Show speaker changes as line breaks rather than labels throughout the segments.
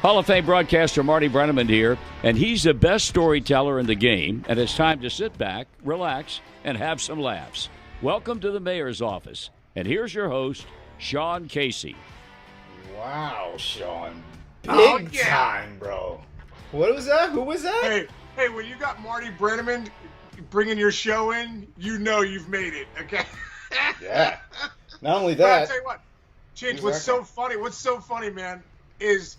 Hall of Fame broadcaster Marty Brenneman here, and he's the best storyteller in the game, and it's time to sit back, relax, and have some laughs. Welcome to the mayor's office, and here's your host, Sean Casey.
Wow, Sean. Big time, bro. What was that? Who was that?
Hey, when you got Marty Brenneman bringing your show in, you know you've made it, okay?
Yeah. Not only
But I'll
that.
tell you what, Chinch,
Exactly.
what's so funny, man, is,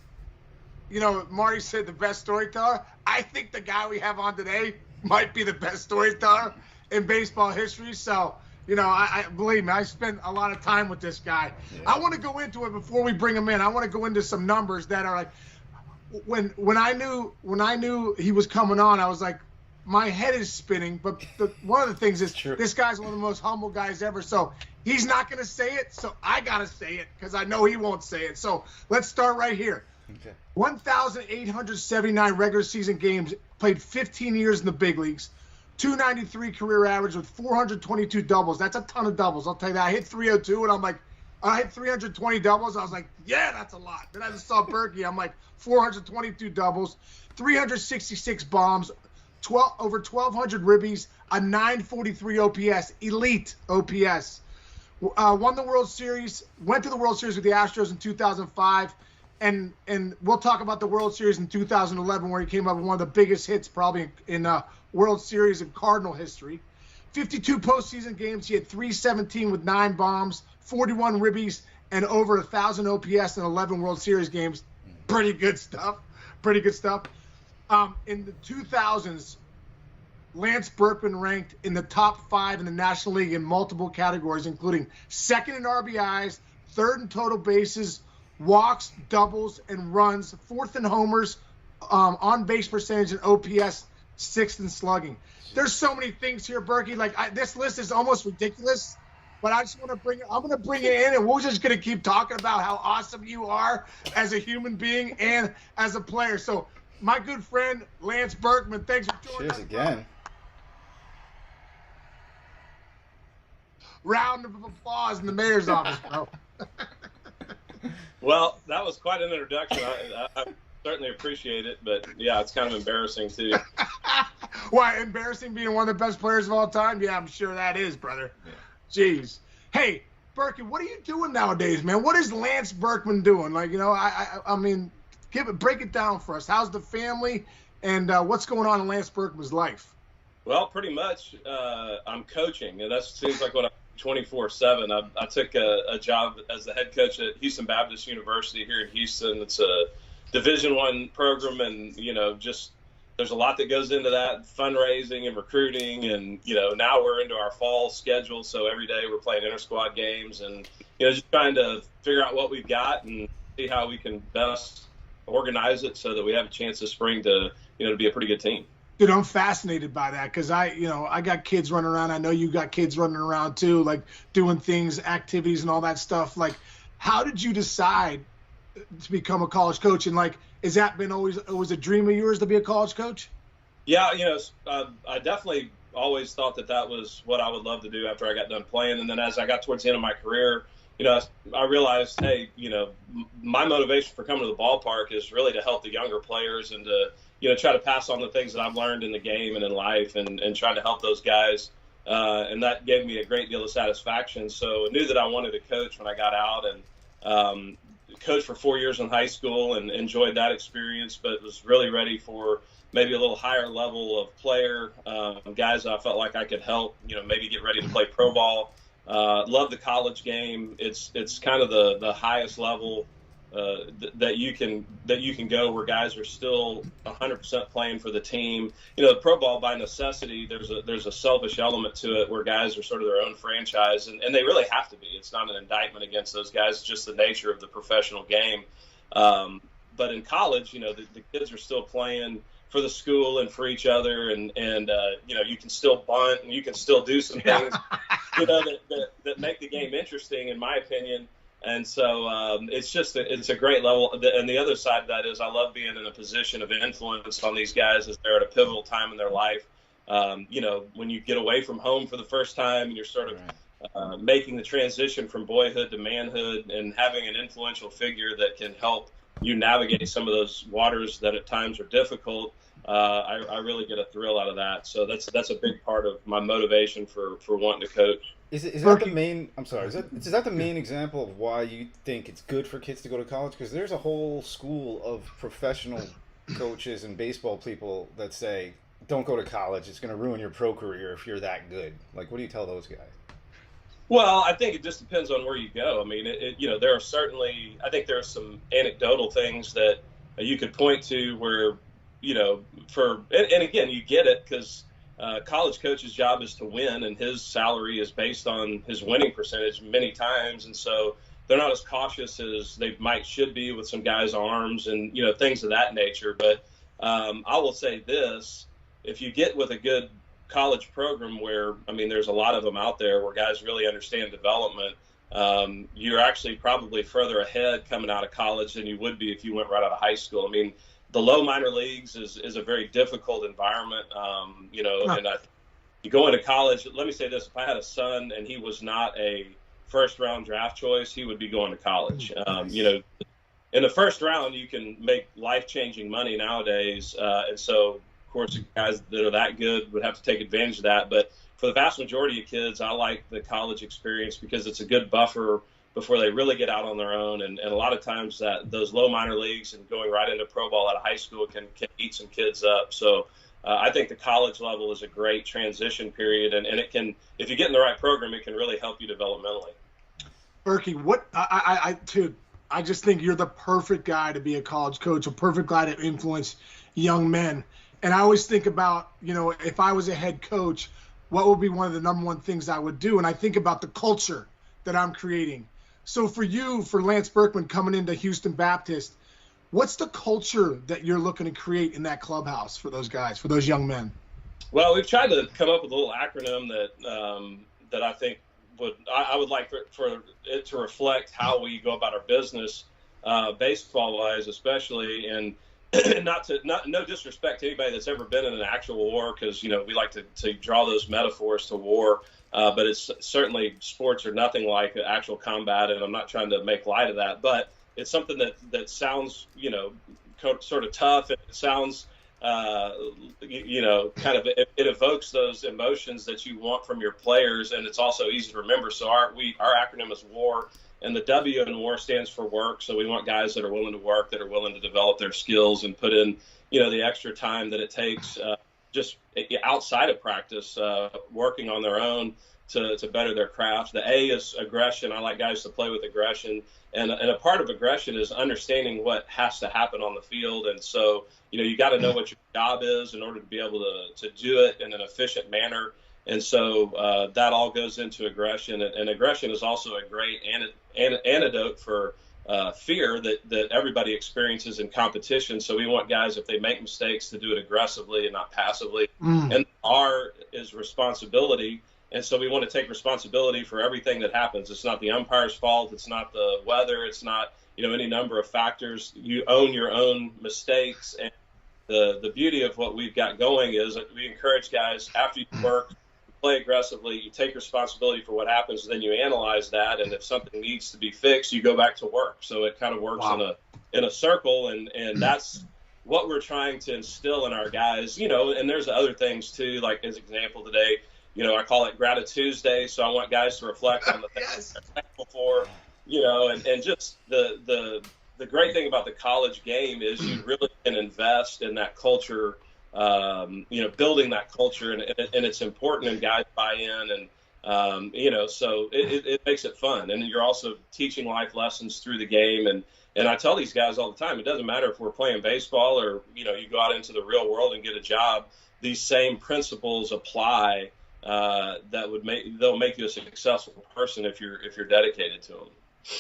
you know, Marty said the best storyteller. I think the guy we have on today might be the best storyteller in baseball history. So, you know, I believe me, I spent a lot of time with this guy. Yeah. I want to go into it before we bring him in. I want to go into some numbers that are like, when I knew he was coming on, I was like, my head is spinning. But one of the things is this guy's one of the most humble guys ever. So he's not going to say it. So I got to say it because I know he won't say it. So let's start right here. Okay. 1,879 regular season games, played 15 years in the big leagues, 293 career average with 422 doubles. That's a ton of doubles. I'll tell you that. I hit 302, and I'm like, I hit 320 doubles. I was like, yeah, that's a lot. Then I just saw Berkey. I'm like, 422 doubles, 366 bombs, over 1,200 ribbies, a 943 OPS, elite OPS. Won the World Series, went to the World Series with the Astros in 2005. And we'll talk about the World Series in 2011 where he came up with one of the biggest hits probably in World Series in Cardinal history. 52 postseason games. He had 317 with 9 bombs, 41 ribbies, and over 1,000 OPS in 11 World Series games. Pretty good stuff. In the 2000s, Lance Berkman ranked in the top 5 in the National League in multiple categories, including second in RBIs, third in total bases, walks, doubles, and runs, fourth in homers, on base percentage, and OPS, sixth in slugging. There's so many things here, Berkey. Like this list is almost ridiculous, but I just want to I'm going to bring it in, and we're just going to keep talking about how awesome you are as a human being and as a player. So, my good friend Lance Berkman, thanks for joining us.
Cheers again.
Round of applause in the mayor's office, bro.
Well, that was quite an introduction. I certainly appreciate it, but yeah, it's kind of embarrassing too.
Why, embarrassing being one of the best players of all time? Yeah, I'm sure that is, brother. Yeah. Jeez. Hey, Berkey, what are you doing nowadays, man? What is Lance Berkman doing? Like, you know, I mean, break it down for us. How's the family, and what's going on in Lance Berkman's life?
Well, pretty much, I'm coaching, and that seems like what I'm 24/7. I took a job as the head coach at Houston Baptist University here in Houston. It's a Division I program, and you know, just there's a lot that goes into that, fundraising and recruiting, and you know, now we're into our fall schedule, so every day we're playing inter-squad games, and you know, just trying to figure out what we've got and see how we can best organize it so that we have a chance this spring to be a pretty good team.
Dude, I'm fascinated by that because I got kids running around. I know you got kids running around too, like doing things, activities, and all that stuff. Like, how did you decide to become a college coach? And like, has that been always a dream of yours to be a college coach?
Yeah, you know, I definitely always thought that was what I would love to do after I got done playing. And then as I got towards the end of my career, you know, I realized, hey, you know, my motivation for coming to the ballpark is really to help the younger players and to, you know, try to pass on the things that I've learned in the game and in life and try to help those guys. And that gave me a great deal of satisfaction. So I knew that I wanted to coach when I got out and coached for 4 years in high school and enjoyed that experience, but was really ready for maybe a little higher level of player, guys that I felt like I could help, you know, maybe get ready to play pro ball. Love the college game. It's kind of the highest level that you can go where guys are still 100% playing for the team. You know, pro ball by necessity, there's a selfish element to it where guys are sort of their own franchise, and they really have to be. It's not an indictment against those guys. It's just the nature of the professional game. But in college, you know, the kids are still playing for the school and for each other, and you know, you can still bunt and you can still do some things, you know, that make the game interesting, in my opinion. And so it's a great level. And the other side of that is I love being in a position of influence on these guys as they're at a pivotal time in their life. You know, when you get away from home for the first time and you're sort of making the transition from boyhood to manhood and having an influential figure that can help you navigate some of those waters that at times are difficult. I really get a thrill out of that. So that's a big part of my motivation for wanting to coach.
Is that the main? I'm sorry. Is that the main example of why you think it's good for kids to go to college? Because there's a whole school of professional coaches and baseball people that say, "Don't go to college. It's going to ruin your pro career if you're that good." Like, what do you tell those guys?
Well, I think it just depends on where you go. I mean, there are certainly, I think there are some anecdotal things that you could point to where, and again, you get it because college coach's job is to win, and his salary is based on his winning percentage many times, and so they're not as cautious as they should be with some guys' arms and things of that nature. But I will say this: if you get with a good college program where, there's a lot of them out there where guys really understand development, you're actually probably further ahead coming out of college than you would be if you went right out of high school. I mean, the low minor leagues is a very difficult environment, and you go into college. Let me say this: if I had a son and he was not a first-round draft choice, he would be going to college. In the first round, you can make life-changing money nowadays, and so, of course, guys that are that good would have to take advantage of that. But for the vast majority of kids, I like the college experience because it's a good buffer before they really get out on their own. And a lot of times that those low minor leagues and going right into pro ball out of high school can eat some kids up. So I think the college level is a great transition period. And it can, if you get in the right program, it can really help you developmentally.
Berkey, I just think you're the perfect guy to be a college coach, a perfect guy to influence young men. And I always think about, if I was a head coach, what would be one of the number one things I would do? And I think about the culture that I'm creating. So for Lance Berkman coming into Houston Baptist, what's the culture that you're looking to create in that clubhouse for those guys, for those young men?
Well, we've tried to come up with a little acronym that I think I would like for it to reflect how we go about our business, baseball-wise especially, and no disrespect to anybody that's ever been in an actual war, because we like to draw those metaphors to war, but it's certainly sports are nothing like actual combat, and I'm not trying to make light of that, but it's something that sounds sort of tough. It sounds kind of it evokes those emotions that you want from your players, and it's also easy to remember. So our acronym is WAR. And the W in WAR stands for work. So we want guys that are willing to work, that are willing to develop their skills and put in, the extra time that it takes just outside of practice, working on their own to better their craft. The A is aggression. I like guys to play with aggression. And a part of aggression is understanding what has to happen on the field. And so, you got to know what your job is in order to be able to do it in an efficient manner. And so that all goes into aggression. And aggression is also a great antidote for fear that everybody experiences in competition. So we want guys, if they make mistakes, to do it aggressively and not passively. And R is responsibility. And so we want to take responsibility for everything that happens. It's not the umpire's fault. It's not the weather. It's not, any number of factors. You own your own mistakes. And the beauty of what we've got going is that we encourage guys, after you work, play aggressively, you take responsibility for what happens, and then you analyze that, and if something needs to be fixed, you go back to work. So it kind of works in a circle, and that's what we're trying to instill in our guys, and there's other things too, like as example today, I call it Gratitude Tuesday, so I want guys to reflect on the things they're thankful for, and just the great thing about the college game is you really can invest in that culture, building that culture, and it's important, and guys buy in, and so it makes it fun, and you're also teaching life lessons through the game, and I tell these guys all the time, it doesn't matter if we're playing baseball or you go out into the real world and get a job, these same principles apply. They'll make you a successful person if you're dedicated to them.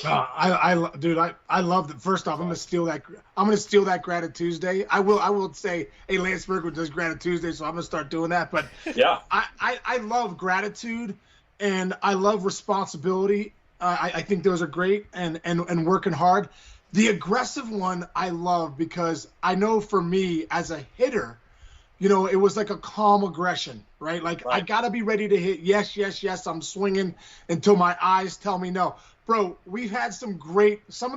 I love that. First off, I'm gonna steal that Gratitude Tuesday. I will say, hey, Lance Berkman does Gratitude Tuesday, so I'm gonna start doing that. But
yeah,
I love gratitude and I love responsibility. I think those are great, and working hard. The aggressive one I love because I know for me as a hitter, it was like a calm aggression, right? Like I gotta be ready to hit. Yes. I'm swinging until my eyes tell me no. Bro, we've had some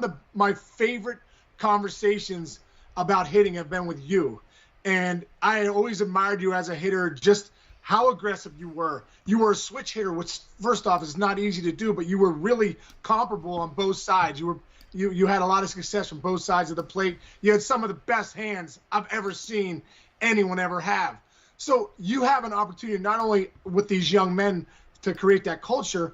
of my favorite conversations about hitting have been with you. And I always admired you as a hitter, just how aggressive you were. You were a switch hitter, which first off is not easy to do, but you were really comparable on both sides. You had a lot of success from both sides of the plate. You had some of the best hands I've ever seen anyone ever have. So you have an opportunity not only with these young men to create that culture,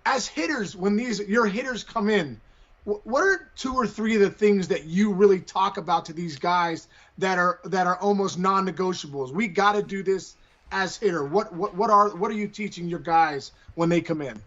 as hitters, when your hitters come in, what are 2 or 3 of the things that you really talk about to these guys that are almost non-negotiables? We got to do this as hitter. What are you teaching your guys when they come in?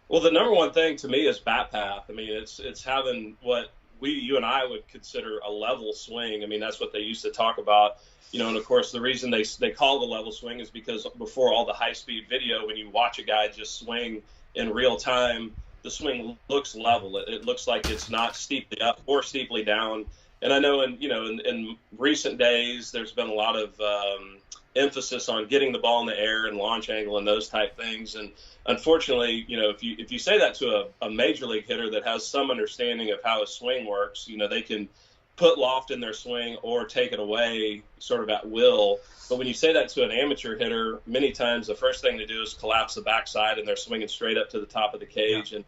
Well, the number one thing to me is bat path. I mean, it's having what you and I would consider a level swing. I mean, that's what they used to talk about. And of course, the reason they call it a level swing is because before all the high-speed video, when you watch a guy just swing in real time, the swing looks level. It looks like it's not steeply up or steeply down. And I know in recent days, there's been a lot of emphasis on getting the ball in the air and launch angle and those type things. And unfortunately, if you say that to a major league hitter that has some understanding of how a swing works, they can put loft in their swing or take it away sort of at will. But when you say that to an amateur hitter, many times the first thing they do is collapse the backside and they're swinging straight up to the top of the cage. Yeah. And,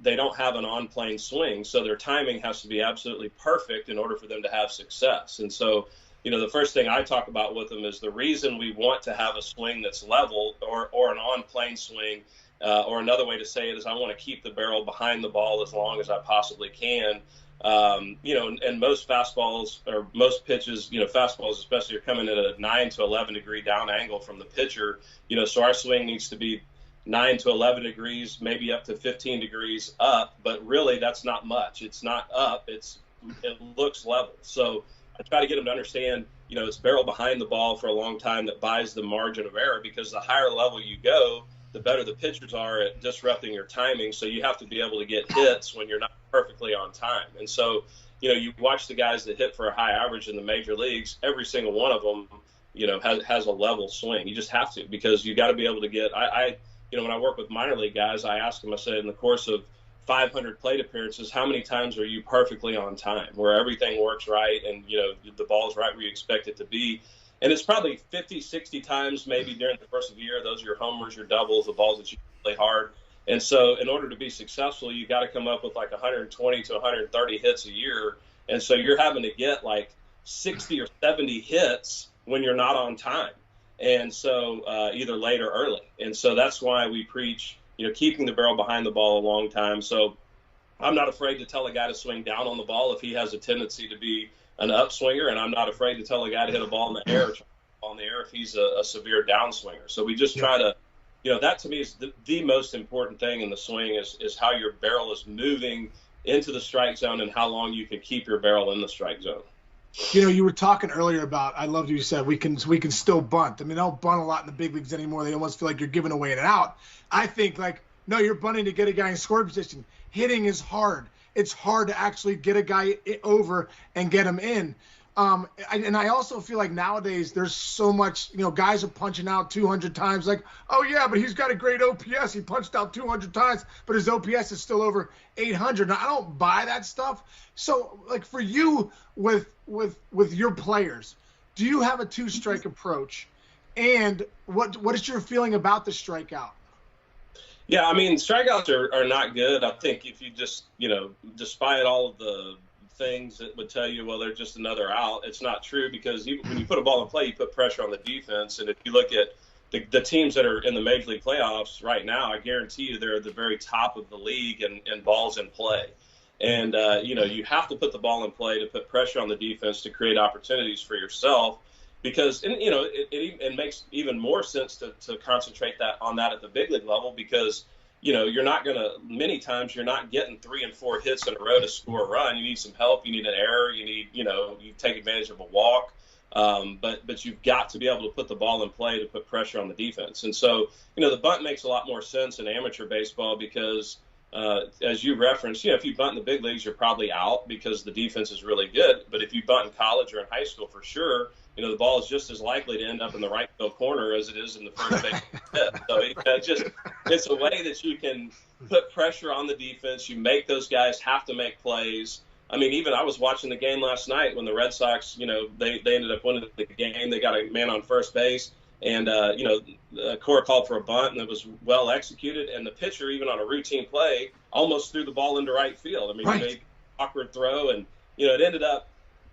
they don't have an on-plane swing. So their timing has to be absolutely perfect in order for them to have success. And so, the first thing I talk about with them is the reason we want to have a swing that's level or an on-plane swing, or another way to say it is I want to keep the barrel behind the ball as long as I possibly can. And most fastballs or most pitches, fastballs especially, are coming at a 9 to 11 degree down angle from the pitcher, so our swing needs to be 9 to 11 degrees, maybe up to 15 degrees up, but really that's not much. It's not up, it looks level. So I try to get them to understand, it's barrel behind the ball for a long time that buys the margin of error, because the higher level you go, the better the pitchers are at disrupting your timing. So you have to be able to get hits when you're not perfectly on time. And so, you watch the guys that hit for a high average in the major leagues, every single one of them, has a level swing. You just have to, because you got to be able to get, when I work with minor league guys, I ask them, I said, in the course of 500 plate appearances, how many times are you perfectly on time, where everything works right and, the ball's right where you expect it to be? And it's probably 50, 60 times maybe during the course of the year. Those are your homers, your doubles, the balls that you play hard. And so in order to be successful, you got to come up with like 120 to 130 hits a year. And so you're having to get like 60 or 70 hits when you're not on time. And so either late or early. And so that's why we preach, keeping the barrel behind the ball a long time. So I'm not afraid to tell a guy to swing down on the ball if he has a tendency to be an upswinger, and I'm not afraid to tell a guy to hit a ball in the air if he's a severe downswinger. So we just try to, that to me is the most important thing in the swing is how your barrel is moving into the strike zone and how long you can keep your barrel in the strike zone.
You were talking earlier about, I loved you said we can still bunt. I mean, they don't bunt a lot in the big leagues anymore. They almost feel like you're giving away an out. I think no, you're bunting to get a guy in scoring position. Hitting is hard. It's hard to actually get a guy over and get him in. And I also feel like nowadays there's so much, guys are punching out 200 times. Like, oh yeah, but he's got a great OPS. He punched out 200 times, but his OPS is still over 800. Now, I don't buy that stuff. So, for you with your players, do you have a 2-strike approach? And what is your feeling about the strikeout?
Yeah, I mean, strikeouts are not good. I think if you just, despite all of the things that would tell you, well, they're just another out, it's not true, because when you put a ball in play, you put pressure on the defense. And if you look at the teams that are in the Major League playoffs right now, I guarantee you they're at the very top of the league in balls in play. And, you have to put the ball in play to put pressure on the defense to create opportunities for yourself. Because, it makes even more sense to concentrate on that at the big league level, because, you're not going to, many times you're not getting 3 and 4 hits in a row to score a run. You need some help. You need an error. You need, you take advantage of a walk. But you've got to be able to put the ball in play to put pressure on the defense. And so, the bunt makes a lot more sense in amateur baseball because, as you referenced, if you bunt in the big leagues, you're probably out because the defense is really good. But if you bunt in college or in high school, for sure, the ball is just as likely to end up in the right field corner as it is in the first base hit. So it's a way that you can put pressure on the defense. You make those guys have to make plays. I mean, even I was watching the game last night when the Red Sox, they ended up winning the game. They got a man on first base, and Cora called for a bunt, and it was well executed. And the pitcher, even on a routine play, almost threw the ball into right field. I mean,
Right.
he made an awkward throw, and it ended up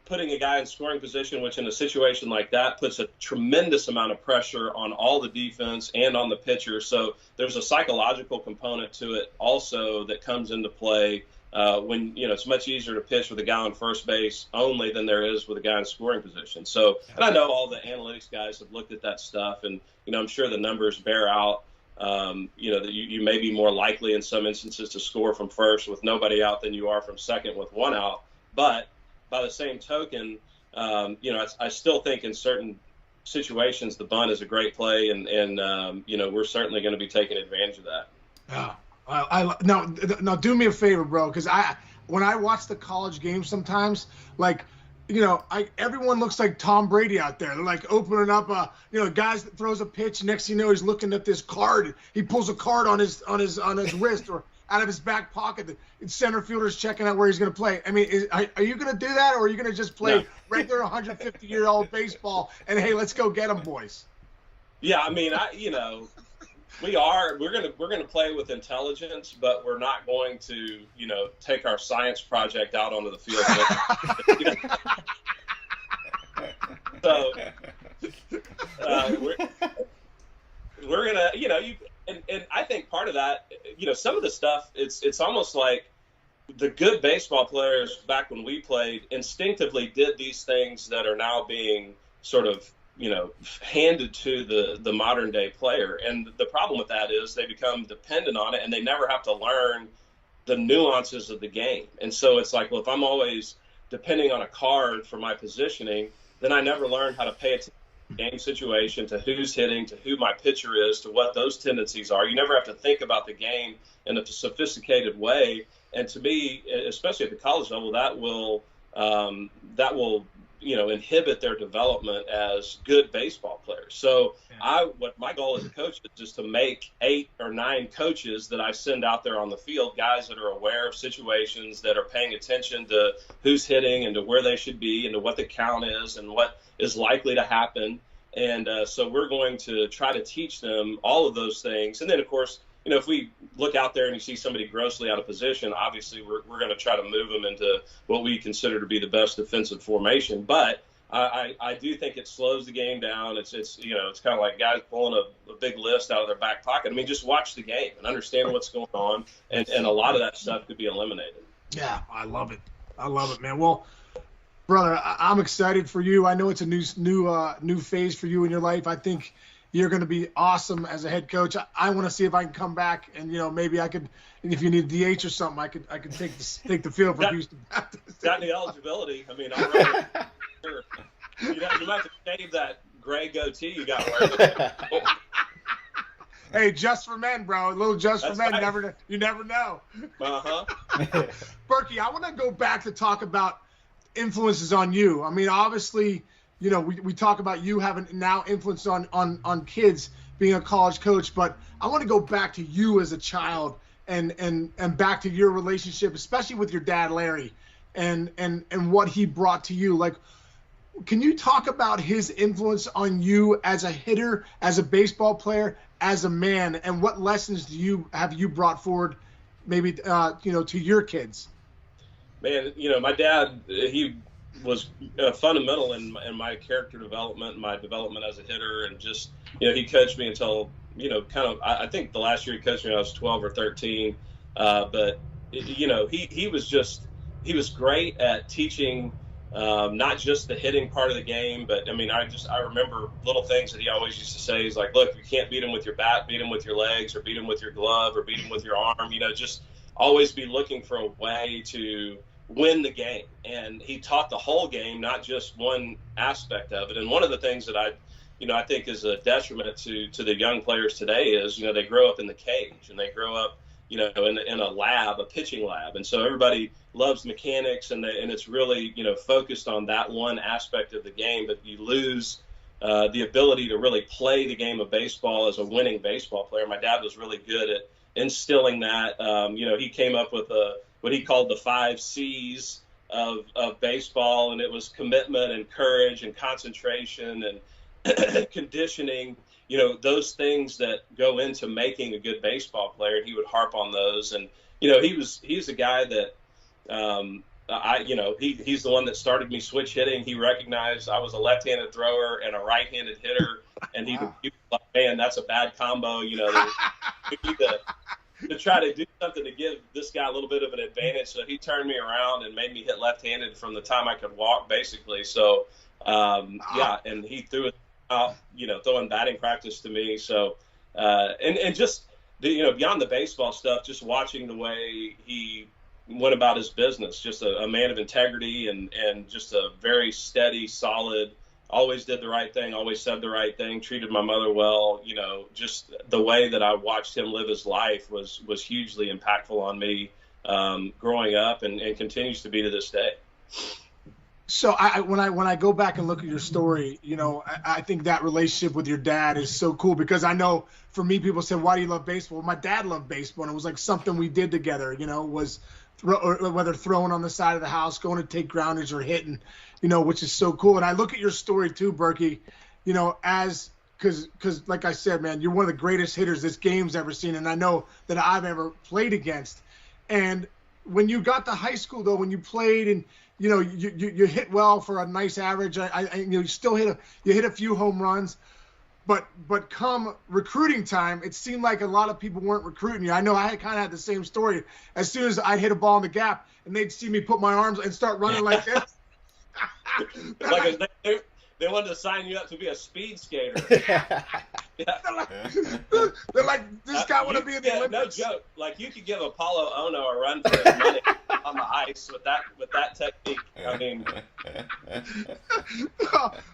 putting a guy in scoring position, which in a situation like that puts a tremendous amount of pressure on all the defense and on the pitcher. So there's a psychological component to it also that comes into play when, it's much easier to pitch with a guy on first base only than there is with a guy in scoring position. So, and I know all the analytics guys have looked at that stuff, and, I'm sure the numbers bear out, that you may be more likely in some instances to score from first with nobody out than you are from second with one out. But by the same token, I still think in certain situations the bunt is a great play, and we're certainly going to be taking advantage of that.
Yeah. Now do me a favor, bro, because when I watch the college games sometimes, like, everyone looks like Tom Brady out there. They're like opening up guys that throws a pitch. Next thing you know, he's looking at this card. He pulls a card on his wrist or out of his back pocket. The center fielder's checking out where he's going to play. I mean, are you going to do that, or are you going to just play regular 150-year-old baseball and, hey, let's go get them, boys?
Yeah, I mean, we're going to play with intelligence, but we're not going to, take our science project out onto the field. So we're going to, and I think part of that, some of the stuff, it's almost like the good baseball players back when we played instinctively did these things that are now being sort of, handed to the modern day player. And the problem with that is they become dependent on it, and they never have to learn the nuances of the game. And so it's like, well, if I'm always depending on a card for my positioning, then I never learn how to pay attention to the game situation, to who's hitting, to who my pitcher is, to what those tendencies are. You never have to think about the game in a sophisticated way. And to me, especially at the college level, that will inhibit their development as good baseball players. So what my goal as a coach is just to make 8 or 9 coaches that I send out there on the field, guys that are aware of situations, that are paying attention to who's hitting and to where they should be and to what the count is and what is likely to happen. And so we're going to try to teach them all of those things. And then, of course, if we look out there and you see somebody grossly out of position, obviously we're going to try to move them into what we consider to be the best defensive formation. But I do think it slows the game down. It's kind of like guys pulling a big list out of their back pocket. I mean, just watch the game and understand what's going on, and a lot of that stuff could be eliminated.
Yeah, I love it. I love it, man. Well, brother, I'm excited for you. I know it's a new phase for you in your life. I think you're going to be awesome as a head coach. I want to see if I can come back and, maybe I could, if you need DH or something, I could take the field for Houston Baptist.
Got any eligibility? I mean, I'm ready. Sure. You might have to shave that gray goatee you got right.
Hey, just for men, bro. A little just
That's
for men.
right.
You never know.
Uh-huh.
Berkey, I want to go back to talk about influences on you. I mean, obviously, we talk about you having now influence on kids being a college coach, but I want to go back to you as a child and back to your relationship, especially with your dad, Larry, and what he brought to you. Like, can you talk about his influence on you as a hitter, as a baseball player, as a man, and what lessons have you brought forward, maybe to your kids?
Man, my dad, he was fundamental in my character development, my development as a hitter, and just he coached me until I think the last year he coached me when I was 12 or 13, but he was great at teaching. Not just the hitting part of the game, but I mean, I remember little things that he always used to say. He's like, look, if you can't beat him with your bat, beat him with your legs, or beat him with your glove, or beat him with your arm. Just always be looking for a way to win the game. And he taught the whole game, not just one aspect of it. And one of the things that I think is a detriment to the young players today is, they grow up in the cage and they grow up, in a lab, a pitching lab. And so everybody loves mechanics and it's really, focused on that one aspect of the game, but you lose the ability to really play the game of baseball as a winning baseball player. My dad was really good at instilling that. He came up with what he called the 5 C's of baseball, and it was commitment and courage and concentration and conditioning. Those things that go into making a good baseball player. And he would harp on those. And he's a guy that he's the one that started me switch hitting. He recognized I was a left-handed thrower and a right-handed hitter, and he was like, man, that's a bad combo. We need to try to do something to give this guy a little bit of an advantage. So he turned me around and made me hit left-handed from the time I could walk, basically. So and he threw it out, throwing batting practice to me. So and just beyond the baseball stuff, just watching the way he went about his business, just a man of integrity and just a very steady, solid, always did the right thing, always said the right thing, treated my mother well. Just the way that I watched him live his life was hugely impactful on me growing up and continues to be to this day.
So when I go back and look at your story, I think that relationship with your dad is so cool, because I know for me, people said, why do you love baseball? Well, my dad loved baseball, and it was like something we did together, was whether throwing on the side of the house, going to take grounders, or hitting, which is so cool. And I look at your story too, Berkey, because like I said, man, you're one of the greatest hitters this game's ever seen, and I know that I've ever played against. And when you got to high school, though, when you played and you hit well for a nice average, you still hit a few home runs, but come recruiting time, it seemed like a lot of people weren't recruiting you. I know I kind of had the same story. As soon as I'd hit a ball in the gap, and they'd see me put my arms and start running like this.
They wanted to sign you up to be a speed skater.
They're like, this guy want to be in the Olympics.
No joke. Like, you could give Apollo Ono a run for his money on the ice with that technique. I mean,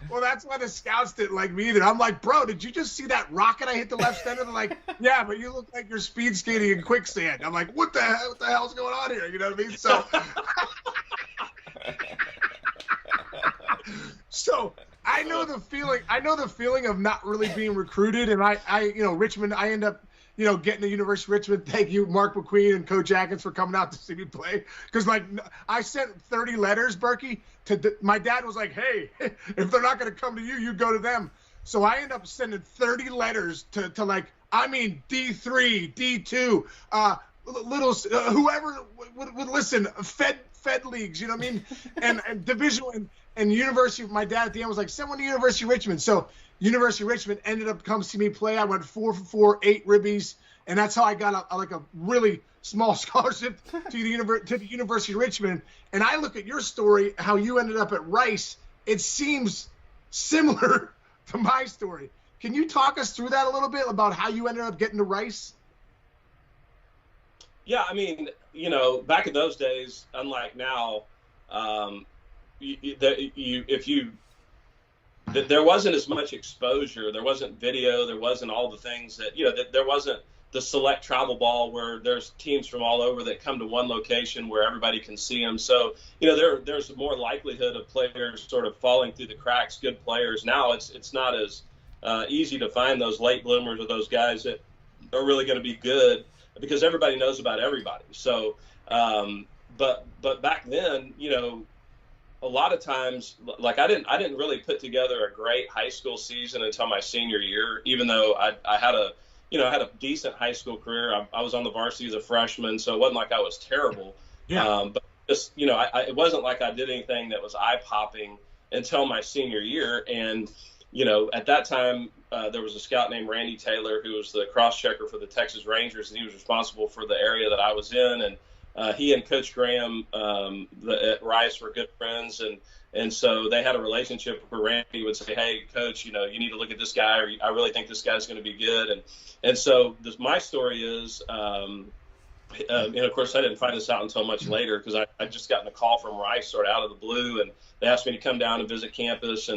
well, that's why the scouts didn't like me either. I'm like, bro, did you just see that rocket I hit the left center? They're like, yeah, but you look like you're speed skating in quicksand. I'm like, what the hell's going on here? You know what I mean? So I know the feeling of not really being recruited, and Richmond, I end up, getting to University of Richmond. Thank you, Mark McQueen and Coach Atkins, for coming out to see me play. Because I sent 30 letters, Berkey, my dad was like, hey, if they're not going to come to you, you go to them. So I end up sending 30 letters to D3, D2, whoever would listen, Fed leagues, you know what I mean? And division and university. My dad at the end was like, send one to University of Richmond. So University of Richmond ended up come see me play. I went 4 for 4, 8 ribbies, and that's how I got a really small scholarship to the University of Richmond. And I look at your story, how you ended up at Rice. It seems similar to my story. Can you talk us through that a little bit about how you ended up getting to Rice?
Yeah, I mean, back in those days, unlike now, there wasn't as much exposure. There wasn't video. There wasn't all the things that, there wasn't the select travel ball where there's teams from all over that come to one location where everybody can see them. So, there's more likelihood of players sort of falling through the cracks, good players. Now it's not as easy to find those late bloomers or those guys that are really going to be good, because everybody knows about everybody. So, but back then, a lot of times, like I didn't really put together a great high school season until my senior year, even though I had a decent high school career. I was on the varsity as a freshman, so it wasn't like I was terrible.
Yeah.
But just, it wasn't like I did anything that was eye popping until my senior year. And, at that time, there was a scout named Randy Taylor, who was the cross checker for the Texas Rangers, and he was responsible for the area that I was in. And he and Coach Graham at Rice were good friends, and so they had a relationship where Randy would say, "Hey, Coach, you need to look at this guy, or I really think this guy's going to be good." And so my story is, and of course I didn't find this out until much later, because I just gotten a call from Rice sort of out of the blue, and they asked me to come down and visit campus,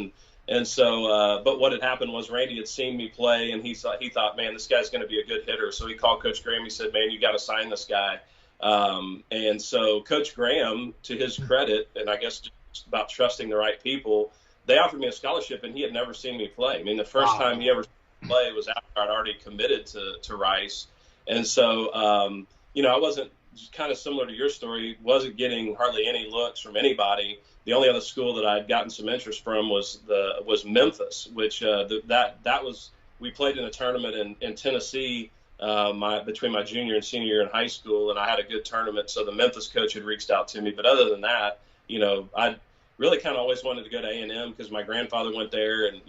and so, but what had happened was Randy had seen me play, and he thought, man, this guy's going to be a good hitter. So he called Coach Graham. He said, man, you got to sign this guy. And so Coach Graham, to his credit, and I guess just about trusting the right people, they offered me a scholarship, and he had never seen me play. I mean, the first time he ever saw me play was after I'd already committed to Rice. And so, I wasn't kind of similar to your story, wasn't getting hardly any looks from anybody. The only other school that I'd gotten some interest from was Memphis, which we played in a tournament in Tennessee between my junior and senior year in high school, and I had a good tournament. So the Memphis coach had reached out to me. But other than that, I really kind of always wanted to go to A&M because my grandfather went there, and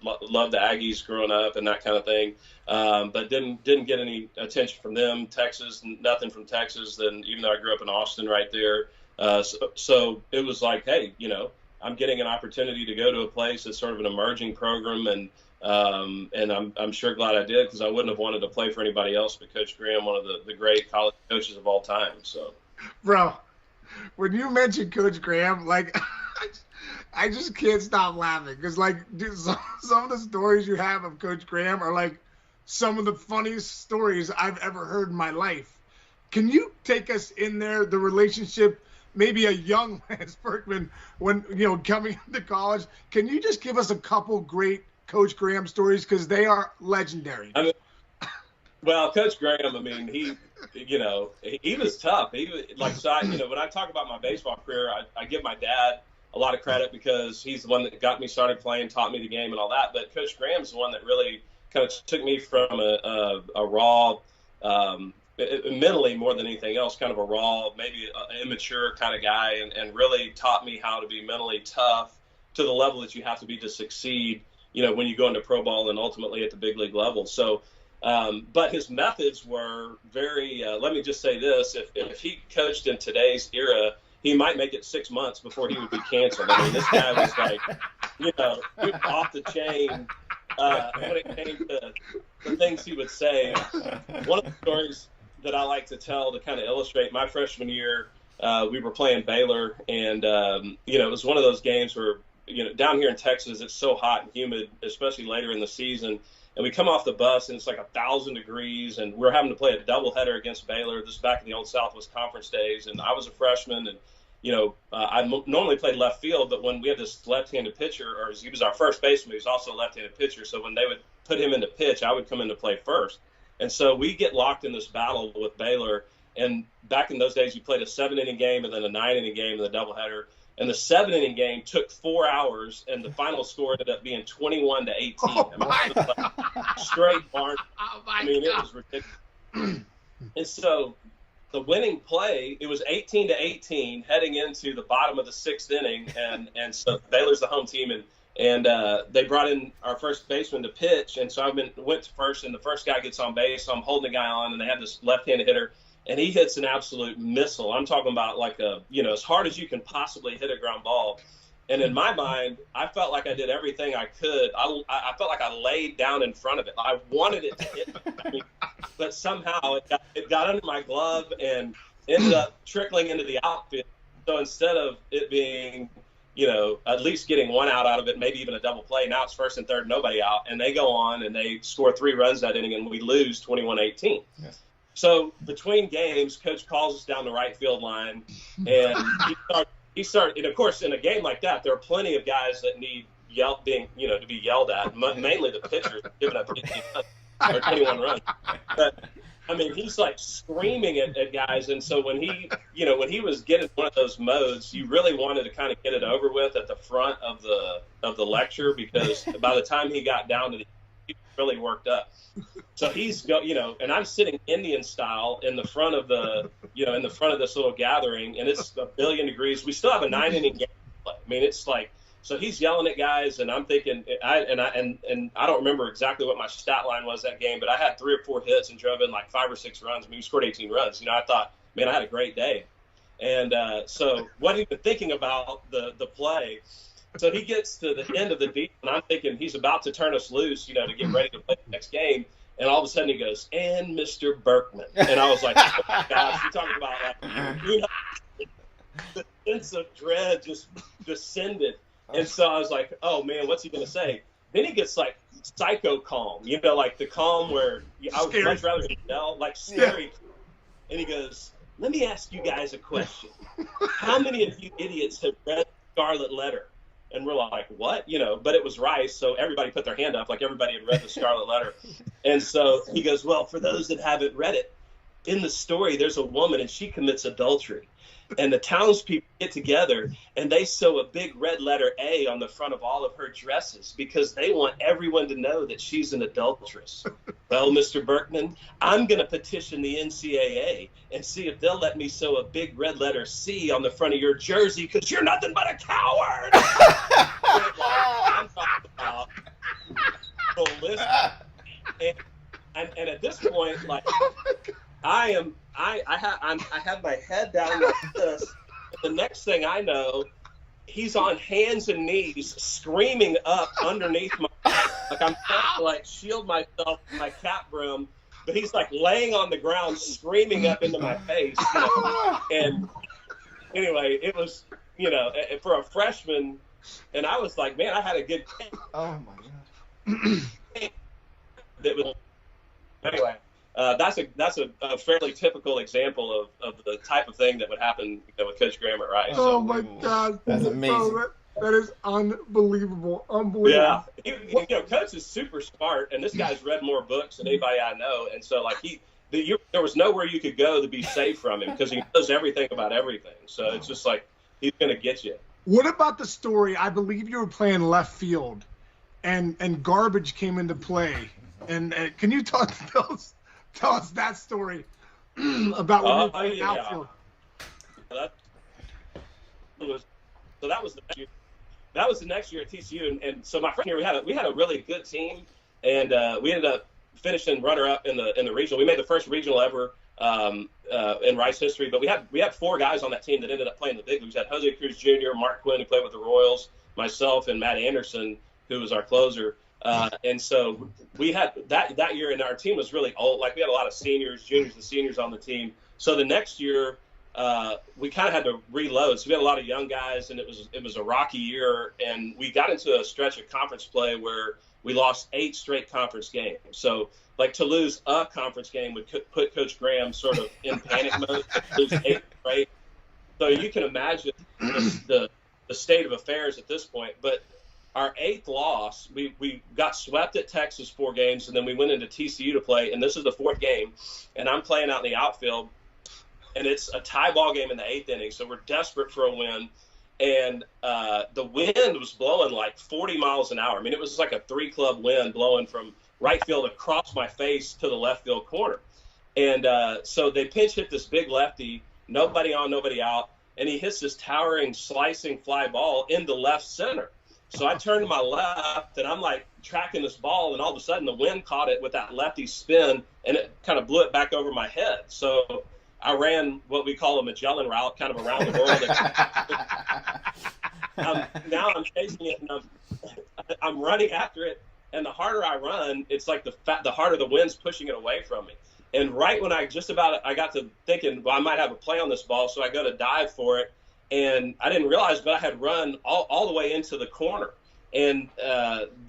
loved the Aggies growing up and that kind of thing. But didn't get any attention from them. Texas, nothing from Texas. Then even though I grew up in Austin, right there. So it was like, hey, I'm getting an opportunity to go to a place that's sort of an emerging program, and I'm sure glad I did, because I wouldn't have wanted to play for anybody else but Coach Graham, one of the great college coaches of all time. So,
bro, when you mentioned Coach Graham, like, I just can't stop laughing, because dude, some of the stories you have of Coach Graham are like some of the funniest stories I've ever heard in my life. Can you take us in there, the relationship? Maybe a young Lance Berkman when, coming into college. Can you just give us a couple great Coach Graham stories? Because they are legendary.
Well, Coach Graham, he was tough. When I talk about my baseball career, I give my dad a lot of credit because he's the one that got me started playing, taught me the game and all that. But Coach Graham's the one that really kind of took me from a raw, mentally more than anything else, kind of a raw, maybe immature kind of guy, and really taught me how to be mentally tough to the level that you have to be to succeed, when you go into pro ball and ultimately at the big league level. So, but his methods were very, let me just say this, if he coached in today's era, he might make it 6 months before he would be canceled. This guy was like, off the chain when it came to the things he would say. One of the stories that I like to tell to kind of illustrate my freshman year, we were playing Baylor, and it was one of those games where down here in Texas it's so hot and humid, especially later in the season, and we come off the bus and it's like 1,000 degrees, and we're having to play a doubleheader against Baylor. This is back in the old Southwest Conference days, and I was a freshman, and I normally played left field, but when we had this left-handed pitcher, or he was our first baseman, he was also a left-handed pitcher, so when they would put him into pitch, I would come in to play first. And so we get locked in this battle with Baylor. And back in those days, you played a 7-inning game and then a 9-inning game in the doubleheader. And the 7-inning game took 4 hours, and the final score ended up being 21-18. It was like straight barn. It was ridiculous. And so the winning play, it was 18-18 heading into the bottom of the 6th inning, and so Baylor's the home team, and they brought in our first baseman to pitch, and so went to first, and the first guy gets on base, so I'm holding the guy on, and they have this left-handed hitter, and he hits an absolute missile. I'm talking about like as hard as you can possibly hit a ground ball. And in my mind, I felt like I did everything I could. I felt like I laid down in front of it. I wanted it to hit, but somehow it got under my glove and ended up trickling into the outfield. So instead of it being, at least getting one out of it, maybe even a double play, now it's first and third, nobody out, and they go on and they score 3 runs that inning, and we lose 21-18. Yes. So between games, Coach calls us down the right field line, and he started, and of course, in a game like that, there are plenty of guys that need to be yelled at, mainly the pitchers, giving up 18 runs or 21 runs. But he's like screaming at guys, and so when he was getting one of those modes, you really wanted to kind of get it over with at the front of the lecture, because by the time he got down to he really worked up. So he's and I'm sitting Indian style in the front of this little gathering, and it's 1,000,000,000 degrees. We still have a 9-inning game. It's like, so he's yelling at guys, and I'm thinking, I don't remember exactly what my stat line was that game, but I had 3 or 4 hits and drove in like 5 or 6 runs. We scored 18 runs. I thought, man, I had a great day. And so wasn't even thinking about the play. So he gets to the end of the deal, and I'm thinking he's about to turn us loose, to get ready to play the next game. And all of a sudden he goes, "And Mr. Berkman." And I was like, oh my gosh, you're talking about the sense of dread just descended. And so I was like, oh man, what's he going to say? Then he gets like psycho calm, like the calm where I would much rather yell, like scary. Yeah. And he goes, "Let me ask you guys a question. How many of you idiots have read Scarlet Letter?" And we're like, what? But it was Rice, so everybody put their hand up like everybody had read the Scarlet Letter. And so he goes, "Well, for those that haven't read it, in the story, there's a woman and she commits adultery. And the townspeople get together and they sew a big red letter A on the front of all of her dresses because they want everyone to know that she's an adulteress. Well, Mr. Berkman, I'm going to petition the NCAA and see if they'll let me sew a big red letter C on the front of your jersey because you're nothing but a coward. I'm talking about and at this point, like, I have my head down like this. The next thing I know, he's on hands and knees, screaming up underneath my, like I'm trying to like shield myself with my cap brim, but he's like laying on the ground, screaming up into my face. You know? And anyway, it was, you know, for a freshman, and I was like, man, I had a good.
Oh my god.
That was, anyway. That's a fairly typical example of the type of thing that would happen, you know, with Coach Graham at Rice.
Oh my God,
that's amazing.
Oh, that is unbelievable, unbelievable.
Yeah, you know, Coach is super smart, and this guy's read more books than anybody I know, and so like there was nowhere you could go to be safe from him because he knows everything about everything. So it's just like he's gonna get you.
What about the story? I believe you were playing left field, and garbage came into play, and can you tell us that story about when you were playing outfield?
That was the next year. That was the next year at TCU, and so my freshman year we had a really good team, and we ended up finishing runner-up in the regional. We made the first regional ever in Rice history, but we had 4 guys on that team that ended up playing the big leagues. We had Jose Cruz Jr., Mark Quinn, who played with the Royals, myself, and Matt Anderson, who was our closer. And so we had that year, and our team was really old. Like, we had a lot of seniors, juniors, and seniors on the team. So the next year, we kind of had to reload. So we had a lot of young guys, and it was a rocky year. And we got into a stretch of conference play where we lost 8 straight conference games. So, like, to lose a conference game would put Coach Graham sort of in panic mode. Lose 8 straight. So you can imagine the state of affairs at this point. But our 8th loss, we got swept at Texas 4 games, and then we went into TCU to play, and this is the 4th game, and I'm playing out in the outfield, and it's a tie ball game in the 8th inning, so we're desperate for a win, and the wind was blowing like 40 miles an hour. I mean, it was like a 3-club wind blowing from right field across my face to the left field corner, and so they pinch hit this big lefty, nobody on, nobody out, and he hits this towering, slicing fly ball into left center. So I turned to my left, and I'm like tracking this ball, and all of a sudden the wind caught it with that lefty spin, and it kind of blew it back over my head. So I ran what we call a Magellan route, kind of around the world. Now I'm chasing it, and I'm running after it, and the harder I run, it's like the harder the wind's pushing it away from me. And right when I got to thinking, well, I might have a play on this ball, so I go to dive for it. And I didn't realize, but I had run all the way into the corner. And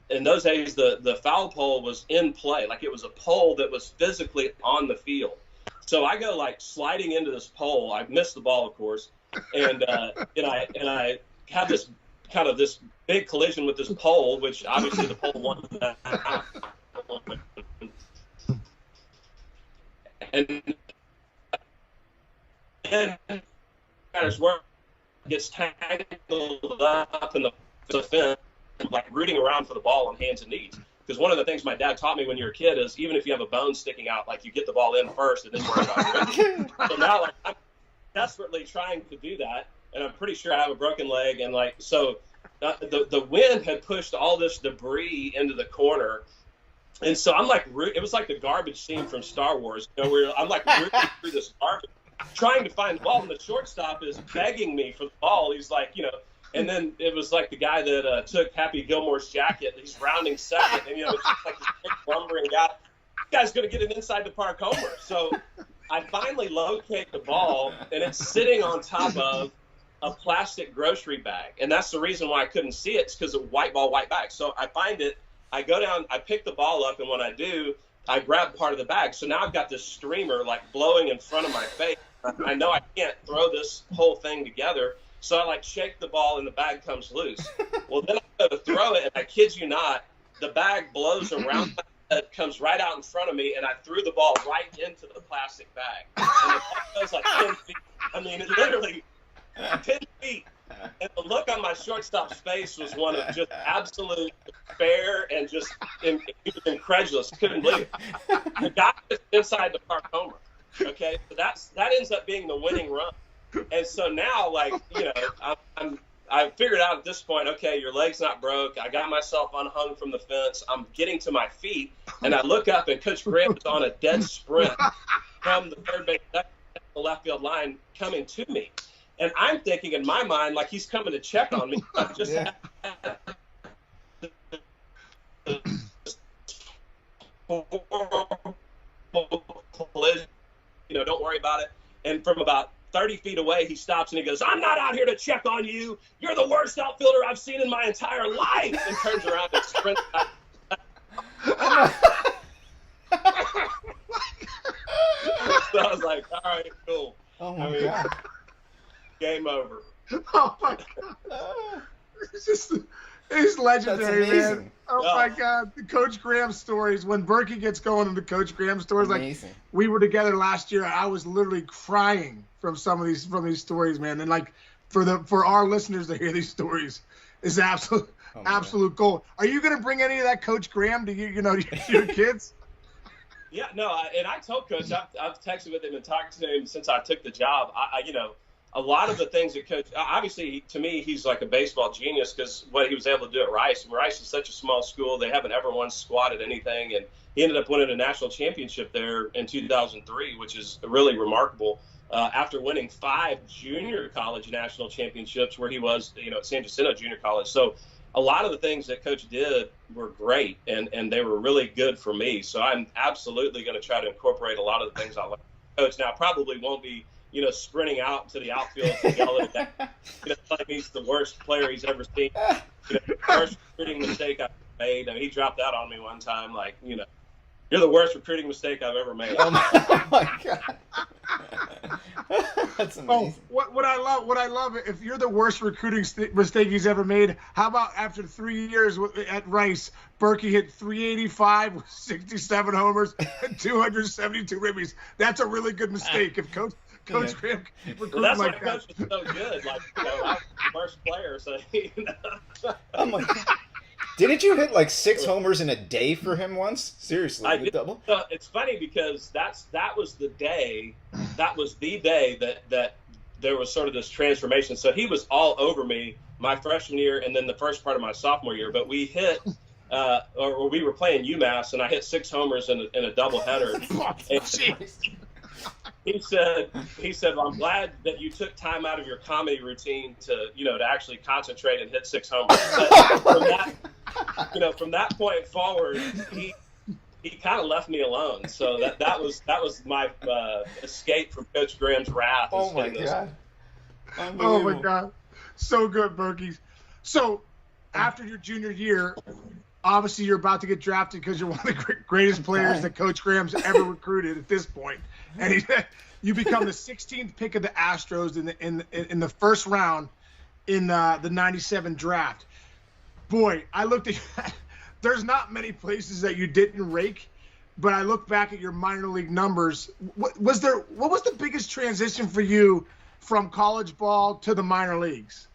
in those days, the foul pole was in play. Like, it was a pole that was physically on the field. So I go, like, sliding into this pole. I missed the ball, of course. And I have this kind of this big collision with this pole, which obviously the pole won that. And matters where gets tangled up in the fence, like rooting around for the ball on hands and knees. Because one of the things my dad taught me when you're a kid is even if you have a bone sticking out, like, you get the ball in first and then worry about it. So now, like, I'm desperately trying to do that, and I'm pretty sure I have a broken leg. And like, so the wind had pushed all this debris into the corner. And so I'm like, it was like the garbage scene from Star Wars, you know, where I'm like rooting through this garbage, trying to find the ball, and the shortstop is begging me for the ball. He's like, you know, and then it was like the guy that took Happy Gilmore's jacket. He's rounding second, and, you know, it's just like this big lumbering guy. This guy's going to get an inside the park homer. So I finally locate the ball, and it's sitting on top of a plastic grocery bag. And that's the reason why I couldn't see it. It's because of white ball, white bag. So I find it. I go down, I pick the ball up, and when I do, I grab part of the bag. So now I've got this streamer, like, blowing in front of my face. I know I can't throw this whole thing together. So I, like, shake the ball, and the bag comes loose. Well, then I go to throw it, and I kid you not, the bag blows around my comes right out in front of me, and I threw the ball right into the plastic bag. And the ball goes like 10 feet. I mean, it literally 10 feet. And the look on my shortstop's face was one of just absolute despair and just he was incredulous. Couldn't believe it. The guy was inside the park homer. Okay, so that ends up being the winning run. And so now, like, you know, I figured out at this point, okay, your leg's not broke. I got myself unhung from the fence. I'm getting to my feet, and I look up, and Coach Graham is on a dead sprint from the third base, the left field line, coming to me. And I'm thinking in my mind, like, he's coming to check on me. I've just had collision. You know, don't worry about it. And from about 30 feet away, he stops and he goes, "I'm not out here to check on you. You're the worst outfielder I've seen in my entire life." And turns around and sprints back. So I was like, all right, cool.
Oh, my God.
Game over.
Oh, my God. It's legendary, man. Oh, my God. The Coach Graham stories. When Berkey gets going into Coach Graham stories,
amazing.
Like, we were together last year. I was literally crying from some of these stories, man. And, like, for our listeners to hear these stories is absolute gold. Are you going to bring any of that Coach Graham to your kids?
Yeah, no, and I told Coach, I've texted with him and talked to him since I took the job. A lot of the things that Coach, obviously, to me, he's like a baseball genius because what he was able to do at Rice. And Rice is such a small school. They haven't ever once squatted anything. And he ended up winning a national championship there in 2003, which is really remarkable, after winning 5 junior college national championships where he was, at San Jacinto Junior College. So a lot of the things that Coach did were great, and they were really good for me. So I'm absolutely going to try to incorporate a lot of the things I learned from Coach. Now, I probably won't be sprinting out to the outfield to yell at him. Telling me he's the worst player he's ever seen. Worst recruiting mistake I've made. I mean, he dropped that on me one time, like, you're the worst recruiting mistake I've ever made.
Oh my God. That's amazing.
Oh, what I love, if you're the worst recruiting mistake he's ever made, how about after 3 years at Rice, Berkey hit 385 with 67 homers and 272 ribbies? That's a really good mistake. If Coach Graham recruiting
that's
like
why Coach was so good. Like, I was the worst player, so
Oh my God. Didn't you hit like 6 homers in a day for him once? Seriously,
I did.
double?
It's funny because that was the day that there was sort of this transformation. So he was all over me my freshman year and then the first part of my sophomore year. But we hit, or we were playing UMass, and I hit 6 homers in a doubleheader. He said, "Well, I'm glad that you took time out of your comedy routine to actually concentrate and hit 6 homers." But from that point forward, he kind of left me alone. So that was my escape from Coach Graham's wrath.
Oh my God!
Oh my God! So good, Berkey. So after your junior year, obviously you're about to get drafted because you're one of the greatest players that Coach Graham's ever recruited at this point. And you become the 16th pick of the Astros in the first round in the 97 draft. Boy, I looked at there's not many places that you didn't rake, but I look back at your minor league numbers. What was the biggest transition for you from college ball to the minor leagues?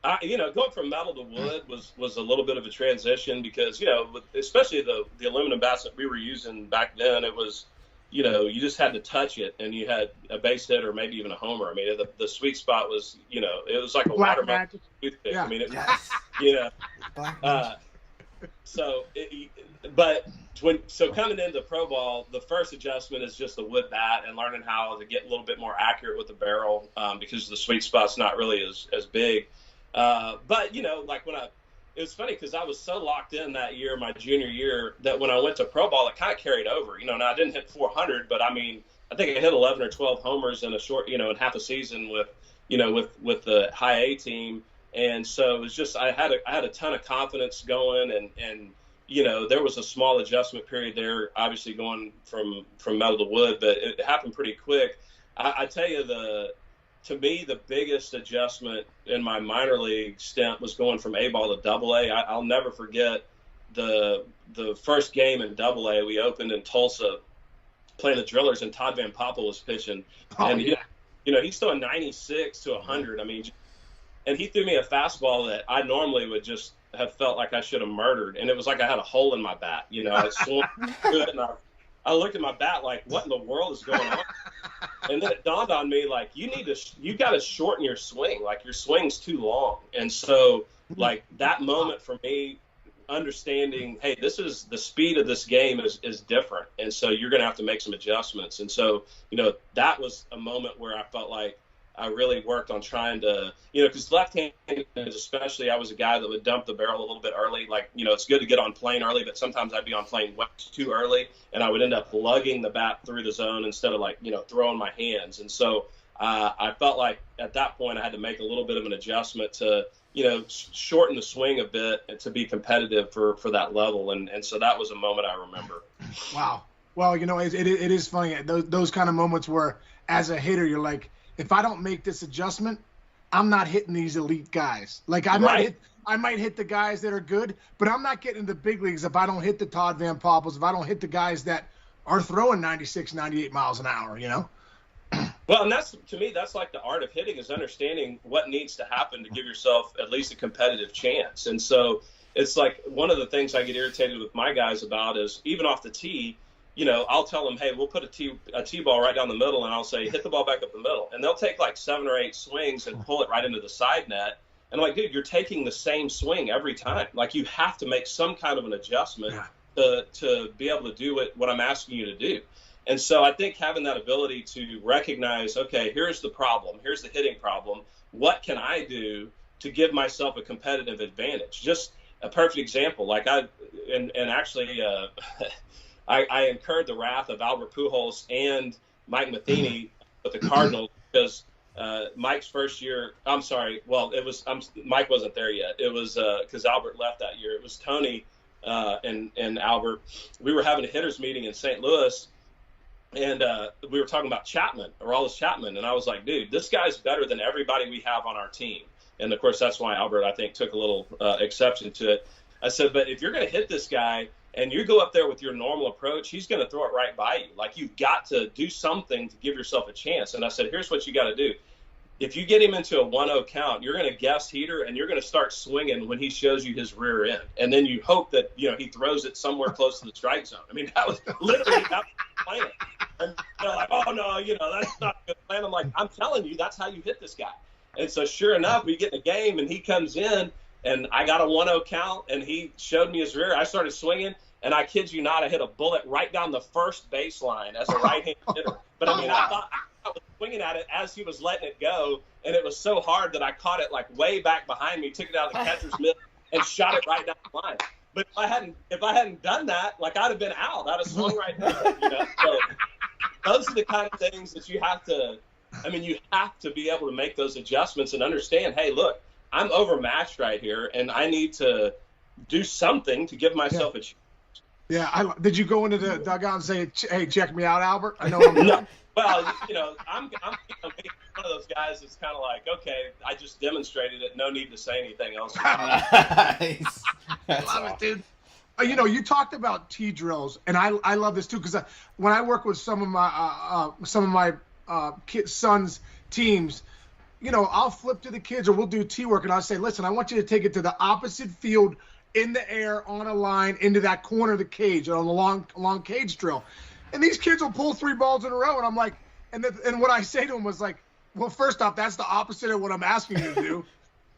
Going from metal to wood was a little bit of a transition because, especially the aluminum bats that we were using back then, it was, you just had to touch it and you had a base hit or maybe even a homer. I mean, the sweet spot was, it was like a watermelon toothpick. Yeah. I mean, so coming into pro ball, the first adjustment is just the wood bat and learning how to get a little bit more accurate with the barrel because the sweet spot's not really as big. But it was funny because I was so locked in that year, my junior year, that when I went to pro ball, it kind of carried over. Now I didn't hit 400, but I mean, I think I hit 11 or 12 homers in a short, in half a season with the high A team. And so it was just, I had a ton of confidence going and there was a small adjustment period there, obviously going from metal to wood, but it happened pretty quick. I tell you, to me, the biggest adjustment in my minor league stint was going from A ball to double A. I'll never forget the first game in AA, we opened in Tulsa playing the Drillers, and Todd Van Poppel was pitching. And, he's throwing 96 to 100. I mean, and he threw me a fastball that I normally would just have felt like I should have murdered. And it was like I had a hole in my bat. I swung good, and I looked at my bat like, what in the world is going on? And then it dawned on me, like, you got to shorten your swing. Like, your swing's too long. And so, like, that moment for me, understanding, hey, this is the speed of this game is different. And so you're going to have to make some adjustments. And so, that was a moment where I felt like I really worked on trying to, because left-handed especially, I was a guy that would dump the barrel a little bit early. Like, it's good to get on plane early, but sometimes I'd be on plane too early, and I would end up lugging the bat through the zone instead of, like, throwing my hands. And so I felt like at that point I had to make a little bit of an adjustment to, shorten the swing a bit and to be competitive for that level. And so that was a moment I remember.
Wow. Well, it is funny. Those kind of moments where as a hitter, you're like, if I don't make this adjustment, I'm not hitting these elite guys. Like I might hit the guys that are good, but I'm not getting to the big leagues if I don't hit the Todd Van Poppels, if I don't hit the guys that are throwing 96, 98 miles an hour,
Well, and to me, that's like the art of hitting, is understanding what needs to happen to give yourself at least a competitive chance. And so it's like one of the things I get irritated with my guys about is even off the tee, I'll tell them, hey, we'll put a tee ball right down the middle, and I'll say, hit the ball back up the middle. And they'll take like 7 or 8 swings and pull it right into the side net. And I'm like, dude, you're taking the same swing every time. Like, you have to make some kind of an adjustment to be able to do what I'm asking you to do. And so I think having that ability to recognize, okay, here's the problem. Here's the hitting problem. What can I do to give myself a competitive advantage? Just a perfect example. Like I incurred the wrath of Albert Pujols and Mike Matheny with the Cardinals because Mike's first year. I'm sorry. Well, Mike wasn't there yet. It was because Albert left that year. It was Tony and Albert. We were having a hitters meeting in St. Louis, and we were talking about Aroldis Chapman, and I was like, dude, this guy's better than everybody we have on our team. And of course, that's why Albert, I think, took a little exception to it. I said, but if you're going to hit this guy and you go up there with your normal approach, he's going to throw it right by you. Like, you've got to do something to give yourself a chance. And I said, here's what you got to do. If you get him into a 1-0 count, you're going to guess heater, and you're going to start swinging when he shows you his rear end. And then you hope that, he throws it somewhere close to the strike zone. I mean, that was literally that was the plan. And they're like, oh, no, that's not a good plan. I'm like, I'm telling you, that's how you hit this guy. And so sure enough, we get in the game, and he comes in, and I got a 1-0 count, and he showed me his rear. I started swinging. And I kid you not, I hit a bullet right down the first baseline as a right-handed hitter. But I mean, I thought I was swinging at it as he was letting it go, and it was so hard that I caught it like way back behind me, took it out of the catcher's mitt, and shot it right down the line. But if I hadn't done that, like, I'd have been out. I'd have swung right there. So those are the kind of things that you have to. I mean, you have to be able to make those adjustments and understand. Hey, look, I'm overmatched right here, and I need to do something to give myself a chance.
Yeah, did you go into the dugout and say, "Hey, check me out, Albert"? I know I'm
no. Well, I'm one of those guys that's kind of like, okay, I just demonstrated it. No need to say anything else.
Nice.
I love it, dude. You talked about tee drills, and I love this too because when I work with some of my sons' teams, I'll flip to the kids or we'll do tee work, and I'll say, listen, I want you to take it to the opposite field, in the air, on a line, into that corner of the cage, on the long cage drill. And these kids will pull 3 balls in a row, and I'm like, and what I say to them was like, well, first off, that's the opposite of what I'm asking you to do.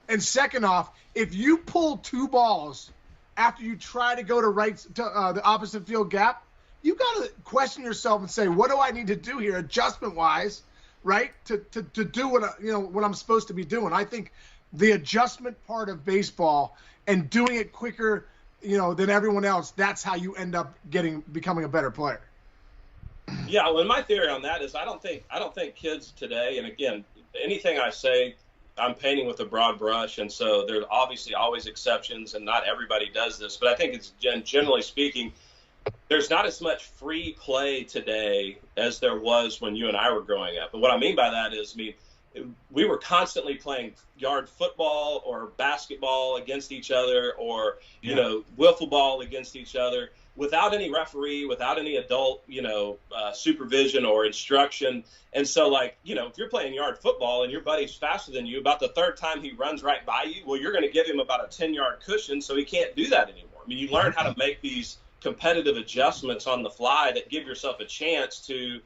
And second off, if you pull 2 balls after you try to go to the opposite field gap, you got to question yourself and say, what do I need to do here, adjustment-wise, right, to do what I'm supposed to be doing. I think the adjustment part of baseball and doing it quicker, than everyone else, that's how you end up becoming a better player.
Yeah, well, my theory on that is I don't think kids today, and again, anything I say, I'm painting with a broad brush, and so there's obviously always exceptions, and not everybody does this, but I think it's generally speaking, there's not as much free play today as there was when you and I were growing up. And what I mean by that is, we were constantly playing yard football or basketball against each other, or wiffle ball against each other, without any referee, without any adult, supervision or instruction. And so, like, if you're playing yard football and your buddy's faster than you, about the third time he runs right by you, well, you're going to give him about a 10-yard cushion, so he can't do that anymore. I mean, you learn how to make these competitive adjustments on the fly that give yourself a chance to,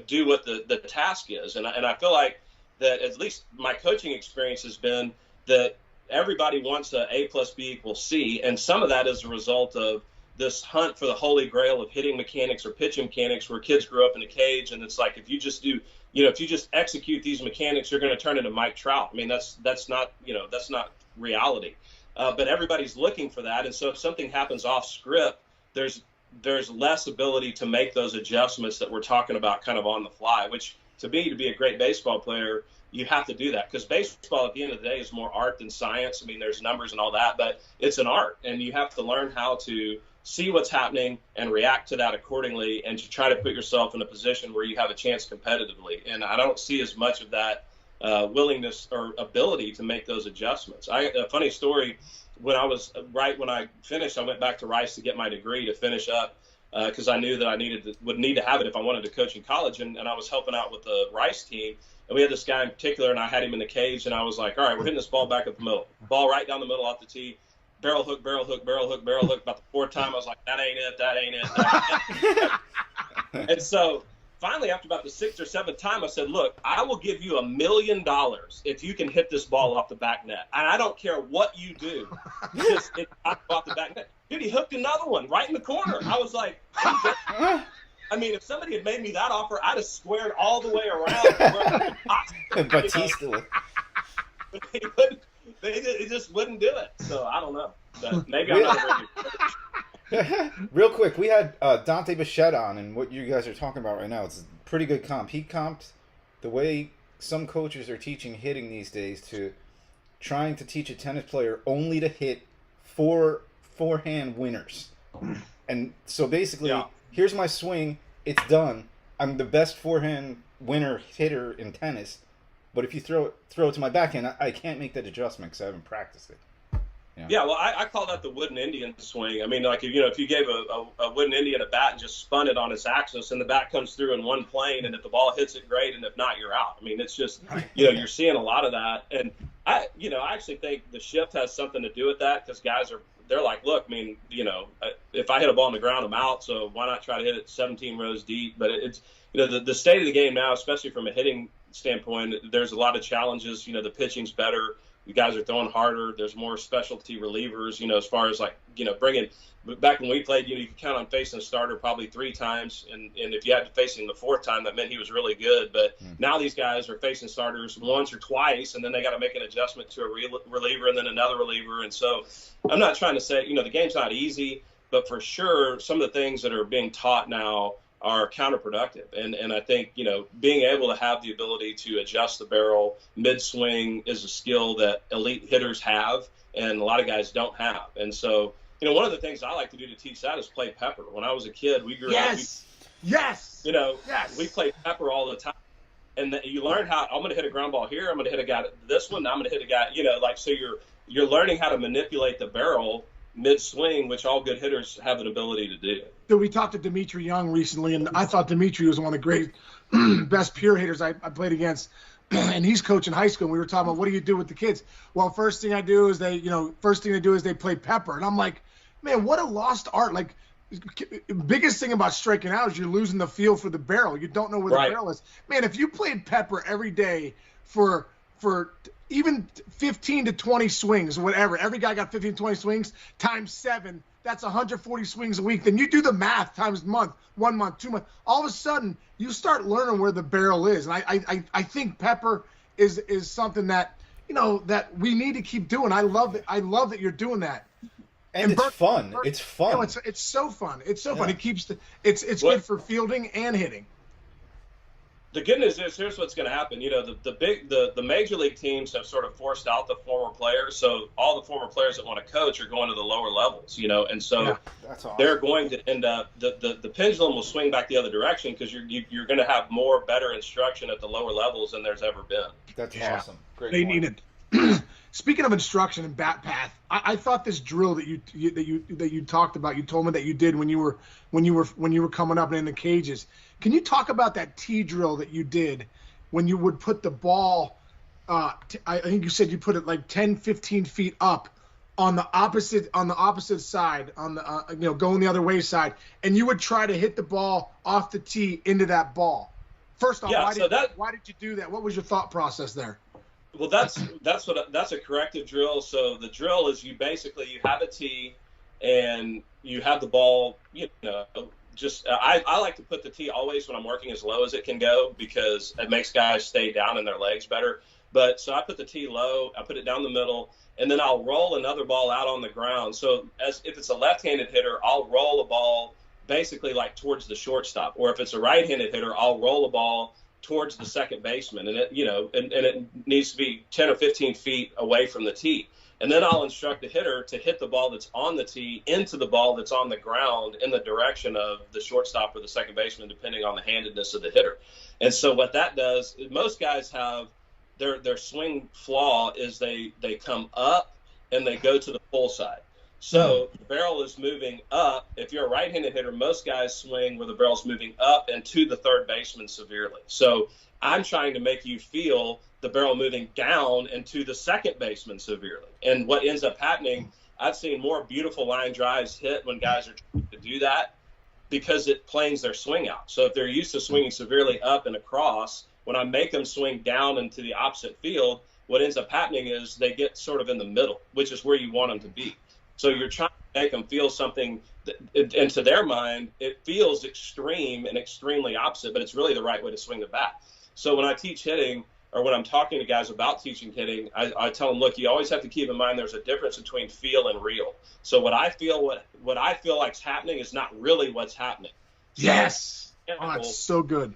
do what the task is. And I feel like that, at least my coaching experience has been that everybody wants a A plus B equals C. And some of that is a result of this hunt for the holy grail of hitting mechanics or pitching mechanics, where kids grew up in a cage. And it's like, if you just do, if you just execute these mechanics, you're going to turn into Mike Trout. I mean, that's not reality. But everybody's looking for that. And so if something happens off script, there's less ability to make those adjustments that we're talking about kind of on the fly, which, to me, to be a great baseball player, you have to do that, because baseball at the end of the day is more art than science. I mean, there's numbers and all that, but it's an art, and you have to learn how to see what's happening and react to that accordingly, and to try to put yourself in a position where you have a chance competitively. And I don't see as much of that willingness or ability to make those adjustments. A funny story, when I finished, I went back to Rice to get my degree to finish up, because I knew that I would need to have it if I wanted to coach in college. And I was helping out with the Rice team, and we had this guy in particular, and I had him in the cage, and I was like, all right, we're hitting this ball back up the middle. Ball right down the middle off the tee. Barrel hook, barrel hook, barrel hook, barrel hook. About the fourth time, I was like, that ain't it, that ain't it, that ain't it. And so finally, after about the sixth or seventh time, I said, look, I will give you $1 million if you can hit this ball off the back net. And I don't care what you do. Just hit it off the back net. Dude, he hooked another one right in the corner. I was like, I mean, if somebody had made me that offer, I'd have squared all the way around.
Batista.
They just wouldn't do it. So I don't know. But maybe I'm not ready.
Real quick, we had Dante Bichette on, and what you guys are talking about right now, it's a pretty good comp. He comped the way some coaches are teaching hitting these days to trying to teach a tennis player only to hit forehand winners. And so basically, here's my swing, it's done. I'm the best forehand winner hitter in tennis, but if you throw it to my backhand, I can't make that adjustment because I haven't practiced it.
Yeah, well, I call that the wooden Indian swing. I mean, like, if you gave a wooden Indian a bat and just spun it on its axis, and the bat comes through in one plane, and if the ball hits it, great, and if not, you're out. I mean, it's just, you're seeing a lot of that. And I actually think the shift has something to do with that, because guys they're like, look, I mean, if I hit a ball on the ground, I'm out, so why not try to hit it 17 rows deep? But it's, the state of the game now, especially from a hitting standpoint, there's a lot of challenges. The pitching's better. You guys are throwing harder. There's more specialty relievers, as far as bringing back when we played, you could count on facing a starter probably 3 times. And if you had to face him the 4th time, that meant he was really good. But now these guys are facing starters once or twice, and then they got to make an adjustment to a reliever and then another reliever. And so I'm not trying to say, the game's not easy, but for sure, some of the things that are being taught now are counterproductive. And I think, being able to have the ability to adjust the barrel mid-swing is a skill that elite hitters have and a lot of guys don't have. And so, one of the things I like to do to teach that is play pepper. When I was a kid, we grew up.
Yes.
We played pepper all the time. And you learn how, I'm going to hit a ground ball here, I'm going to hit a guy this one, I'm going to hit a guy, so you're learning how to manipulate the barrel mid-swing, which all good hitters have an ability to do.
So we talked to Dimitri Young recently, and I thought Dimitri was one of the great, best pure hitters I played against. And he's coaching high school. And we were talking about, what do you do with the kids? Well, first thing they do is they play pepper. And I'm like, man, what a lost art. Like, biggest thing about striking out is you're losing the feel for the barrel. You don't know where the barrel is. Man, if you played pepper every day for even 15 to 20 swings, whatever, every guy got 15 to 20 swings times 7, that's 140 swings a week. Then you do the math times month, 1 month, 2 months. All of a sudden, you start learning where the barrel is. And I think pepper is something that, that we need to keep doing. I love that you're doing that.
And it's fun. It's fun.
It's so fun. It's so fun. It keeps it's good for fielding and hitting.
The good news is here's what's going to happen. You know, the major league teams have sort of forced out the former players, so all the former players that want to coach are going to the lower levels. You know, and so
that's awesome.
They're going to end up the pendulum will swing back the other direction because you're going to have better instruction at the lower levels than there's ever been.
That's awesome. Great.
They
point.
need it. Speaking of instruction and bat path, I thought this drill that you talked about, you told me that you did when you were coming up and in the cages. Can you talk about that T drill that you did when you would put the ball? I think you said you put it like 10, 15 feet up on the opposite side, on the going the other way side, and you would try to hit the ball off the tee into that ball. First off, why did you do that? What was your thought process there?
Well, that's a corrective drill. So the drill is you have a tee and you have the ball, I like to put the tee always when I'm working as low as it can go because it makes guys stay down in their legs better. But so I put the tee low, I put it down the middle, and then I'll roll another ball out on the ground. So if it's a left-handed hitter, I'll roll a ball basically like towards the shortstop. Or if it's a right-handed hitter, I'll roll a ball towards the second baseman, and it needs to be 10 or 15 feet away from the tee. And then I'll instruct the hitter to hit the ball that's on the tee into the ball that's on the ground in the direction of the shortstop or the second baseman, depending on the handedness of the hitter. And so what that does, most guys have their swing flaw is they come up and they go to the pull side. So the barrel is moving up. If you're a right-handed hitter, most guys swing where the barrel's moving up and to the third baseman severely. So I'm trying to make you feel the barrel moving down and to the second baseman severely. And what ends up happening, I've seen more beautiful line drives hit when guys are trying to do that because it planes their swing out. So if they're used to swinging severely up and across, when I make them swing down into the opposite field, what ends up happening is they get sort of in the middle, which is where you want them to be. So you're trying to make them feel something, and to their mind, it feels extreme and extremely opposite, but it's really the right way to swing the bat. So when I teach hitting, or when I'm talking to guys about teaching hitting, I tell them, look, you always have to keep in mind there's a difference between feel and real. So what I feel like's happening is not really what's happening. So,
yes. Oh, that's so good.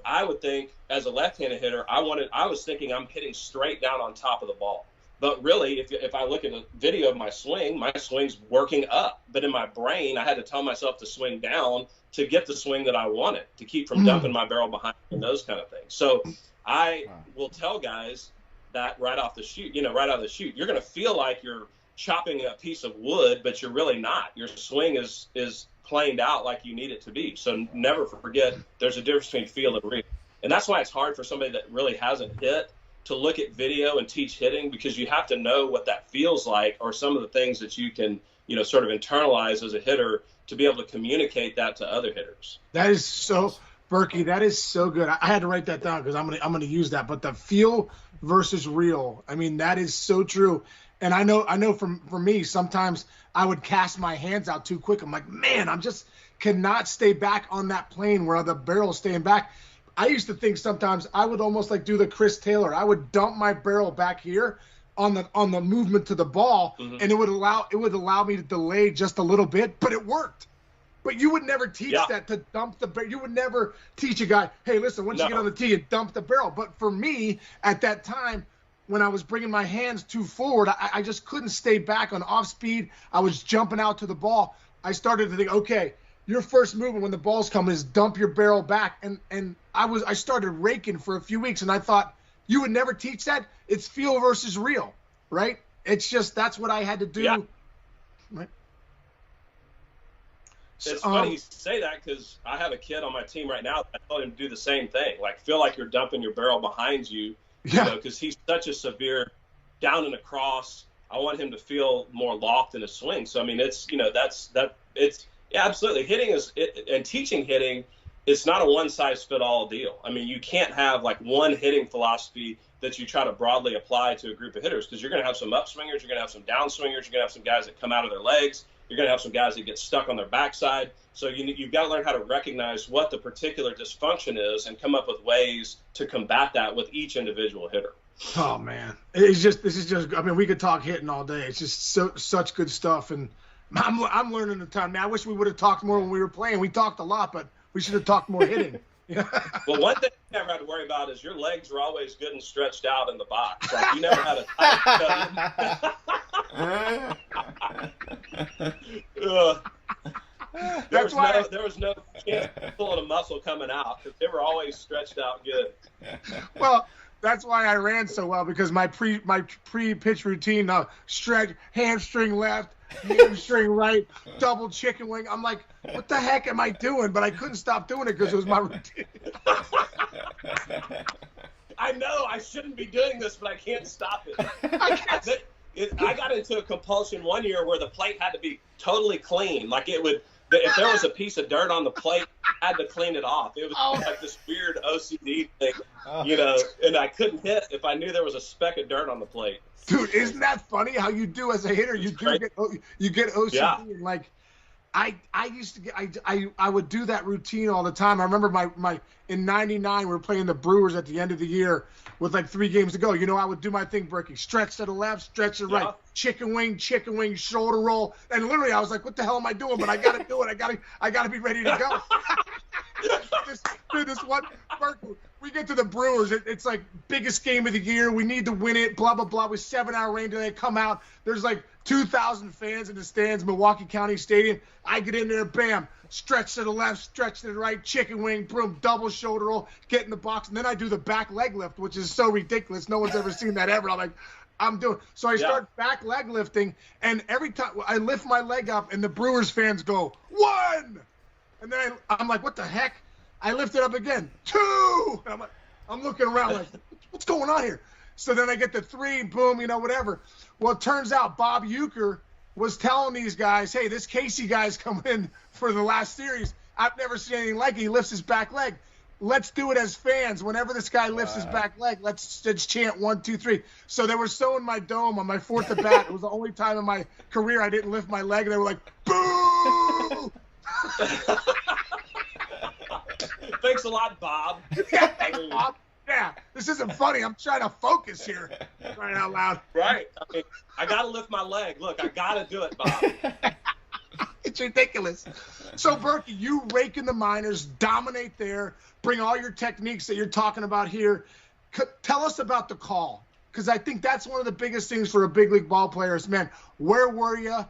I would think as a left-handed hitter, I was thinking I'm hitting straight down on top of the ball. But really, if I look at a video of my swing's working up. But in my brain, I had to tell myself to swing down to get the swing that I wanted, to keep from dumping my barrel behind and those kind of things. So I will tell guys that right out of the chute, you're going to feel like you're chopping a piece of wood, but you're really not. Your swing is planed out like you need it to be. So never forget there's a difference between feel and real. And that's why it's hard for somebody that really hasn't hit to look at video and teach hitting, because you have to know what that feels like, or some of the things that you can, sort of internalize as a hitter to be able to communicate that to other hitters. That is so,
Berkey, that is so good. I had to write that down because I'm gonna use that. But the feel versus real, I mean, that is so true. And I know for me, sometimes I would cast my hands out too quick. I'm like, man, I'm just cannot stay back on that plane where the barrel's staying back. I used to think sometimes I would almost like do the Chris Taylor. I would dump my barrel back here on the movement to the ball, and it would allow me to delay just a little bit, but it worked. But you would never teach that, to dump the barrel. You would never teach a guy, hey, listen, once you get on the tee, you dump the barrel. But for me, at that time, when I was bringing my hands too forward, I just couldn't stay back on off speed. I was jumping out to the ball. I started to think, okay, your first movement when the ball's coming is dump your barrel back. And I started raking for a few weeks, and I thought, you would never teach that? It's feel versus real, right? It's just, that's what I had to do.
Yeah.
Right?
It's funny you say that, because I have a kid on my team right now. I told him to do the same thing. Like, feel like you're dumping your barrel behind you, because he's such a severe down and across. I want him to feel more locked in his swing. So, I mean, it's, absolutely. Hitting and teaching hitting, it's not a one-size-fit-all deal. I mean, you can't have like one hitting philosophy that you try to broadly apply to a group of hitters, because you're going to have some upswingers, you're going to have some downswingers, you're going to have some guys that come out of their legs, you're going to have some guys that get stuck on their backside. So you've got to learn how to recognize what the particular dysfunction is and come up with ways to combat that with each individual hitter.
Oh man, this is just. I mean, we could talk hitting all day. It's just such good stuff, and I'm learning a ton. Man, I wish we would have talked more when we were playing. We talked a lot, but we should have talked more hitting.
Well, one thing you never had to worry about is your legs were always good and stretched out in the box. Like, you never had a there was no chance of pulling a muscle coming out because they were always stretched out good.
Well, that's why I ran so well, because my pre-pitch routine, stretch, hamstring left, hamstring right, double chicken wing. I'm like, what the heck am I doing? But I couldn't stop doing it because it was my routine.
I know I shouldn't be doing this, but I can't stop it. I got into a compulsion one year where the plate had to be totally clean. Like, it would, if there was a piece of dirt on the plate, I had to clean it off. It was like this weird OCD thing, and I couldn't hit if I knew there was a speck of dirt on the plate.
Dude, isn't that funny how you do as a hitter? You get OCD. Yeah. And like, I used to get, I would do that routine all the time. I remember my in '99 we were playing the Brewers at the end of the year with like 3 games to go. I would do my thing, Berkey. Stretch to the left, stretch to the right, chicken wing, shoulder roll, and literally I was like, what the hell am I doing? But I got to do it. I got to be ready to go. This one, Berkey, we get to the Brewers. It's like biggest game of the year. We need to win it. Blah blah blah. With 7-hour rain delay, come out. There's like 2,000 fans in the stands, Milwaukee County Stadium. I get in there, bam, stretch to the left, stretch to the right, chicken wing, boom, double shoulder roll, get in the box, and then I do the back leg lift, which is so ridiculous. No one's ever seen that ever. I'm like, I'm doing. So I start back leg lifting, and every time I lift my leg up, and the Brewers fans go, 1! And then I'm like, what the heck? I lift it up again, 2! And I'm looking around like, what's going on here? So then I get the 3, boom, whatever. Well, it turns out Bob Uecker was telling these guys, hey, this Casey guy's coming in for the last series. I've never seen anything like it. He lifts his back leg. Let's do it as fans. Whenever this guy lifts his back leg, let's chant 1, 2, 3. So they were so in my dome on my 4th at bat. It was the only time in my career I didn't lift my leg. And they were like, boo!
Thanks a lot, Bob.
Yeah, thanks, Bob. Yeah, this isn't funny. I'm trying to focus here. Crying out loud.
Right. I mean, I got to lift my leg. Look, I got to do it, Bob.
It's ridiculous. So, Berkey, you rake in the minors, dominate there, bring all your techniques that you're talking about here. Tell us about the call, because I think that's one of the biggest things for a big league ball player is, man, where were you?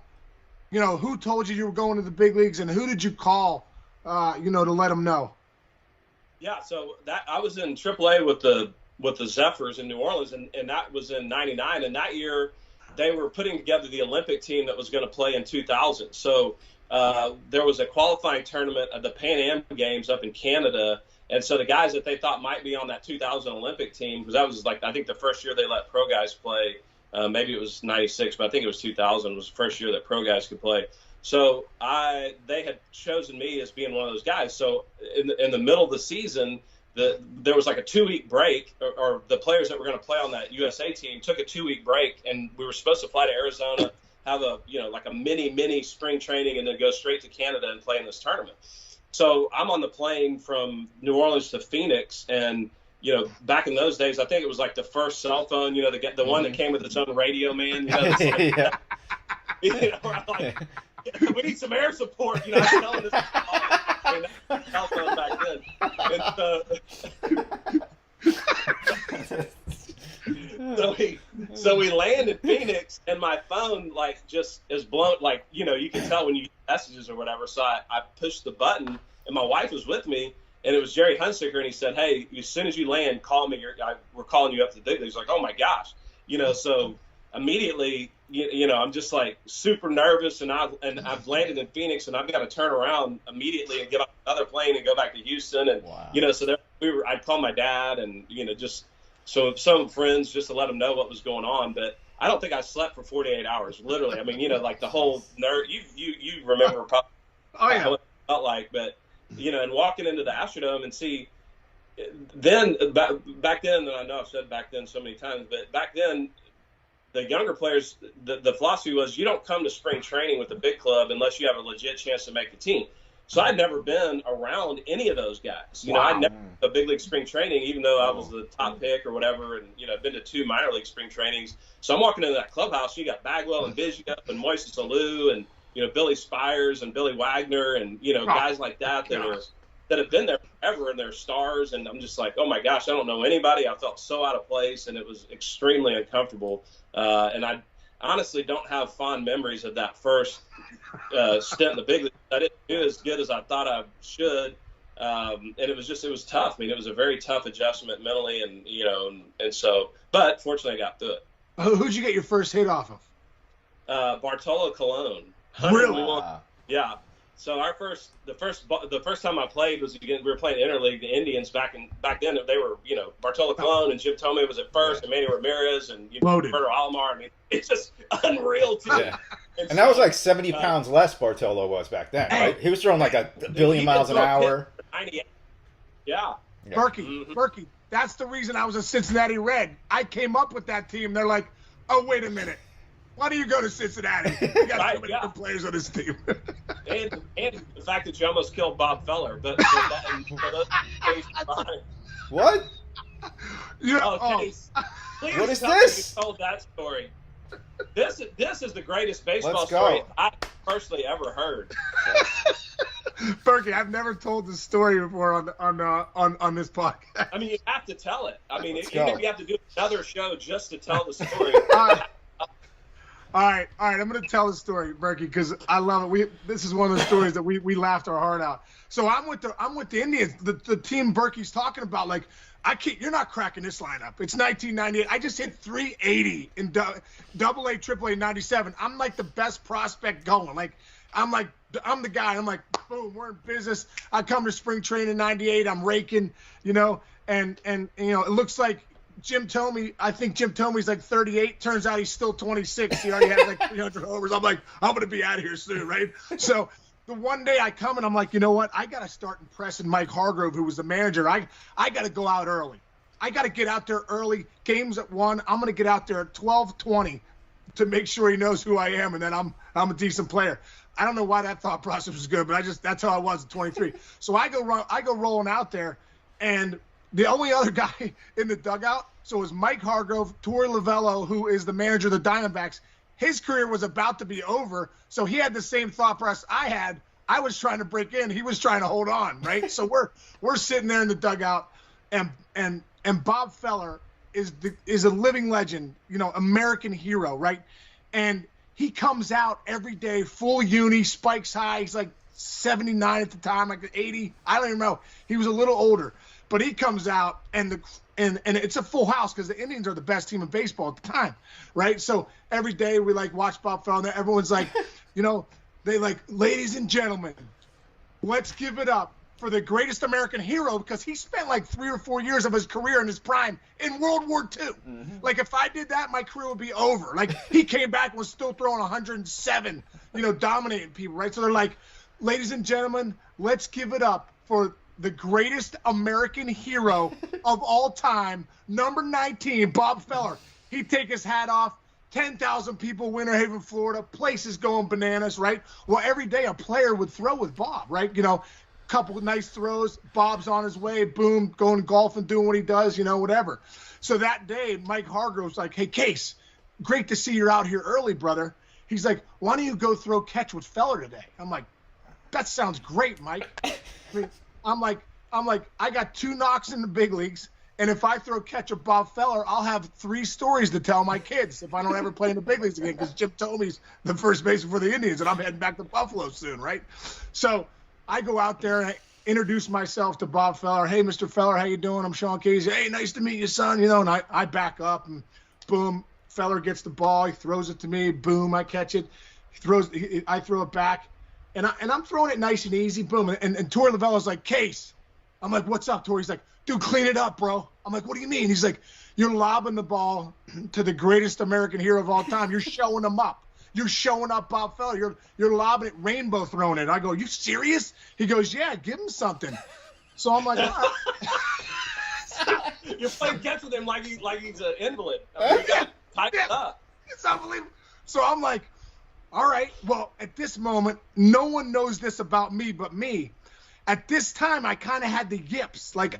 Who told you were going to the big leagues, and who did you call, to let them know?
Yeah, so that I was in AAA with the Zephyrs in New Orleans, and that was in '99. And that year, they were putting together the Olympic team that was going to play in 2000. So there was a qualifying tournament of the Pan Am Games up in Canada, and so the guys that they thought might be on that 2000 Olympic team, because that was like I think the first year they let pro guys play. Maybe it was '96, but I think it was 2000 was the first year that pro guys could play. So they had chosen me as being one of those guys. So in the middle of the season, there was like a 2-week break, or the players that were going to play on that USA team took a 2-week break, and we were supposed to fly to Arizona, have a like a mini spring training, and then go straight to Canada and play in this tournament. So I'm on the plane from New Orleans to Phoenix, and back in those days, I think it was like the first cell phone, the one that came with its own radio, man.
Yeah.
I'm like, we need some air support. I was telling this cell phone back then. So we land in Phoenix, and my phone just is blown. You can tell when you get messages or whatever. So I pushed the button, and my wife was with me, and it was Jerry Hunsaker, and he said, "Hey, as soon as you land, call me. We're calling you up to the big leagues." Like, oh my gosh, So immediately, I'm just like super nervous, and I've landed in Phoenix, and I've got to turn around immediately and get on another plane and go back to Houston, and
wow.
So I'd call my dad, and just so some friends just to let them know what was going on, but I don't think I slept for 48 hours, literally. I mean, like the whole you remember probably what it felt like, but and walking into the Astrodome and see. Then back then, and I know I've said back then so many times, but back then, the younger players, the philosophy was you don't come to spring training with the big club unless you have a legit chance to make the team. So I'd never been around any of those guys. I'd never been to a big league spring training, even though I was the top pick or whatever, and I've been to 2 minor league spring trainings. So I'm walking into that clubhouse. You got Bagwell and Biggio and Moises Alou and Billy Spires and Billy Wagner and guys like that are that have been there forever and they're stars. And I'm just like, oh my gosh, I don't know anybody. I felt so out of place and it was extremely uncomfortable. And I honestly don't have fond memories of that first stint in the big league. I didn't do as good as I thought I should. And it was tough. I mean, it was a very tough adjustment mentally and so, but fortunately I got through it.
Who'd you get your first hit off of?
Bartolo Colon.
Really?
Yeah. So the first time I played was we were playing interleague, the Indians back then. They were, Bartolo Colon and Jim Thome was at first, and Manny Ramirez and Roberto Alomar. I mean, it's just unreal team.
Yeah. And that was like 70 pounds less Bartolo was back then, right? He was throwing like a billion miles an hour.
98. Yeah.
Berkey, that's the reason I was a Cincinnati Red. I came up with that team. They're like, oh, wait a minute. Why do you go to Cincinnati? We got too many good players on this team.
and the fact that you almost killed Bob Feller. But
what?
Case,
what is this?
You told that story. This is the greatest baseball story I personally ever heard.
Berkey, I've never told this story before on this podcast.
I mean, you have to tell it. I mean, even if you have to do another show just to tell the story.
All right. I'm going to tell the story, Berkey, because I love it. This is one of the stories that we laughed our heart out. So I'm with the Indians, the team Berkey's talking about. Like, you're not cracking this lineup. It's 1998. I just hit 380 in Double-A, Triple-A, 97. I'm like the best prospect going. Like, I'm the guy. I'm like, boom, we're in business. I come to spring training in 98. I'm raking, and it looks like Jim Thome, I think Jim Thome's like 38. Turns out he's still 26. He already has like 300 homers. I'm like, I'm going to be out of here soon, right? So the one day I come and I'm like, you know what? I got to start impressing Mike Hargrove, who was the manager. I got to go out early. I got to get out there early. Games at 1. I'm going to get out there at 12:20 to make sure he knows who I am, and then I'm a decent player. I don't know why that thought process was good, but that's how I was at 23. So I go rolling out there, and the only other guy in the dugout, so it was Mike Hargrove, Torey Lovullo, who is the manager of the Diamondbacks. His career was about to be over, so he had the same thought process I had. I was trying to break in. He was trying to hold on, right? So we're sitting there in the dugout, and Bob Feller is a living legend, American hero, right? And he comes out every day, full uni, spikes high. He's like 79 at the time, like 80. I don't even know. He was a little older. But he comes out, and it's a full house because the Indians are the best team in baseball at the time, right? So every day we watch Bob Feller. Everyone's like, they like, ladies and gentlemen, let's give it up for the greatest American hero, because he spent like 3 or 4 years of his career in his prime in World War II. Mm-hmm. Like, if I did that, my career would be over. Like, he came back and was still throwing 107, dominating people, right? So they're like, ladies and gentlemen, let's give it up for the greatest American hero of all time, number 19, Bob Feller. He'd take his hat off. 10,000 people, Winter Haven, Florida. Places going bananas, right? Well, every day a player would throw with Bob, right? Couple of nice throws. Bob's on his way. Boom, going golfing, doing what he does, whatever. So that day, Mike Hargrove's like, hey, Case, great to see you're out here early, brother. He's like, why don't you go throw catch with Feller today? I'm like, that sounds great, Mike. I'm like, I got 2 knocks in the big leagues, and if I throw catch with Bob Feller, I'll have 3 stories to tell my kids if I don't ever play in the big leagues again, because Jim Thome's the first baseman for the Indians, and I'm heading back to Buffalo soon, right? So I go out there and I introduce myself to Bob Feller. Hey, Mr. Feller, how you doing? I'm Sean Casey. Hey, nice to meet you, son. And I back up, and boom, Feller gets the ball. He throws it to me. Boom, I catch it. I throw it back. And I'm throwing it nice and easy. Boom. And Torey Lovullo's like, Case. I'm like, what's up, Torey? He's like, dude, clean it up, bro. I'm like, what do you mean? He's like, you're lobbing the ball to the greatest American hero of all time. You're showing him up. You're showing up, Bob Feller. You're lobbing it, rainbow throwing it. I go, you serious? He goes, yeah, give him something. So I'm like, all right.
You're playing catch with him like he's an invalid. I mean, you got to tighten it up.
It's unbelievable. So I'm like, all right, well, at this moment, no one knows this about me but me. At this time, I kind of had the yips. Like,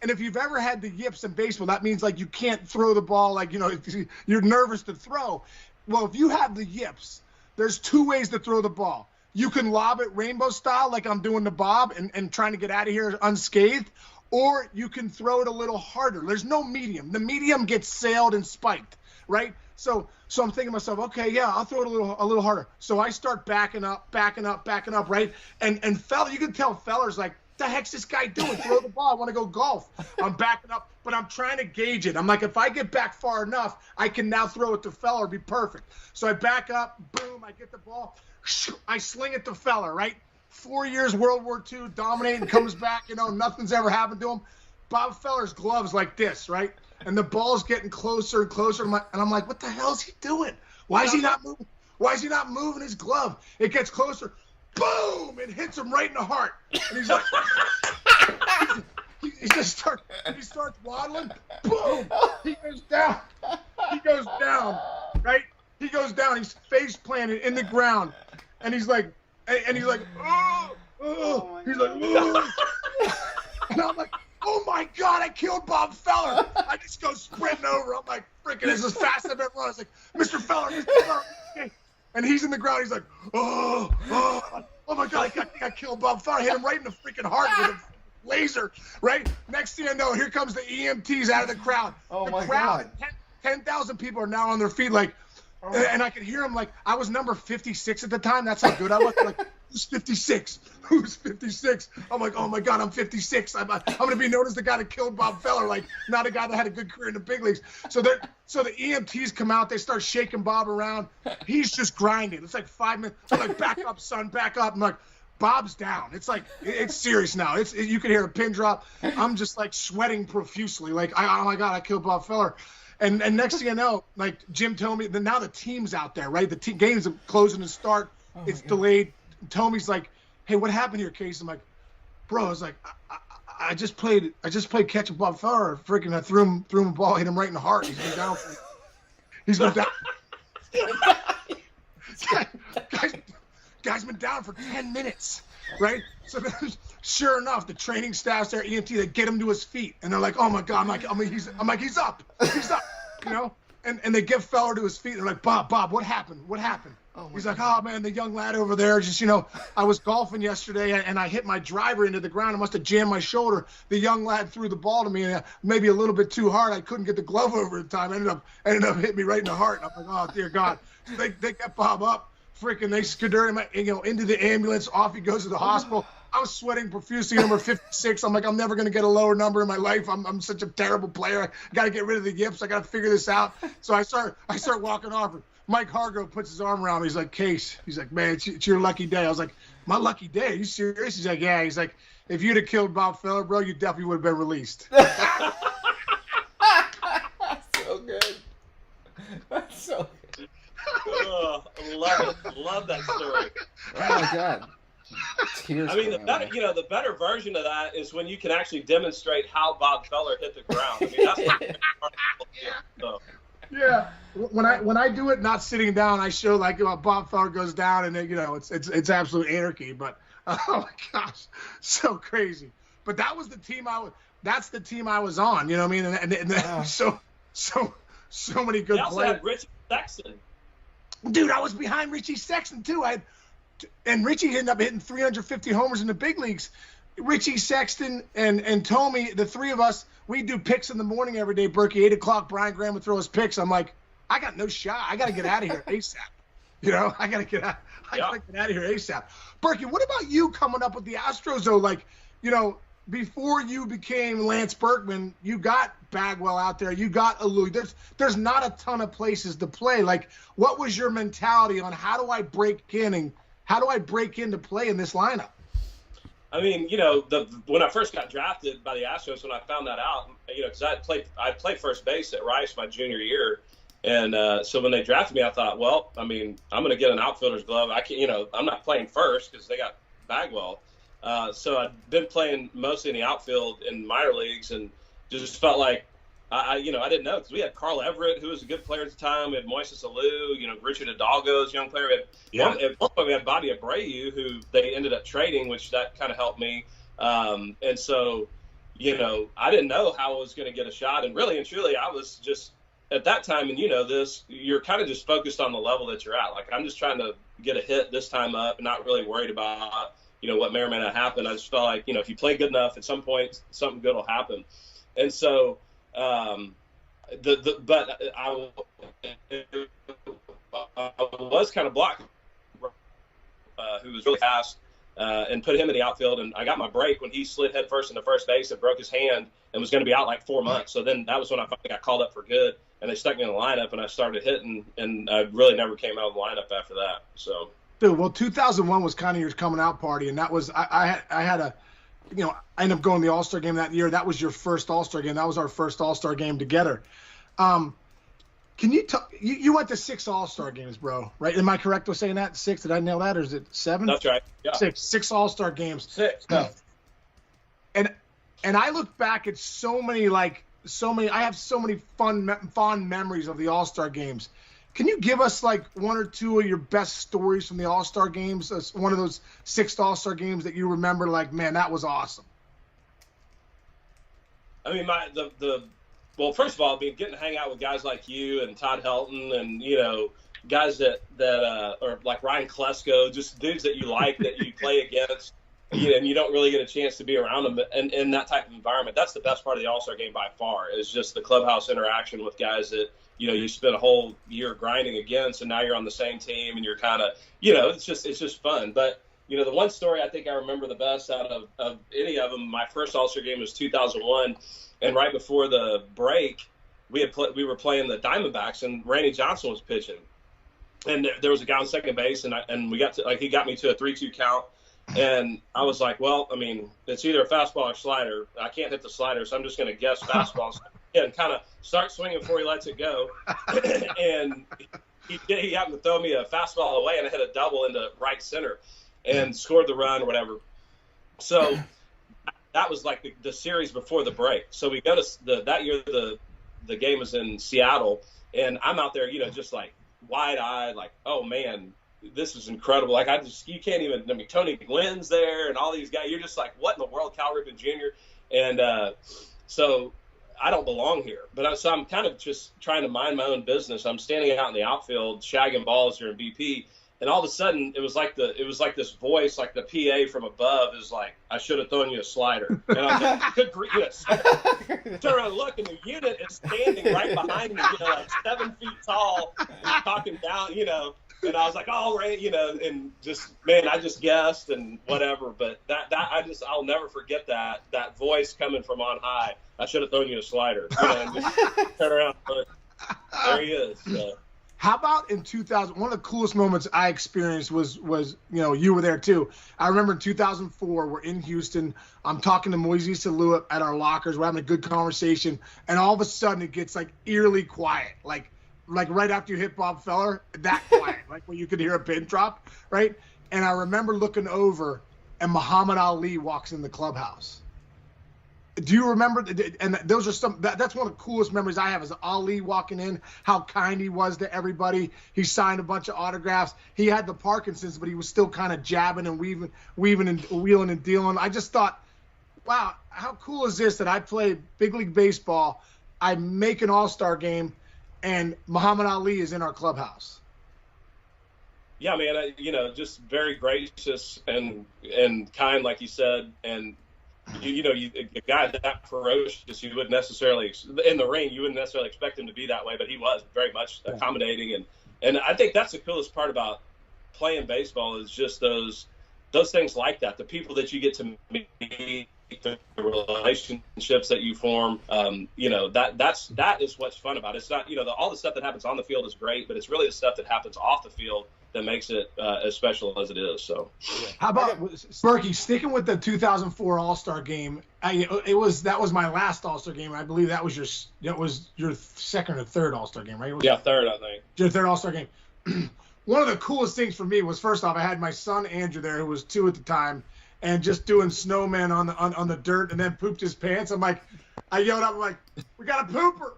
and if you've ever had the yips in baseball, that means, like, you can't throw the ball. Like, you're nervous to throw. Well, if you have the yips, there's 2 ways to throw the ball. You can lob it rainbow style like I'm doing to Bob and trying to get out of here unscathed, or you can throw it a little harder. There's no medium. The medium gets sailed and spiked, right? So I'm thinking to myself, okay, yeah, I'll throw it a little harder. So I start backing up, right? And fella, you can tell fellas like, the heck's this guy doing? Throw the ball. I want to go golf. I'm backing up, but I'm trying to gauge it. I'm like, if I get back far enough, I can now throw it to fella or be perfect. So I back up, boom, I get the ball. I sling it to fella, right? 4 years, World War II, dominating, comes back, nothing's ever happened to him. Bob Feller's gloves like this, right? And the ball's getting closer and closer. And I'm like, what the hell is he doing? Why is he not moving? Why is he not moving his glove? It gets closer. Boom! It hits him right in the heart. And he's like, he starts waddling. Boom! He goes down. Right? He goes down. He's face planted in the ground. And he's like, oh. He's like, oh. And I'm like, oh my God, I killed Bob Feller. I just go sprinting over. I'm like, freaking, this is as fast as I've ever run. I was like, Mr. Feller. And he's in the ground. He's like, oh my God, I think I killed Bob Feller. I hit him right in the freaking heart with a laser, right? Next thing I know, here comes the EMTs out of the crowd.
Oh,
my
God.
10,000 people are now on their feet, like, and I could hear him like, I was number 56 at the time. That's how good I was. Like, who's 56? Who's 56? I'm like, oh my God, I'm 56. I'm going to be known as the guy that killed Bob Feller, like not a guy that had a good career in the big leagues. So the EMTs come out, they start shaking Bob around. He's just grinding. It's like 5 minutes. I'm like, back up, son, back up. I'm like, Bob's down. It's like, it's serious now. You can hear a pin drop. I'm just like sweating profusely. Like, oh my God, I killed Bob Feller. And next thing you know, like Jim told me, now the team's out there, right? The game's closing to start. It's delayed. Tomey's like, hey, what happened here, Case? I'm like, bro, I was like, I just played catch a Bob Feller. Freaking, I threw him a ball, hit him right in the heart. He's been down. He's been down. Guy's been down for 10 minutes, right? So then, sure enough, the training staff's there, EMT, they get him to his feet, and they're like, "Oh my God!" He's up, and they get Feller to his feet, and they're like, "Bob, what happened? What happened?" He's like, "Oh man, the young lad over there, just I was golfing yesterday, and I hit my driver into the ground. I must have jammed my shoulder. The young lad threw the ball to me, and maybe a little bit too hard. I couldn't get the glove over in time. Ended up hitting me right in the heart. And I'm like, oh dear God!" So they get Bob up. Freaking, they scooter him, into the ambulance. Off he goes to the hospital. I was sweating profusely, number 56. I'm like, I'm never going to get a lower number in my life. I'm such a terrible player. I got to get rid of the yips. I got to figure this out. So I start walking off. Mike Hargrove puts his arm around me. He's like, Case. He's like, man, it's your lucky day. I was like, my lucky day? Are you serious? He's like, yeah. He's like, if you'd have killed Bob Feller, bro, you definitely would have been released.
So good. That's so good.
Oh, love that story.
Oh my God. Tears.
I mean, the better version of that is when you can actually demonstrate how Bob Feller hit the ground. I mean, that's the part of it. So.
Yeah. When I do it not sitting down, I show like Bob Feller goes down, and then, it's absolute anarchy. But oh my gosh, so crazy. But that was the team that's the team I was on. You know what I mean? And so many good
players. They also had Richie Sexton.
Dude, I was behind Richie Sexton too. And Richie ended up hitting 350 homers in the big leagues. Richie Sexton and Tomey, the three of us, we do picks in the morning every day. Berkey, 8 o'clock, Brian Graham would throw us picks. I'm like, I got no shot. I got to get out of here ASAP. I got to get out. I got to get out of here ASAP. Berkey, what about you coming up with the Astros though? Like, before you became Lance Berkman, you got Bagwell out there. You got Alou. There's not a ton of places to play. Like, what was your mentality on how do I break into play in this lineup?
I mean, when I first got drafted by the Astros, when I found that out, because I played first base at Rice my junior year, and so when they drafted me, I thought, well, I mean, I'm going to get an outfielder's glove. I can't, I'm not playing first because they got Bagwell. So I'd been playing mostly in the outfield in minor leagues, and just felt like I didn't know, because we had Carl Everett, who was a good player at the time. We had Moises Alou, Richard Hidalgo's young player. We had Bobby Abreu, who they ended up trading, which that kind of helped me. And so, I didn't know how I was going to get a shot. And really and truly, I was just at that time, and you're kind of just focused on the level that you're at. Like, I'm just trying to get a hit this time up, and not really worried about, what may or may not happen. I just felt like, if you play good enough, at some point something good will happen. And so, but I was kind of blocked, who was really fast, and put him in the outfield. And I got my break when he slid head first into first base and broke his hand and was going to be out like 4 months. So then that was when I finally got called up for good, and they stuck me in the lineup, and I started hitting, and I really never came out of the lineup after that. So.
Dude, well, 2001 was kind of your coming out party, and that was I had a, I ended up going to the All-Star game that year. That was your first All-Star game. That was our first All-Star game together. Can you tell? You went to 6 All-Star games, bro, right? Am I correct with saying that? 6? Did I nail that, or is it 7?
That's right. Yeah.
6 All-Star games.
6. No.
And I look back at so many. I have so many fond memories of the All-Star games. Can you give us like 1 or 2 of your best stories from the All-Star games? One of those 6 All-Star games that you remember, like, man, that was awesome.
I mean, well, first of all, getting to hang out with guys like you and Todd Helton and, guys that or like Ryan Klesko, just dudes that you like, that you play against, and you don't really get a chance to be around them in that type of environment. That's the best part of the All-Star game by far, is just the clubhouse interaction with guys that, you spent a whole year grinding against, and now you're on the same team, and you're kind of, it's just fun. But, the one story I think I remember the best out of any of them, my first All-Star game was 2001, and right before the break, we were playing the Diamondbacks, and Randy Johnson was pitching. And there was a guy on second base, and we got to, he got me to a 3-2 count. And I was like, well, I mean, it's either a fastball or slider. I can't hit the slider, so I'm just going to guess fastball and kind of start swinging before he lets it go. And he happened to throw me a fastball away, and I hit a double into right center and scored the run or whatever. So that was like the series before the break. So we go to that year, the game was in Seattle, and I'm out there, just like wide-eyed, like, oh, man, this is incredible. Like, you can't even, Tony Gwynn's there and all these guys. You're just like, what in the world, Cal Ripken Jr.? And so I don't belong here. But so I'm kind of just trying to mind my own business. I'm standing out in the outfield, shagging balls during BP. And all of a sudden, it was like this voice, like the PA from above is like, I should have thrown you a slider. And I'm like, good grief, turn around and look, and the unit is standing right behind me, like 7 feet tall, and talking down, And I was like, oh, right, and just, man, I just guessed and whatever. But I'll never forget that voice coming from on high. I should have thrown you a slider. And just turn around, look, there he is. So.
How about in 2000? One of the coolest moments I experienced was you were there too. I remember in 2004, we're in Houston. I'm talking to Moises Alou at our lockers. We're having a good conversation, and all of a sudden it gets like eerily quiet, like right after you hit Bob Feller, that quiet, like where you could hear a pin drop, right? And I remember looking over, and Muhammad Ali walks in the clubhouse. Do you remember? And those are that's one of the coolest memories I have, is Ali walking in, how kind he was to everybody. He signed a bunch of autographs. He had the Parkinson's, but he was still kind of jabbing and weaving and wheeling and dealing. I just thought, wow, how cool is this that I play big league baseball, I make an all-star game, and Muhammad Ali is in our clubhouse.
Yeah, man, just very gracious and kind, like you said, and a guy that ferocious, you wouldn't necessarily, in the ring, you wouldn't necessarily expect him to be that way, but he was very much accommodating. And I think that's the coolest part about playing baseball, is just those things like that. The people that you get to meet, the relationships that you form, that is what's fun about it. It's not, all the stuff that happens on the field is great, but it's really the stuff that happens off the field that makes it as special as it is. So,
how about Berkey, sticking with the 2004 All-Star game? That was my last All-Star game. I believe that was your second or third All-Star game, right?
Third, I think.
Your third All-Star game. One of the coolest things for me was, first off, I had my son Andrew there, who was 2 at the time, and just doing snowman on the dirt, and then pooped his pants. I yelled up, I'm like, we got a pooper.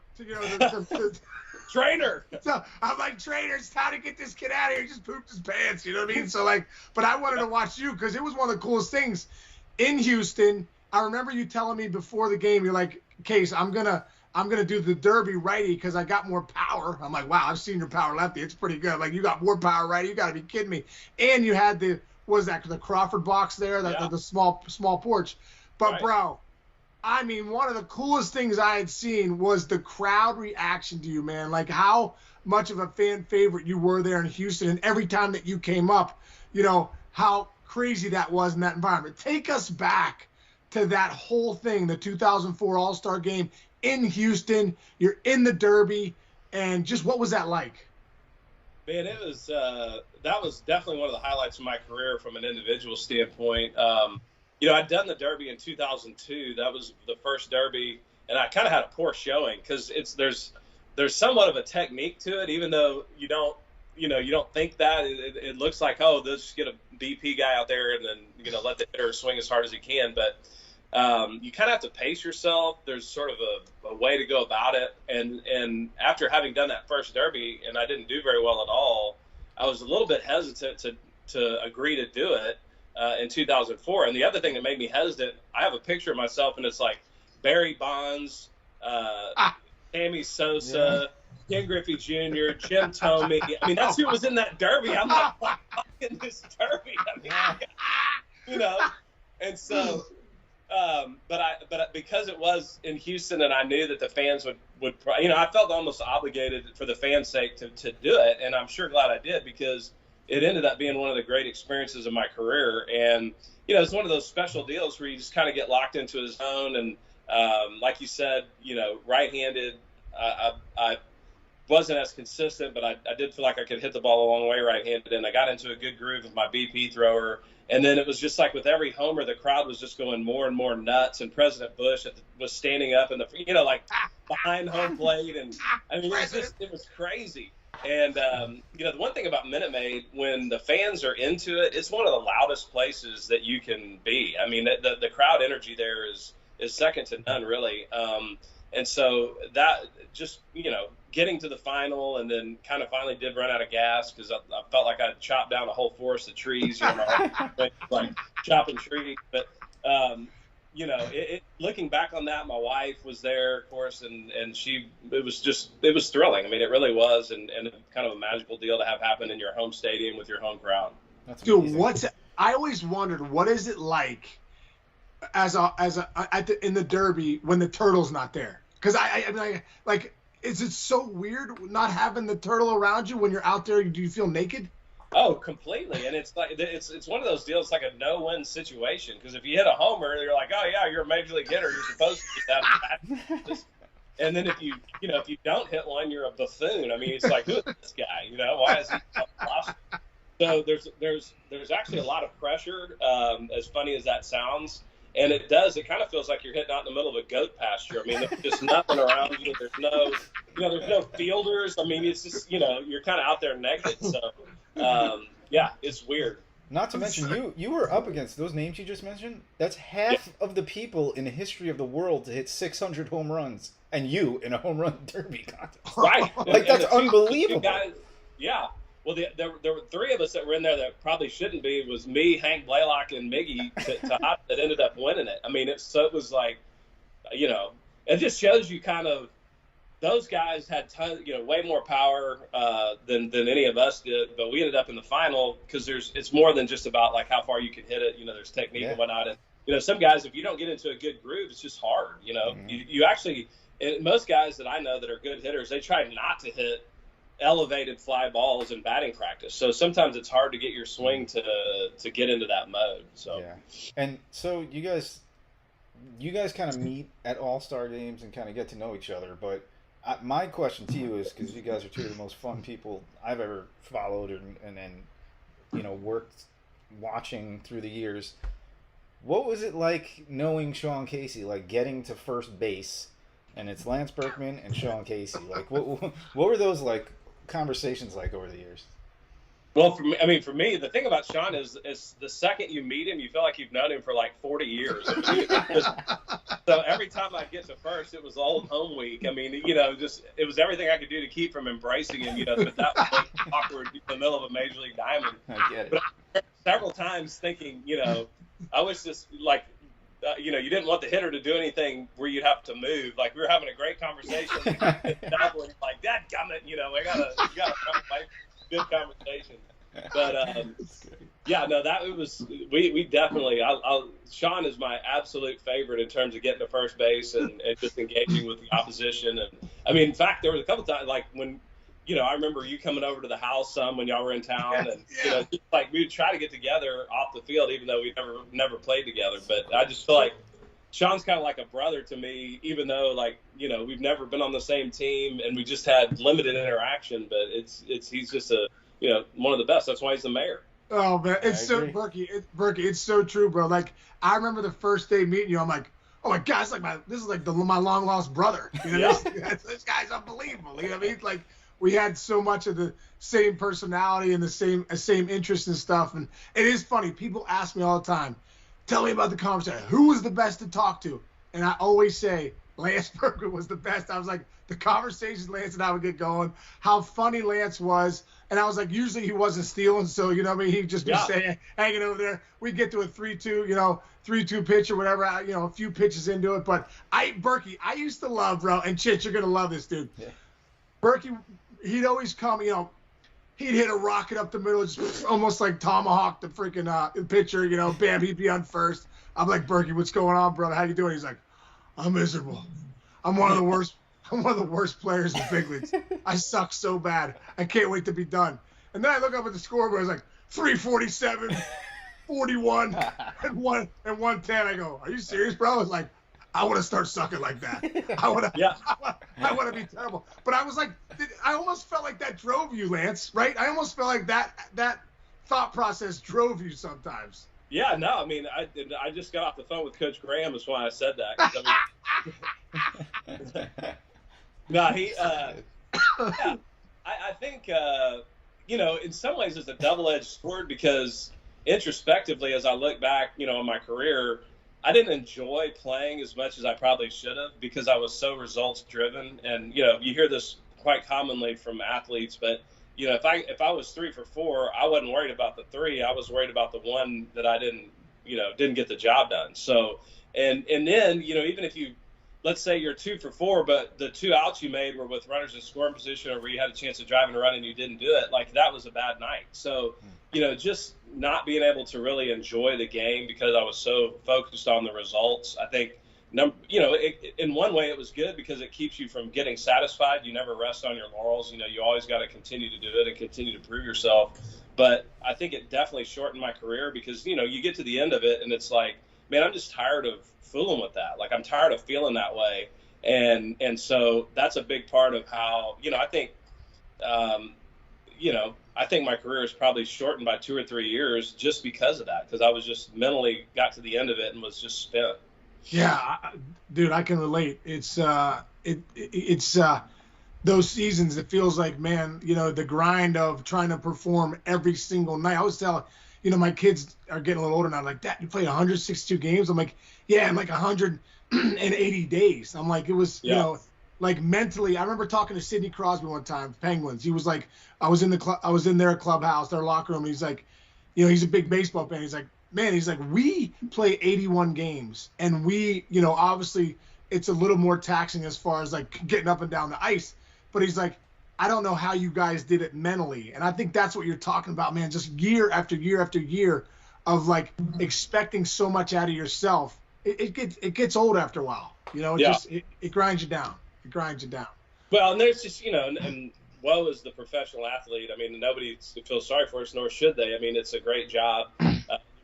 Trainer.
So I'm like, trainer, it's time to get this kid out of here. He just pooped his pants, you know what I mean? So but I wanted to watch you, because it was one of the coolest things in Houston. I remember you telling me before the game, you're like, Case, I'm gonna I'm going to do the Derby righty because I got more power. I'm like, wow, I've seen your power lefty. It's pretty good. Like, you got more power righty. You got to be kidding me. And you had the Crawford box there, the small porch. But,
right.
Bro, I mean, one of the coolest things I had seen was the crowd reaction to you, man. Like, how much of a fan favorite you were there in Houston. And every time that you came up, how crazy that was in that environment. Take us back to that whole thing, the 2004 All-Star Game in Houston. You're in the Derby, and just what was that like?
Man, it was that was definitely one of the highlights of my career from an individual standpoint. I'd done the Derby in 2002. That was the first Derby, and I kind of had a poor showing because there's somewhat of a technique to it, even though you don't think that. It looks like, oh, let's just get a BP guy out there and then let the hitter swing as hard as he can, but you kind of have to pace yourself. There's sort of a way to go about it. And after having done that first Derby, and I didn't do very well at all, I was a little bit hesitant to agree to do it in 2004. And the other thing that made me hesitant, I have a picture of myself, and it's like Barry Bonds, Sammy Sosa, Ken Griffey Jr., Jim Thome. I mean, that's who was in that Derby. I'm like, in this Derby. I mean, and so. But because it was in Houston and I knew that the fans would I felt almost obligated for the fans' sake to do it, and I'm sure glad I did because it ended up being one of the great experiences of my career. And it's one of those special deals where you just kind of get locked into a zone. And like you said, right-handed, I wasn't as consistent, but I did feel like I could hit the ball a long way right-handed, and I got into a good groove with my BP thrower. And then it was just like with every homer, the crowd was just going more and more nuts. And President Bush was standing up in the, like behind home plate. And I mean, it was crazy. And, the one thing about Minute Maid, when the fans are into it, it's one of the loudest places that you can be. I mean, the crowd energy there is second to none, really. And so that just, getting to the final and then kind of finally did run out of gas because I felt like I chopped down a whole forest of trees, like chopping trees. But, looking back on that, my wife was there, of course, and it was thrilling. I mean, it really was, and kind of a magical deal to have happen in your home stadium with your home crowd.
That's amazing. I always wondered, what is it like in the Derby when the turtle's not there? Because I is it so weird not having the turtle around you when you're out there? Do you feel naked?
Oh, completely. And it's like it's one of those deals, like a no-win situation. Because if you hit a homer, you're like, oh yeah, you're a major league hitter. You're supposed to get that. And then if you don't hit one, you're a buffoon. I mean, it's like, who is this guy? Why is he lost? So there's actually a lot of pressure. As funny as that sounds. And it kind of feels like you're hitting out in the middle of a goat pasture. I mean, there's just nothing around you. There's no fielders. I mean, it's just, you're kind of out there naked. So, it's weird.
Not to mention, you were up against those names you just mentioned. That's half of the people in the history of the world to hit 600 home runs, and you in a home run derby contest.
Right.
That's unbelievable.
Guys, yeah. Well, there were three of us that were in there that probably shouldn't be. It was me, Hank Blaylock, and Miggy that ended up winning it. I mean, it was like, it just shows you kind of those guys had way more power than any of us did. But we ended up in the final because it's more than just about like how far you can hit it. There's technique and whatnot. And some guys, if you don't get into a good groove, it's just hard.
Mm-hmm.
You actually, and most guys that I know that are good hitters, they try not to hit elevated fly balls in batting practice. So sometimes it's hard to get your swing to get into that mode. So
and so you guys kind of meet at All-Star games and kind of get to know each other. But my question to you is, because you guys are two of the most fun people I've ever followed and worked watching through the years. What was it like knowing Sean Casey, like getting to first base, and it's Lance Berkman and Sean Casey? Like what were those like conversations like over the years?
Well, for me, the thing about Sean is the second you meet him, you feel like you've known him for like 40 years. So every time I get to first, it was old home week. I mean, it was everything I could do to keep from embracing him. But that was like awkward in the middle of a major league diamond.
I get it.
But several times thinking, I wish this you didn't want the hitter to do anything where you'd have to move. Like, we were having a great conversation. Like, that gummit, we gotta good conversation. But we definitely. Sean is my absolute favorite in terms of getting to first base and just engaging with the opposition. And I mean, in fact, there was a couple times like when. I remember you coming over to the house some when y'all were in town, and just like we would try to get together off the field, even though we never played together. But I just feel like Sean's kind of like a brother to me, even though we've never been on the same team and we just had limited interaction. But he's just one of the best. That's why he's the mayor.
Oh man, it's so Berkey. It's so true, bro. Like I remember the first day meeting you, I'm like, oh my God, this is like my long lost brother. This guy's unbelievable. You know what I mean? Like. We had so much of the same personality and the same interest and stuff. And it is funny. People ask me all the time, tell me about the conversation. Who was the best to talk to? And I always say Lance Berkman was the best. I was like, the conversations Lance and I would get going, how funny Lance was. And I was like, usually he wasn't stealing. So, he'd just be saying, hanging over there. We'd get to a 3-2, 3-2 pitch or whatever, a few pitches into it. But Berkey, I used to love, bro. And Chitch, you're going to love this, dude. Yeah. Berkey, he'd always come, he'd hit a rocket up the middle, just almost like tomahawk the freaking pitcher, bam, he'd be on first. I'm like, Berkey, what's going on, brother? How you doing? He's like, I'm miserable. I'm one of the worst players in big leagues. I suck so bad. I can't wait to be done. And then I look up at the scoreboard, it's like 347, 41, and 110. I go, are you serious, bro? I was like, I want to start sucking like that. I want to be terrible. But I was like, I almost felt like that drove you, Lance, right? I almost felt like that thought process drove you sometimes.
Yeah, no, I mean, I just got off the phone with Coach Graham. That's why I said that. I think, in some ways it's a double-edged sword because introspectively, as I look back, on my career, I didn't enjoy playing as much as I probably should have because I was so results driven. And, you hear this quite commonly from athletes, but, if I was 3 for 4, I wasn't worried about the 3. I was worried about the 1 that I didn't get the job done. So, and then, even if let's say you're 2 for 4, but the 2 outs you made were with runners in scoring position or where you had a chance of driving a run and you didn't do it, like that was a bad night. So, just not being able to really enjoy the game because I was so focused on the results. I think, in one way it was good because it keeps you from getting satisfied. You never rest on your laurels. You always got to continue to do it and continue to prove yourself. But I think it definitely shortened my career because, you get to the end of it and it's like, man, I'm just tired of fooling with that. Like I'm tired of feeling that way. And so that's a big part of how, I think, I think my career is probably shortened by 2 or 3 years just because of that, because I was just mentally got to the end of it and was just spent.
Yeah, dude, I can relate. It's those seasons. It feels like, man, the grind of trying to perform every single night. I was telling, my kids are getting a little older now. Like, Dad, you played 162 games? I'm like, yeah, in like 180 days. I'm like, it was, like mentally. I remember talking to Sidney Crosby one time, Penguins. He was like, I was in their clubhouse, their locker room. And he's like, he's a big baseball fan. He's like, man, we play 81 games and we, obviously it's a little more taxing as far as like getting up and down the ice. But he's like, I don't know how you guys did it mentally. And I think that's what you're talking about, man. Just year after year after year of like expecting so much out of yourself. It gets old after a while. It grinds you down. It grinds you down.
Well, and there's just, and woe is the professional athlete. I mean, nobody feels sorry for us, nor should they. I mean, it's a great job.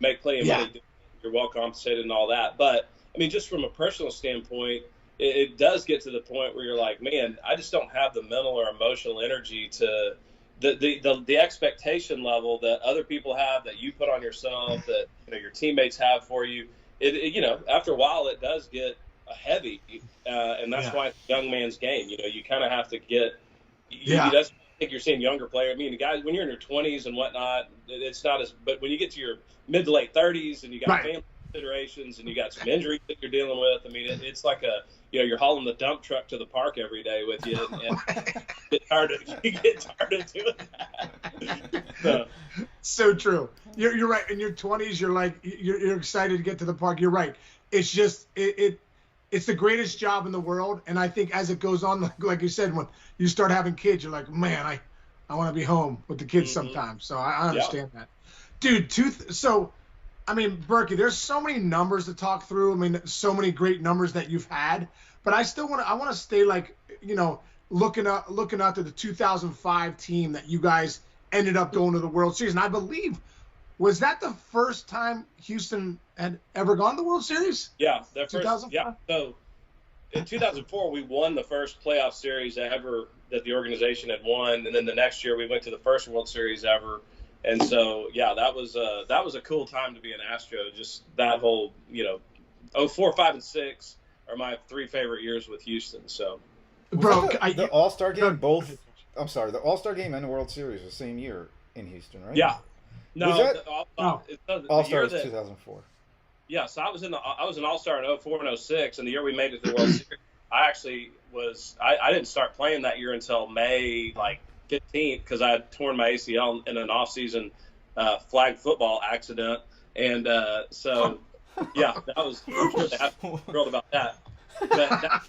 Make plenty of money. You're well compensated and all that. But, I mean, just from a personal standpoint, it does get to the point where you're like, man, I just don't have the mental or emotional energy to the expectation level that other people have, that you put on yourself, that your teammates have for you. After a while, it does get heavy, and that's why it's a young man's game. You kind of have to get. I think you're seeing younger players. I mean, guys, when you're in your 20s and whatnot, it's not as. But when you get to your mid to late 30s and you got family, considerations, and you got some injuries that you're dealing with. I mean, it's like you're hauling the dump truck to the park every day with you, and you get tired of doing that.
So true. You're right. In your 20s, you're excited to get to the park. You're right. It's just it's the greatest job in the world, and I think as it goes on, like you said, when you start having kids, you're like, man, I want to be home with the kids sometimes. So I understand that, dude. So, I mean, Berkey, there's so many numbers to talk through. I mean, so many great numbers that you've had, but I want to stay looking out to the 2005 team that you guys ended up going to the World Series, and I believe. Was that the first time Houston had ever gone to the World Series?
Yeah, the first.
2005?
Yeah. So in 2004, we won the first playoff series ever that the organization had won, and then the next year we went to the first World Series ever. And so, yeah, that was a cool time to be an Astro. Just that whole, 04, 5, and 6 are my 3 favorite years with Houston. So,
bro, the All-Star game both. I'm sorry, the All-Star game and the World Series the same year in Houston, right?
Yeah. No,
All-Star was 2004.
Yeah, so I was an All-Star in 04 and 06, and the year we made it to the World Series, I actually was. I didn't start playing that year until May 15th because I had torn my ACL in an off-season flag football accident, and so yeah, that was thrilled about that. But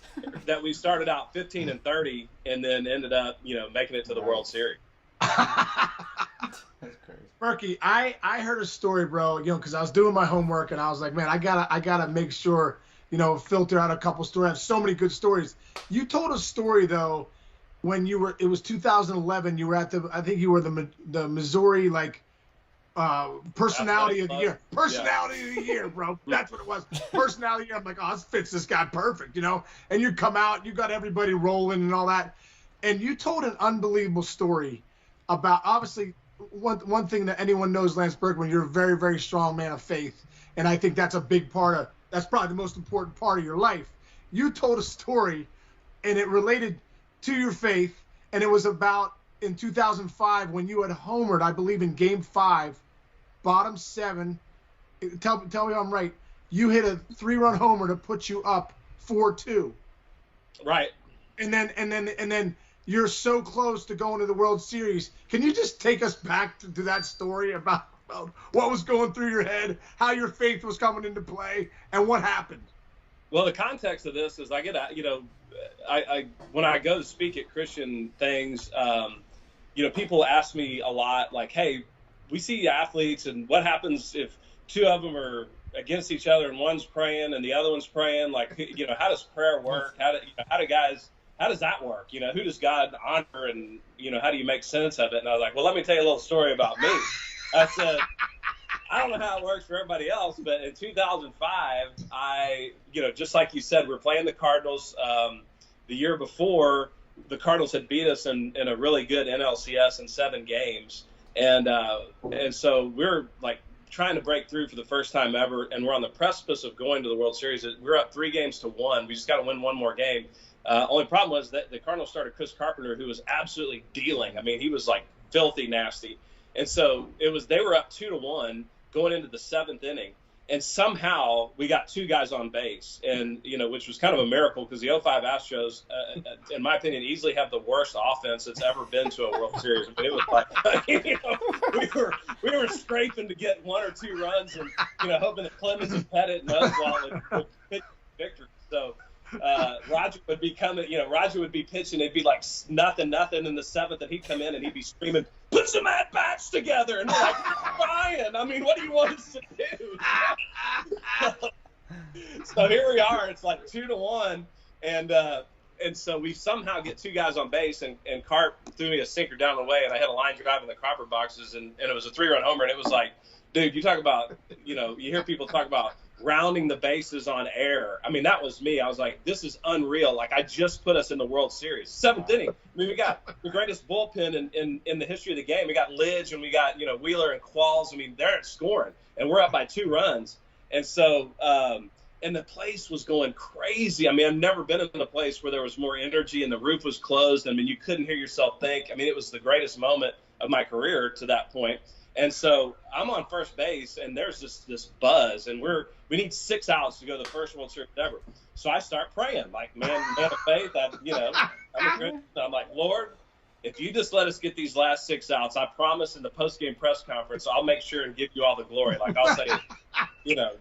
that we started out 15 and 30, and then ended up making it to the World Series.
That's crazy.
Berkey, I heard a story, bro, because I was doing my homework and I was like, man, I gotta make sure, filter out a couple stories. I have so many good stories. You told a story though, when it was 2011, you were I think you were the Missouri personality of the year. Personality of the year, bro. That's what it was. Personality of the year. I'm like, oh, this fits this guy perfect, And you come out, you got everybody rolling and all that. And you told an unbelievable story about, obviously, one thing that anyone knows, Lance Berkman, you're a very, very strong man of faith. And I think that's a big that's probably the most important part of your life. You told a story, and it related to your faith, and it was about in 2005 when you had homered, I believe, in Game 5, bottom 7. Tell me if I'm right. You hit a 3-run homer to put you up 4-2.
Right.
And then you're so close to going to the World Series. Can you just take us back to that story about what was going through your head, how your faith was coming into play, and what happened?
Well, the context of this is I get, I when I go to speak at Christian things, people ask me a lot, like, hey, we see athletes, and what happens if 2 of them are against each other and one's praying and the other one's praying? Like, how does prayer work? How does that work? Who does God honor, and, how do you make sense of it? And I was like, well, let me tell you a little story about me. I said, I don't know how it works for everybody else, but in 2005, just like you said, we're playing the Cardinals. The year before, the Cardinals had beat us in a really good NLCS in 7 games. And so we're trying to break through for the first time ever. And we're on the precipice of going to the World Series. We're up 3-1. We just got to win one more game. Only problem was that the Cardinals started Chris Carpenter, who was absolutely dealing. I mean, he was filthy nasty. And so they were up 2-1 going into the 7th inning. And somehow we got 2 guys on base, and which was kind of a miracle because the 05 Astros, in my opinion, easily have the worst offense that's ever been to a World Series. I mean, it was we were scraping to get 1 or 2 runs, and hoping that Clemens and Pettit and Oswald would pitch victory. So Roger would be coming, Roger would be pitching. It'd be nothing in the 7th, and he'd come in and he'd be screaming, "Put some at bats together!" And we're like, "You're fine. I mean, what do you want us to do?" So here we are. It's 2-1, and so we somehow get 2 guys on base, and Carp threw me a sinker down the way, and I had a line drive in the cropper boxes, and it was a 3-run homer, and it was like, dude, you talk about, you hear people talk about rounding the bases on air. I mean, that was me. I was like, this is unreal. I just put us in the World Series. 7th inning. I mean, we got the greatest bullpen in the history of the game. We got Lidge, and we got, Wheeler and Qualls. I mean, they're scoring, and we're up by 2 runs. And so, and the place was going crazy. I mean, I've never been in a place where there was more energy and the roof was closed. I mean, you couldn't hear yourself think. I mean, it was the greatest moment of my career to that point. And so I'm on first base, and there's this buzz, and we need 6 outs to go to the first World Series ever. So I start praying, like man of faith. I'm like, Lord, if you just let us get these last 6 outs, I promise in the post-game press conference, I'll make sure and give you all the glory. Like I'll say,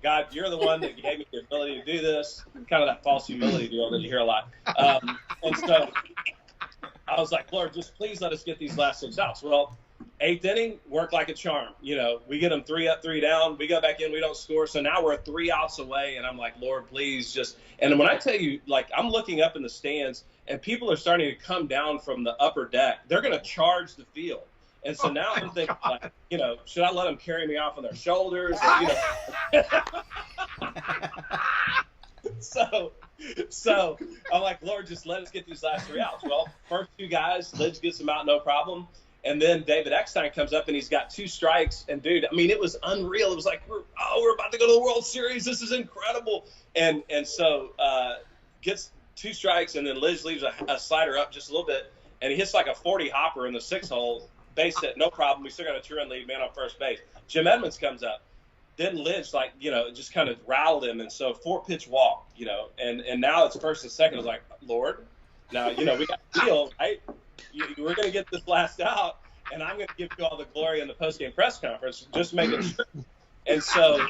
God, you're the one that gave me the ability to do this. Kind of that false humility deal that you hear a lot. And so I was like, Lord, just please let us get these last 6 outs. Well, 8th inning worked like a charm. We get them 3 up, 3 down. We go back in, we don't score. So now we're 3 outs away, and I'm like, Lord, please just. And when I tell you, like, I'm looking up in the stands, and people are starting to come down from the upper deck. They're going to charge the field. And so now I'm thinking, like, should I let them carry me off on their shoulders? So I'm like, Lord, just let us get these last 3 outs. Well, first 2 guys, Lidge gets them out, no problem. And then David Eckstein comes up, and he's got 2 strikes. And, dude, I mean, it was unreal. It was like, we're about to go to the World Series. This is incredible. And so gets 2 strikes, and then Lidge leaves a slider up just a little bit, and he hits like a 40 hopper in the 6th hole. Base hit, no problem. We still got a 2-run lead, man on first base. Jim Edmonds comes up. Then Lidge, just kind of rattled him. And so 4-pitch walk, and now it's first and second. I was like, Lord, now, we got the deal, right? We're going to get this last out, and I'm going to give you all the glory in the post-game press conference, just making sure. And so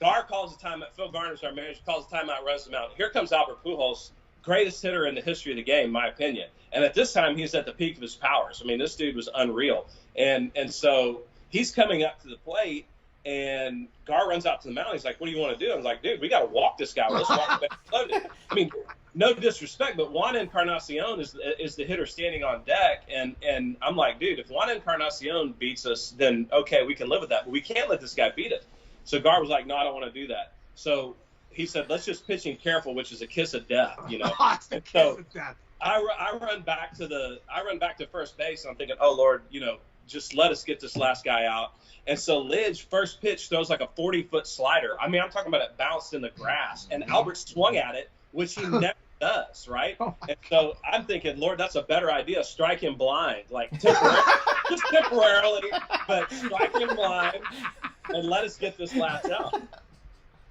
Gar calls a timeout. Phil Garner's our manager, calls a timeout, runs them out. Here comes Albert Pujols, greatest hitter in the history of the game, in my opinion. And at this time, he's at the peak of his powers. I mean, this dude was unreal. And so he's coming up to the plate, and Gar runs out to the mound. He's like, what do you want to do? I was like, dude, we got to walk this guy. Let's walk him back loaded. I mean, no disrespect, but Juan Encarnacion is the hitter standing on deck. And I'm like, dude, if Juan Encarnacion beats us, then okay, we can live with that. But we can't let this guy beat us. So Gar was like, no, I don't want to do that. So he said, let's just pitch him careful, which is a kiss of death,
It's the kiss of death.
I run back to first base, and I'm thinking, oh Lord, just let us get this last guy out. And so Lidge, first pitch, throws like a 40-foot slider. I mean, I'm talking about it bounced in the grass, and Albert swung at it, which he never does, right? And so I'm thinking, Lord, that's a better idea. Strike him blind, like just temporarily, but strike him blind and let us get this last out.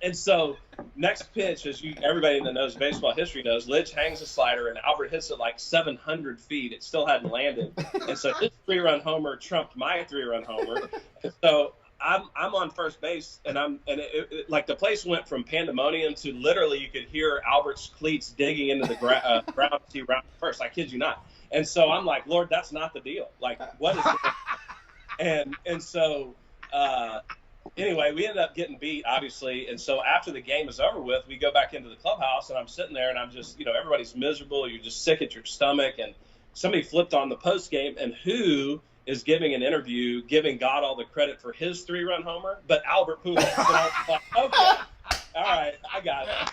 And so next pitch, as everybody that knows baseball history knows, Lidge hangs a slider, and Albert hits it like 700 feet. It still hadn't landed. And so his 3-run homer trumped my 3-run homer. And so I'm on first base, and it, like the place went from pandemonium to literally you could hear Albert's cleats digging into the ground to see round first. I kid you not. And so I'm like, Lord, that's not the deal. Like, what is it? And so anyway, we ended up getting beat, obviously. And so after the game is over with, we go back into the clubhouse, and I'm sitting there, and I'm just, everybody's miserable. You're just sick at your stomach. And somebody flipped on the post game, and who is giving an interview, giving God all the credit for his 3-run homer, but Albert Pujols. And I was like, okay, all right, I got it.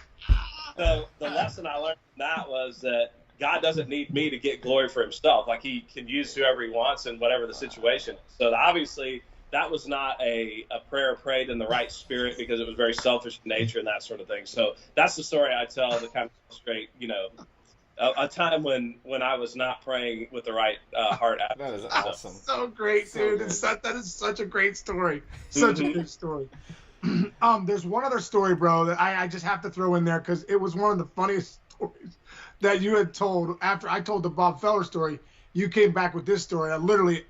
So the lesson I learned from that was that God doesn't need me to get glory for himself. Like, he can use whoever he wants in whatever the situation. So obviously that was not a prayer prayed in the right spirit, because it was very selfish in nature and that sort of thing. So that's the story I tell to kind of illustrate, a time when I was not praying with the right heart.
That is awesome.
So great, dude. That is such a great story. Such a good story. There's one other story, bro, that I just have to throw in there, because it was one of the funniest stories that you had told. After I told the Bob Feller story, you came back with this story. I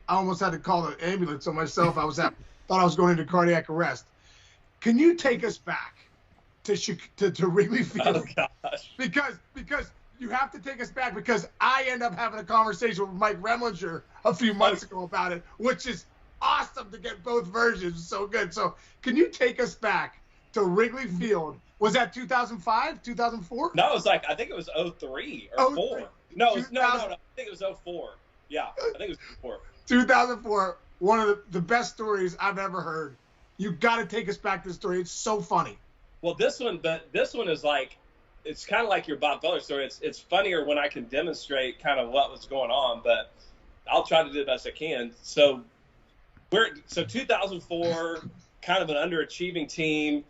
almost had to call the ambulance on myself. Thought I was going into cardiac arrest. Can you take us back to Wrigley Field?
Oh gosh.
Because you have to take us back, because I end up having a conversation with Mike Remlinger a few months ago about it, which is awesome to get both versions. So good. So can you take us back to Wrigley Field? Was that 2005, 2004?
No, it was I think it was 03 or 04. No, I think it was 04. Yeah, I think it was 04.
2004, one of the best stories I've ever heard. You got to take us back to the story. It's so funny.
Well, this one is it's kind of like your Bob Feller story. It's funnier when I can demonstrate kind of what was going on, but I'll try to do the best I can. So 2004, kind of an underachieving team,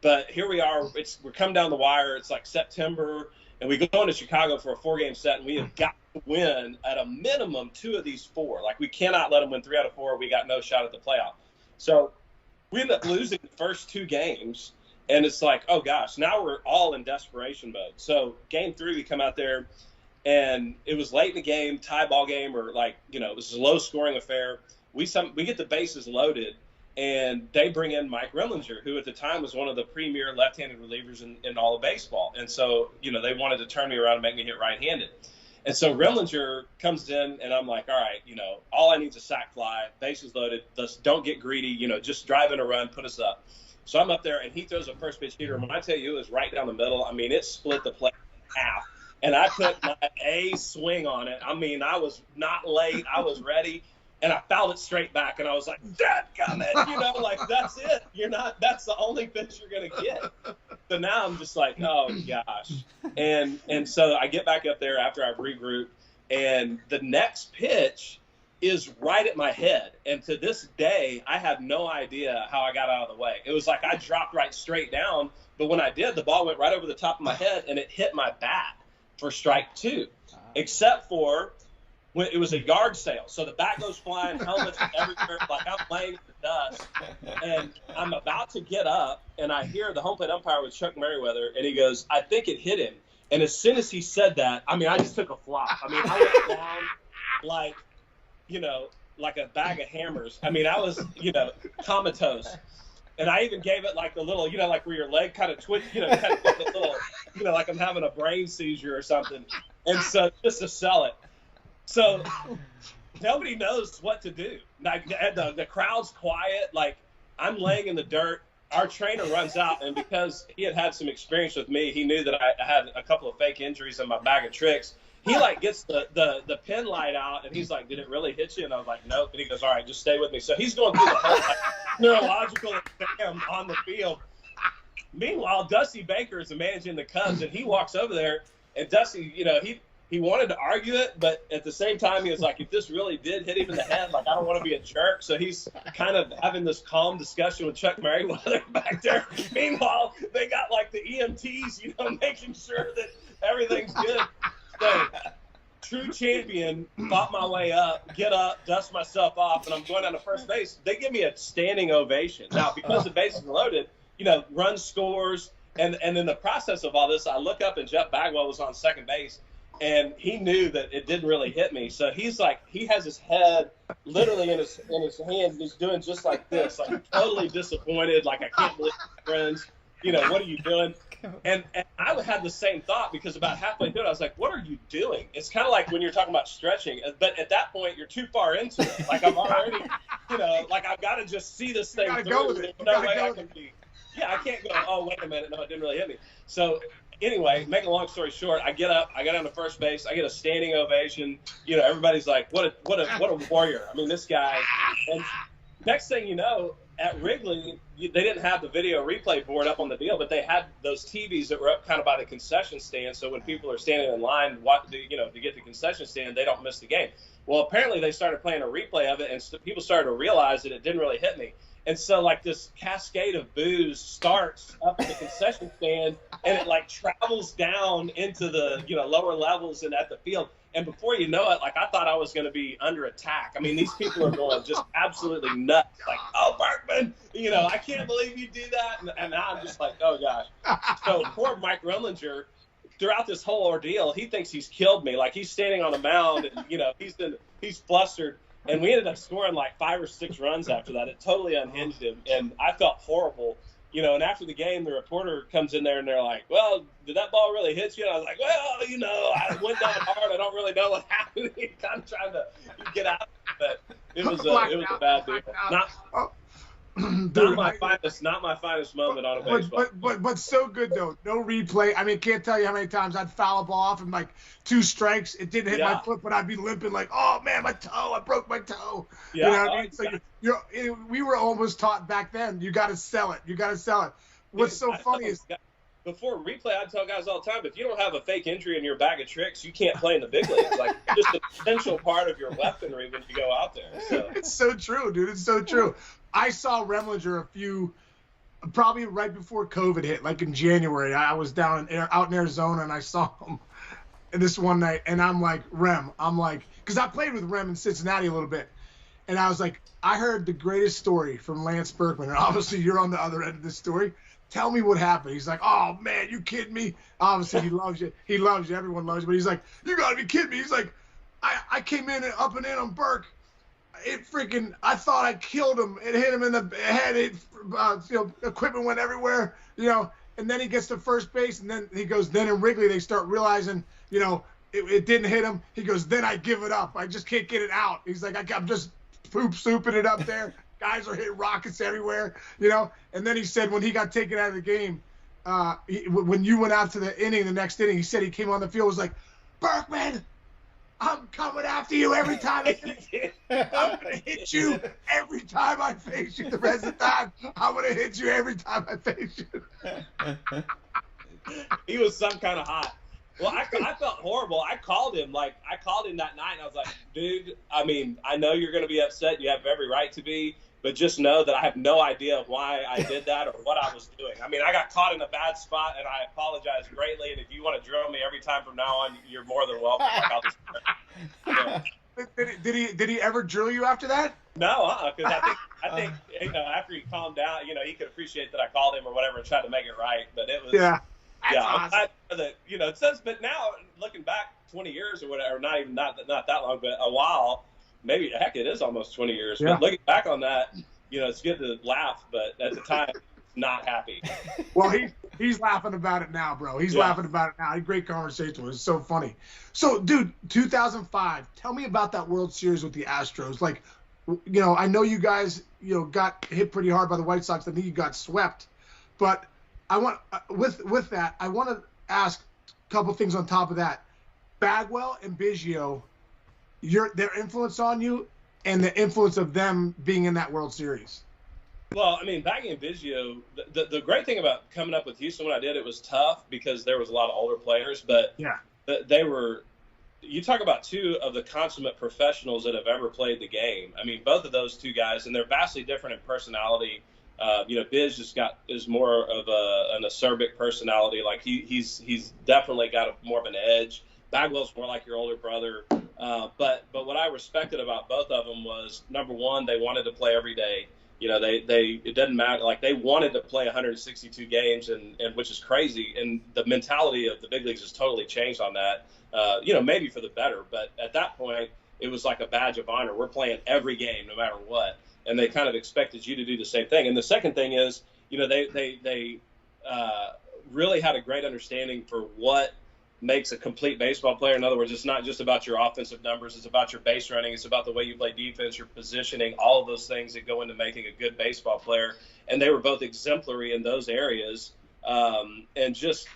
but here we are. We're coming down the wire. It's like September, and we go into Chicago for a 4-game set, and we have got to to win at a minimum 2 of these 4. Like, we cannot let them win 3 out of 4. We got no shot at the playoff. So we end up losing the first 2 games, and it's like, oh gosh, now we're all in desperation mode. So game 3, we come out there, and it was late in the game, tie ball game, or like, you know, this is a low scoring affair. We get the bases loaded, and they bring in Mike Remlinger, who at the time was one of the premier left-handed relievers in all of baseball. And so, you know, they wanted to turn me around and make me hit right-handed. And so Remlinger comes in, and I'm like, all right, you know, all I need is a sac fly, bases loaded. Let's don't get greedy, you know, just drive in a run, put us up. So I'm up there, and he throws a first pitch heater. And when I tell you it was right down the middle, I mean, it split the plate in half. And I put my A swing on it. I mean, I was not late. I was ready. And I fouled it straight back, and I was like, dadgummit, you know, like, that's it. That's the only pitch you're going to get. So now I'm just like, oh, gosh. And so I get back up there after I've regrouped, and the next pitch is right at my head. And to this day, I have no idea how I got out of the way. It was like I dropped right straight down, but when I did, the ball went right over the top of my head, and it hit my bat for strike 2, except for when it was a yard sale. So the bat goes flying, helmets everywhere, like I'm laying in the dust. And I'm about to get up, and I hear the home plate umpire with Chuck Merriweather, and he goes, I think it hit him. And as soon as he said that, I mean, I just took a flop. I mean, I went down like, you know, like a bag of hammers. I mean, I was, you know, comatose. And I even gave it like the little, you know, like where your leg kind of twitch, you know, kind of like a little, you know, like I'm having a brain seizure or something. And so just to sell it. So nobody knows what to do. Like the crowd's quiet. Like I'm laying in the dirt. Our trainer runs out, and because he had some experience with me, he knew that I had a couple of fake injuries in my bag of tricks. He like gets the pin light out, and he's like, "Did it really hit you?" And I was like, "Nope." And he goes, "All right, just stay with me." So he's going through the whole like, neurological exam on the field. Meanwhile, Dusty Baker is managing the Cubs, and he walks over there, and Dusty, you know, he wanted to argue it, but at the same time, he was like, if this really did hit him in the head, like, I don't want to be a jerk. So he's kind of having this calm discussion with Chuck Merriweather back there. Meanwhile, they got, like, the EMTs, you know, making sure that everything's good. So, true champion, fought my way up, get up, dust myself off, and I'm going down to first base. They give me a standing ovation. Now, because the bases are loaded, you know, run scores, and in the process of all this, I look up, and Jeff Bagwell was on second base. And he knew that it didn't really hit me. So he's like, he has his head literally in his hands. He's doing just like this, like totally disappointed. Like, I can't believe my friends, you know, what are you doing? And I had the same thought, because about halfway through it, I was like, what are you doing? It's kind of like when you're talking about stretching. But at that point, you're too far into it. Like, I'm already, you know, like I've got to just see this thing through.
Go with it.
No way I can be. Yeah, I can't go, oh, wait a minute. No, it didn't really hit me. So anyway, make a long story short, I get up, I go down to first base, I get a standing ovation. You know, everybody's like, what a warrior. I mean, this guy. And next thing you know, at Wrigley, they didn't have the video replay board up on the deal, but they had those TVs that were up kind of by the concession stand. So when people are standing in line, to get the concession stand, they don't miss the game. Well, apparently they started playing a replay of it, and people started to realize that it didn't really hit me. And so, like, this cascade of boos starts up at the concession stand, and it, like, travels down into the, you know, lower levels and at the field. And before you know it, like, I thought I was going to be under attack. I mean, these people are going just absolutely nuts. Like, oh, Berkman, you know, I can't believe you do that. And now I'm just like, oh, gosh. So poor Mike Remlinger, throughout this whole ordeal, he thinks he's killed me. Like, he's standing on the mound, and, you know, he's flustered. And we ended up scoring like 5 or 6 runs after that. It totally unhinged him, and I felt horrible. You know, and after the game, the reporter comes in there, and they're like, well, did that ball really hit you? And I was like, well, you know, I went down hard. I don't really know what happened. Kind of trying to get out of it, but it was a bad deal. Not my finest moment on a baseball.
But so good though. No replay. I mean, can't tell you how many times I'd foul a ball off and like 2 strikes. It didn't hit my foot, but I'd be limping like, oh man, my toe! I broke my toe. Yeah, you know what I mean? So we were almost taught back then. You got to sell it. You got to sell it. What's so funny is
before replay, I'd tell guys all the time, if you don't have a fake injury in your bag of tricks, you can't play in the big leagues. Like, just an essential part of your weaponry when you go out there. So. It's
so true, dude. It's so true. I saw Remlinger probably right before COVID hit, like in January. I was out in Arizona, and I saw him. this one night, and I'm like, Rem, because I played with Rem in Cincinnati a little bit, and I was like, I heard the greatest story from Lance Berkman, and obviously you're on the other end of this story. Tell me what happened. He's like, oh man, you kidding me? Obviously he loves you. He loves you. Everyone loves you. But he's like, you gotta be kidding me. He's like, I came in and up and in on Burke. I thought I killed him. It hit him in the head. Equipment went everywhere, and then he gets to first base, and then he goes, then in Wrigley, they start realizing, it didn't hit him. He goes, then I give it up. I just can't get it out. He's like, I'm just poop-souping it up there. Guys are hitting rockets everywhere, And then he said when he got taken out of the game, when you went out to the next inning, he said he came on the field, was like, Berkman, I'm coming after you every time. I'm going to hit you every time I face you the rest of the time. I'm going to hit you every time I face you.
He was some kind of hot. Well, I felt horrible. I called him that night, and I was like, dude, I mean, I know you're going to be upset. You have every right to be. But just know that I have no idea why I did that or what I was doing. I mean, I got caught in a bad spot, and I apologize greatly. And if you want to drill me every time from now on, you're more than welcome. Like, I'll just,
Did he ever drill you after that?
No, because I think after he calmed down, he could appreciate that I called him or whatever and tried to make it right. But it was
awesome.
I'm glad that since, but now looking back 20 years or whatever, not that long, but a while. Maybe, heck, it is almost 20 years.
Yeah.
But looking back on that, it's good to laugh, but at the time, not happy.
Well, he's laughing about it now, bro. He's laughing about it now. A great conversation. It was so funny. So, dude, 2005, tell me about that World Series with the Astros. Like, I know you guys, got hit pretty hard by the White Sox. I think you got swept. But I want, with that, I want to ask a couple things on top of that. Bagwell and Biggio, their influence on you and the influence of them being in that World Series.
Well, I mean, Baggy and Biggio, the great thing about coming up with Houston when I did, it was tough because there was a lot of older players, but they were, you talk about two of the consummate professionals that have ever played the game. I mean, both of those two guys, and they're vastly different in personality. Biz is more of an acerbic personality. Like he's definitely got more of an edge. Bagwell's more like your older brother. But what I respected about both of them was, number one, they wanted to play every day. It doesn't matter. Like, they wanted to play 162 games, and which is crazy. And the mentality of the big leagues has totally changed on that. Maybe for the better, but at that point, it was like a badge of honor. We're playing every game, no matter what. And they kind of expected you to do the same thing. And the second thing is, they really had a great understanding for what makes a complete baseball player. In other words, it's not just about your offensive numbers. It's about your base running. It's about the way you play defense, your positioning, all of those things that go into making a good baseball player. And they were both exemplary in those areas. And just,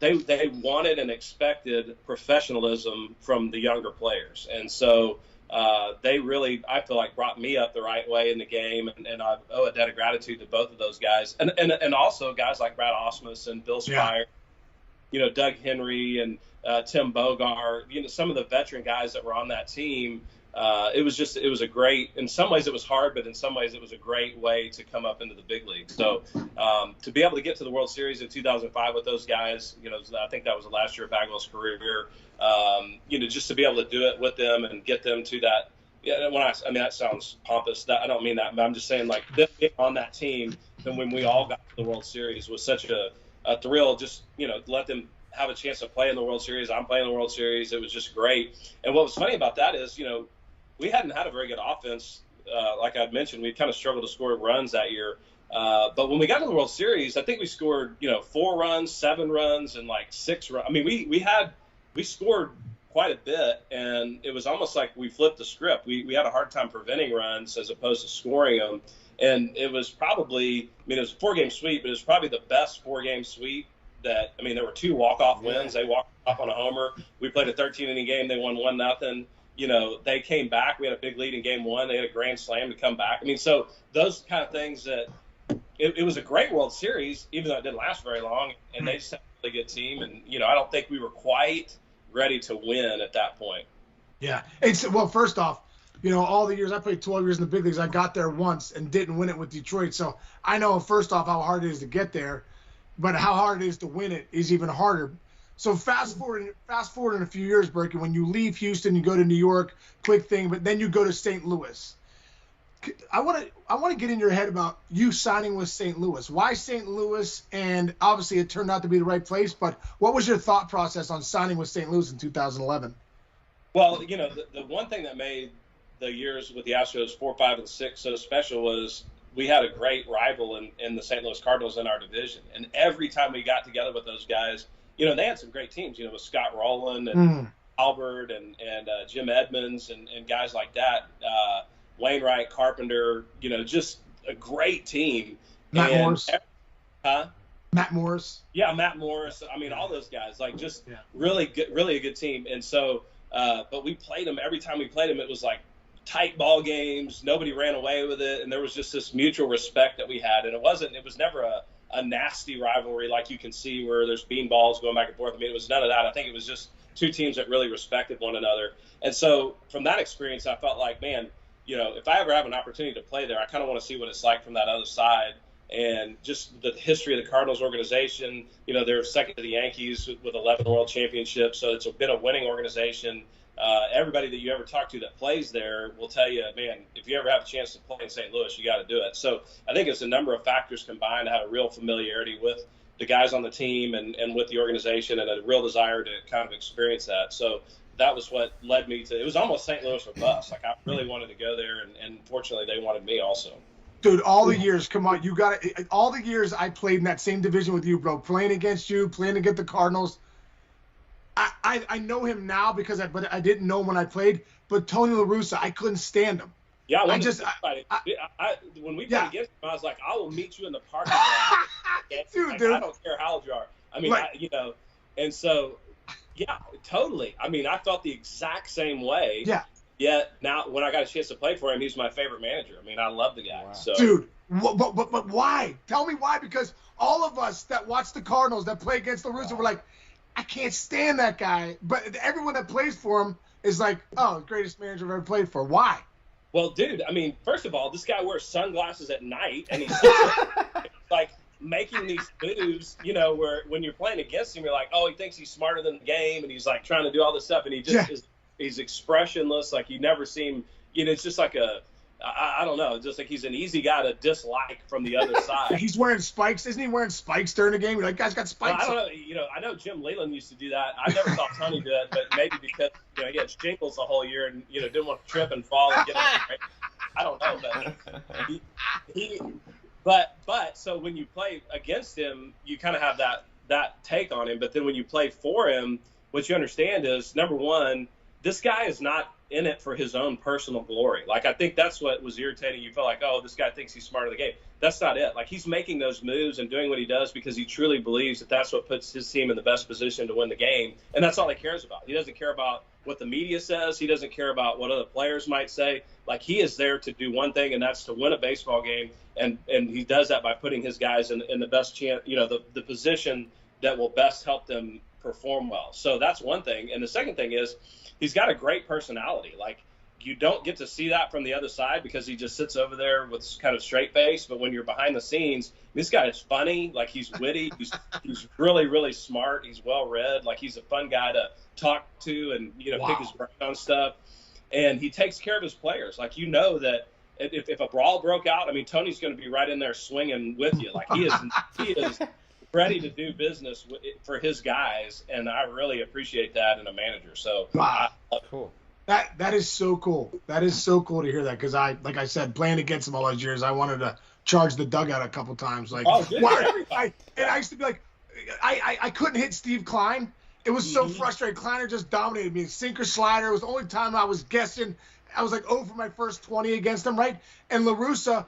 they wanted and expected professionalism from the younger players. And so they really, I feel like, brought me up the right way in the game. And I owe a debt of gratitude to both of those guys. And also guys like Brad Ausmus and Bill Spire. Doug Henry and Tim Bogart, some of the veteran guys that were on that team. It was a great, in some ways it was hard, but in some ways it was a great way to come up into the big league. So to be able to get to the World Series in 2005 with those guys, I think that was the last year of Bagwell's career, just to be able to do it with them and get them to that. Yeah, that sounds pompous. I don't mean that, but I'm just saying, like, them being on that team, and when we all got to the World Series was such a thrill. Just let them have a chance to play in the World Series. I'm playing the World Series. It was just great. And what was funny about that is, we hadn't had a very good offense. Like I'd mentioned, we kind of struggled to score runs that year. But when we got to the World Series, I think we scored 4 runs, 7 runs, and like 6 runs. I mean, we scored quite a bit, and it was almost like we flipped the script. We had a hard time preventing runs as opposed to scoring them. And it was probably, it was a 4-game sweep, but it was probably the best 4-game sweep there were 2 walk-off wins. They walked off on a homer. We played a 13-inning game. They won 1-0. They came back. We had a big lead in game 1. They had a grand slam to come back. So those kind of things that it was a great World Series, even though it didn't last very long. And they just had a really good team. And, I don't think we were quite ready to win at that point.
Yeah. Well, first off, all the years I played 12 years in the big leagues, I got there once and didn't win it with Detroit. So I know, first off, how hard it is to get there, but how hard it is to win it is even harder. So fast forward in a few years, Berkey, when you leave Houston, you go to New York, quick thing, but then you go to St. Louis. I want to get in your head about you signing with St. Louis. Why St. Louis? And obviously it turned out to be the right place, but what was your thought process on signing with St. Louis in 2011?
Well, you know, the one thing that made the years with the Astros 4, 5, and 6 so special was we had a great rival in the St. Louis Cardinals in our division. And every time we got together with those guys, you know, they had some great teams, you know, with Scott Rowland and Albert and Jim Edmonds and guys like that. Wainwright, Carpenter, you know, just a great team.
Matt Morris. Matt Morris.
Yeah, Matt Morris. I mean, all those guys, like just really good, really a good team. And so, but we played them every time we played them. It was like tight ball games. Nobody ran away with it. And there was just this mutual respect that we had. And it was never a nasty rivalry like you can see where there's beanballs going back and forth. I mean, it was none of that. I think it was just two teams that really respected one another. And so from that experience, I felt like, man, you know, if I ever have an opportunity to play there, I kind of want to see what it's like from that other side. And just the history of the Cardinals organization, you know, they're second to the Yankees with 11 World Championships. So it's been a winning organization. Everybody that you ever talk to that plays there will tell you, man, if you ever have a chance to play in St. Louis, you got to do it. So I think it's a number of factors combined. I had a real familiarity with the guys on the team and with the organization and a real desire to kind of experience that. So that was what led me to – it was almost St. Louis or bust. Like, I really wanted to go there, and fortunately they wanted me also.
Dude, all the years, come on, you got it. All the years I played in that same division with you, bro, playing against you, playing against the Cardinals. I know him now but I didn't know him when I played. But Tony La Russa, I couldn't stand him.
Yeah, when we played against him, I was like, I will meet you in the parking lot.
Dude,
like,
dude.
I don't care how old you are. I mean,
Like,
you know, and so, yeah, totally. I mean, I felt the exact same way.
Yeah.
Yet now, when I got a chance to play for him, he's my favorite manager. I mean, I love the guy.
Wow.
So,
dude, but why? Tell me why. Because all of us that watch the Cardinals that play against La Russa, we're like, I can't stand that guy. But everyone that plays for him is like, oh, greatest manager I've ever played for. Why?
Well, dude, I mean, first of all, this guy wears sunglasses at night, and he's like making these moves, you know, where when you're playing against him, you're like, oh, he thinks he's smarter than the game, and he's like trying to do all this stuff, and he just he's expressionless, like you never see him, you know, it's just like I don't know, just like he's an easy guy to dislike from the other side.
He's wearing spikes. Isn't he wearing spikes during the game? You're like, guy's got spikes.
Well, I don't know. You know, I know Jim Leland used to do that. I never saw Tony do it, but maybe because, you know, he had shingles the whole year and, you know, didn't want to trip and fall and get it right. I don't know, but but so when you play against him, you kind of have that take on him. But then when you play for him, what you understand is, number one, this guy is not in it for his own personal glory. Like, I think that's what was irritating. You felt like, oh, this guy thinks he's smarter than the game. That's not it. Like, he's making those moves and doing what he does because he truly believes that that's what puts his team in the best position to win the game. And that's all he cares about. He doesn't care about what the media says. He doesn't care about what other players might say. Like, he is there to do one thing, and that's to win a baseball game. And he does that by putting his guys in the best chance, you know, the position that will best help them perform well. So that's one thing. And the second thing is, he's got a great personality. Like, you don't get to see that from the other side because he just sits over there with kind of straight face. But when you're behind the scenes, this guy is funny. Like, he's witty. He's really, really smart. He's well read. Like, he's a fun guy to talk to and, you know, pick his brain on stuff. And he takes care of his players. Like, you know that if a brawl broke out, I mean, Tony's going to be right in there swinging with you. Like, he is ready to do business for his guys, and I really appreciate that in a manager. So,
cool.
That is so cool. That is so cool to hear that, because like I said, playing against him all those years, I wanted to charge the dugout a couple times. Like, I used to be like, I couldn't hit Steve Klein. It was so frustrating. Kleiner just dominated me. Sinker, slider. It was the only time I was guessing. I was like 0 for my first 20 against him, right? And La Russa,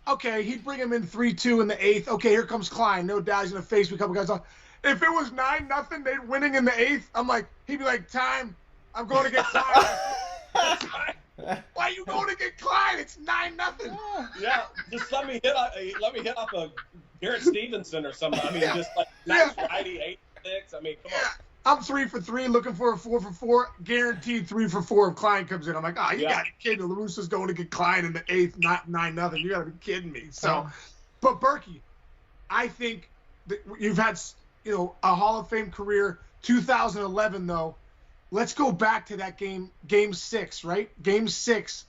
okay, he'd bring him in 3-2 in the 8th. Okay, here comes Klein. No doubt he's going to face me a couple guys off. If it was 9-0, they'd winning in the 8th. I'm like, he'd be like, time. I'm going to get Klein. Why are you going to get Klein? It's 9-0.
Yeah, just let me hit up a Garrett Stevenson or something. I mean, just like nice righty 8-6. I mean, come on.
I'm 3 for 3, looking for a 4 for 4. Guaranteed 3 for 4 if Klein comes in. I'm like, you got to be kidding me. La Russa's going to get Klein in the 8th, not 9-0. You got to be kidding me. So, but Berkey, I think that you've had, you know, a Hall of Fame career, 2011, though, let's go back to that game 6, right? Game 6,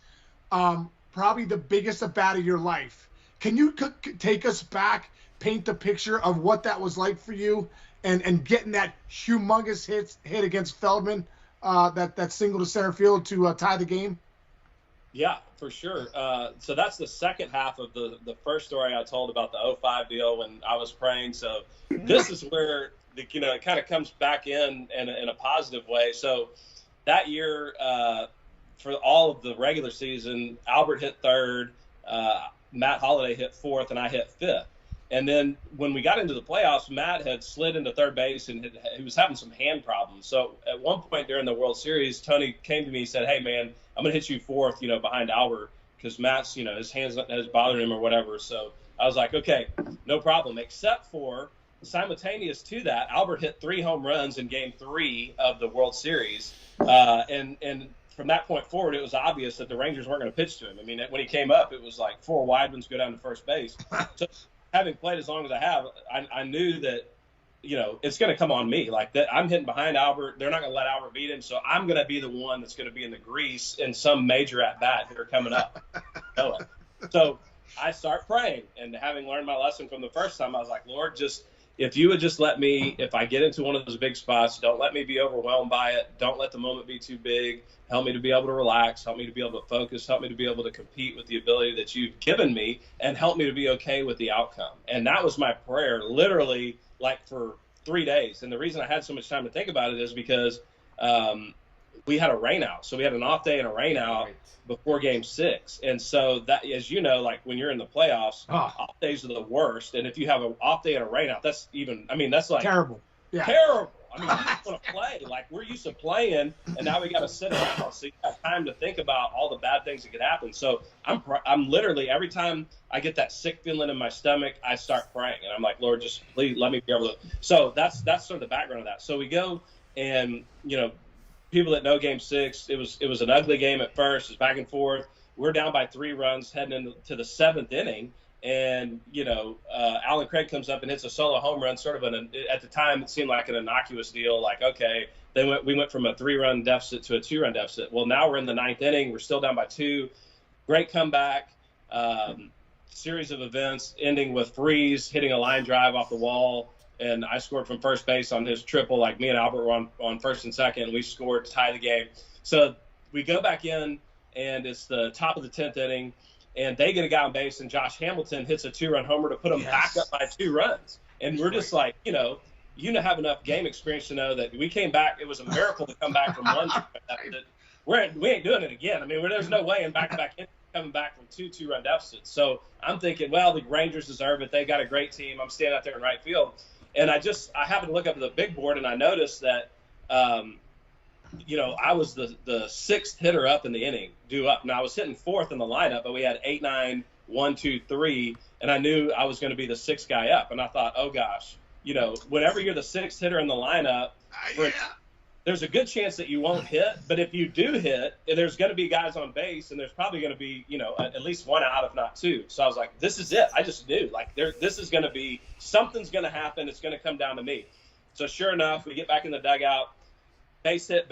probably the biggest at bat of your life. Can you take us back, paint the picture of what that was like for you, and getting that humongous hit against Feldman, that single to center field to tie the game?
Yeah, for sure. So that's the second half of the first story I told about the 05 deal when I was praying. So this is where it kind of comes back in a positive way. So that year, for all of the regular season, Albert hit third, Matt Holliday hit fourth, and I hit fifth. And then when we got into the playoffs, Matt had slid into third base and he was having some hand problems. So at one point during the World Series, Tony came to me and said, "Hey, man, I'm going to hit you fourth, behind Albert, because Matt's, his hands has bothered him or whatever." So I was like, okay, no problem, except for simultaneous to that, Albert hit 3 home runs in Game 3 of the World Series. And from that point forward, it was obvious that the Rangers weren't going to pitch to him. I mean, when he came up, it was like 4 wide ones go down to first base. So having played as long as I have, I knew that, it's going to come on me. Like that, I'm hitting behind Albert. They're not going to let Albert beat him. So I'm going to be the one that's going to be in the grease in some major at-bat that are coming up. So I start praying, and having learned my lesson from the first time, I was like, Lord, if you would just let me, if I get into one of those big spots, don't let me be overwhelmed by it. Don't let the moment be too big. Help me to be able to relax. Help me to be able to focus. Help me to be able to compete with the ability that you've given me, and help me to be okay with the outcome. And that was my prayer, literally, like for 3 days. And the reason I had so much time to think about it is because we had a rain out. So we had an off day and a rain out before Game 6. And so that, as you know, like when you're in the playoffs, off days are the worst. And if you have an off day and a rain out, that's like
terrible. Yeah.
Terrible. I mean, you just want to play. Like, we're used to playing, and now we got to sit around. So you have time to think about all the bad things that could happen. So I'm literally, every time I get that sick feeling in my stomach, I start praying. And I'm like, Lord, just please let me be able to. So that's sort of the background of that. So we go, and, people that know Game 6, it was an ugly game at first. It was back and forth. We're down by 3 runs heading into the 7th inning. And, Alan Craig comes up and hits a solo home run, sort of at the time it seemed like an innocuous deal. Like, okay, we went from a 3-run deficit to a 2-run deficit. Well, now we're in the 9th inning. We're still down by 2. Great comeback, series of events ending with Freeze hitting a line drive off the wall. And I scored from first base on his triple. Like, me and Albert were on first and second. We scored to tie the game. So we go back in, and it's the top of the 10th inning. And they get a guy on base, and Josh Hamilton hits a 2-run homer to put them back up by 2 runs. And we're just like, you have enough game experience to know that we came back. It was a miracle to come back from 1 deficit. We ain't doing it again. I mean, there's no way in back-to-back coming back from 2-run deficits. So I'm thinking, well, the Rangers deserve it. They got a great team. I'm standing out there in right field. And I happened to look up at the big board, and I noticed that I was the 6th hitter up in the inning, due up. Now, I was hitting 4th in the lineup, but we had 8, 9, 1, 2, 3, and I knew I was going to be the 6th guy up. And I thought, oh, gosh, whenever you're the 6th hitter in the lineup, there's a good chance that you won't hit. But if you do hit, there's going to be guys on base, and there's probably going to be, at least 1 out, if not 2. So I was like, this is it. I just knew, like, this is going to be – something's going to happen. It's going to come down to me. So sure enough, we get back in the dugout. Base hit,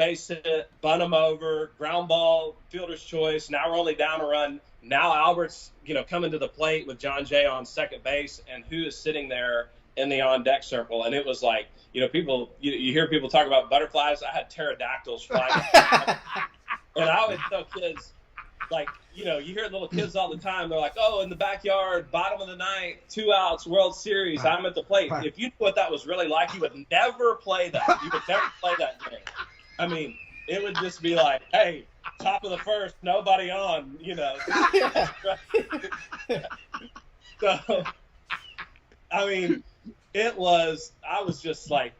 bunt him over, ground ball, fielder's choice. Now we're only down a run. Now Albert's, coming to the plate with John Jay on second base, and who is sitting there in the on-deck circle? And it was like, people, you hear people talk about butterflies. I had pterodactyls flying. And I always tell kids, like, you hear little kids all the time. They're like, oh, in the backyard, bottom of the 9th, 2 outs, World Series, I'm at the plate. If you knew what that was really like, you would never play that. You would never play that game. I mean, it would just be like, hey, top of the 1st, nobody on, So, I mean, I was just like,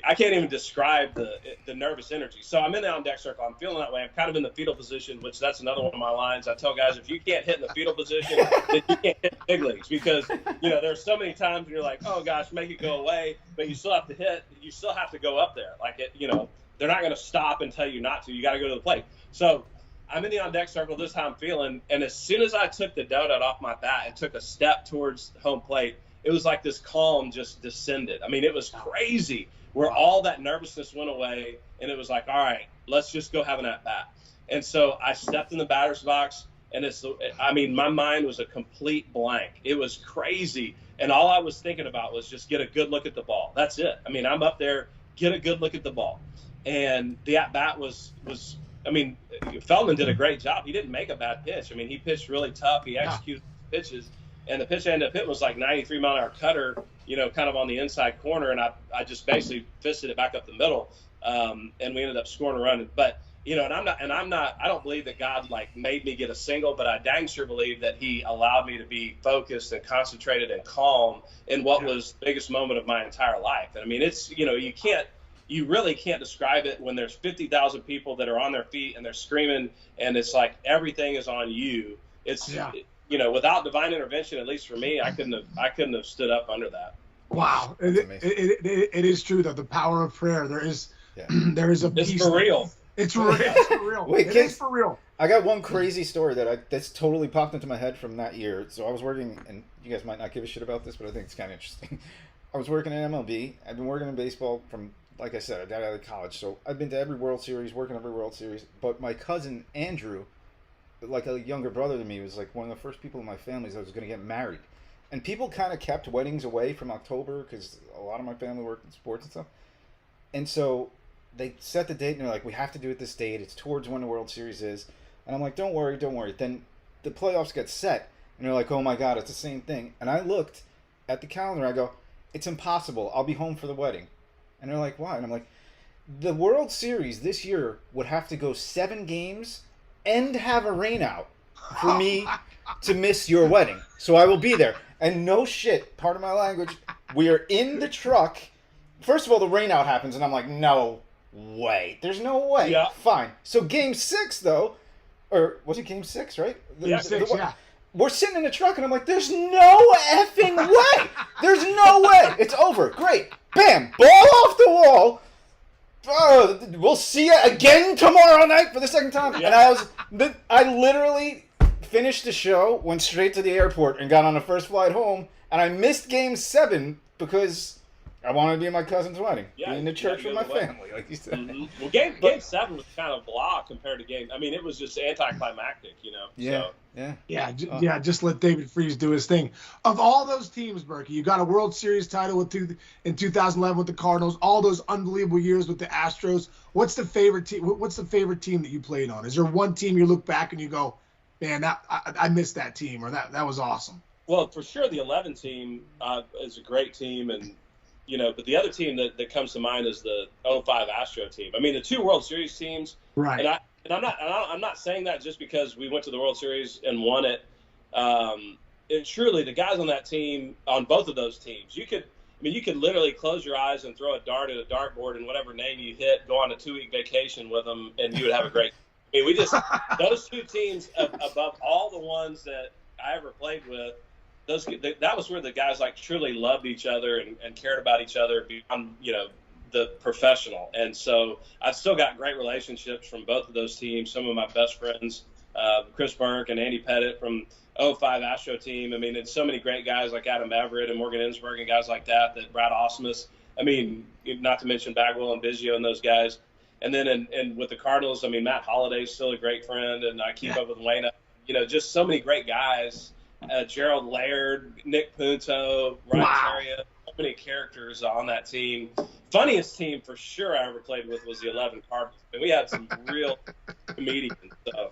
I can't even describe the nervous energy. So I'm in the on-deck circle. I'm feeling that way. I'm kind of in the fetal position, which that's another one of my lines. I tell guys, if you can't hit in the fetal position, then you can't hit the big leagues, because, there's so many times when you're like, oh, gosh, make it go away, but you still have to hit. You still have to go up there. Like, they're not going to stop and tell you not to. You got to go to the plate. So I'm in the on-deck circle. This is how I'm feeling. And as soon as I took the donut off my bat and took a step towards home plate, it was like this calm just descended. I mean, it was crazy where all that nervousness went away, and it was like, all right, let's just go have an at-bat. And so I stepped in the batter's box, and my mind was a complete blank. It was crazy. And all I was thinking about was just get a good look at the ball. That's it. I mean, I'm up there, get a good look at the ball. And the at-bat was Feldman did a great job. He didn't make a bad pitch. I mean, he pitched really tough. He executed pitches. And the pitch I ended up hitting was like 93-mile-an-hour cutter, kind of on the inside corner. And I just basically fisted it back up the middle. And we ended up scoring a run. But, I don't believe that God made me get a single, but I dang sure believe that he allowed me to be focused and concentrated and calm in what was the biggest moment of my entire life. And I mean, it's, you really can't describe it when there's 50,000 people that are on their feet and they're screaming and it's like everything is on you. It's, without divine intervention, at least for me, I couldn't have stood up under that.
Wow. It is true though. The power of prayer. There is a piece.
It's for real.
It's for real. It's for real.
Wait,
it is for real.
I got one crazy story that's totally popped into my head from that year. So I was working, and you guys might not give a shit about this, but I think it's kind of interesting. I was working in MLB. I've been working in baseball from, like I said, I got out of college. So I've been to every World Series, working every World Series. But my cousin, Andrew, like a younger brother to me, was like one of the first people in my family that was going to get married. And people kind of kept weddings away from October because a lot of my family worked in sports and stuff. And so they set the date and they're like, we have to do it this date. It's towards when the World Series is. And I'm like, don't worry. Then the playoffs get set. And they're like, oh my God, it's the same thing. And I looked at the calendar. I go, it's impossible. I'll be home for the wedding. And they're like, why? And I'm like, the World Series this year would have to go 7 games and have a rain out for me to miss your wedding. So I will be there. And no shit, part of my language, we are in the truck. First of all, the rain out happens. And I'm like, no way. There's no way.
Yeah.
Fine. So game 6, though, or was it game 6, right?
Yeah.
We're sitting in the truck, and I'm like, there's no effing way. There's no way. It's over. Great. Bam. Ball off the wall. Oh, we'll see you again tomorrow night for the second time. Yeah. And I literally finished the show, went straight to the airport, and got on the first flight home, and I missed game 7 because I wanted to be at my cousin's wedding, be in the church with my family, like you said.
Mm-hmm. Well, game 7 was kind of blah compared to game. I mean, it was just anticlimactic,
Yeah,
so.
Just let David Freese do his thing. Of all those teams, Berkey, you got a World Series title in 2011 with the Cardinals. All those unbelievable years with the Astros. What's the favorite team? What's the favorite team that you played on? Is there one team you look back and you go, man, I missed that team, or that was awesome?
Well, for sure, the 11 team is a great team, and. But the other team that comes to mind is the 05 Astro team. I mean, the 2 World Series teams.
Right.
And I'm not saying that just because we went to the World Series and won it. And truly, the guys on that team, on both of those teams, you could literally close your eyes and throw a dart at a dartboard and whatever name you hit, go on a 2-week vacation with them, and you would have a great. I mean, we just those 2 teams above all the ones that I ever played with. That was where the guys truly loved each other and cared about each other beyond the professional. And so I've still got great relationships from both of those teams. Some of my best friends, Chris Burke and Andy Pettit from 05 Astro team. I mean, it's so many great guys like Adam Everett and Morgan Ensberg and guys like that Brad Osmus. I mean, not to mention Bagwell and Biggio and those guys. And then and with the Cardinals, I mean, Matt Holliday's still a great friend, and I keep up with Wayne. Just so many great guys. Gerald Laird, Nick Punto, Ryan Terrier, so many characters on that team. Funniest team for sure I ever played with was the 11 Cardinals. And we had some real comedians. So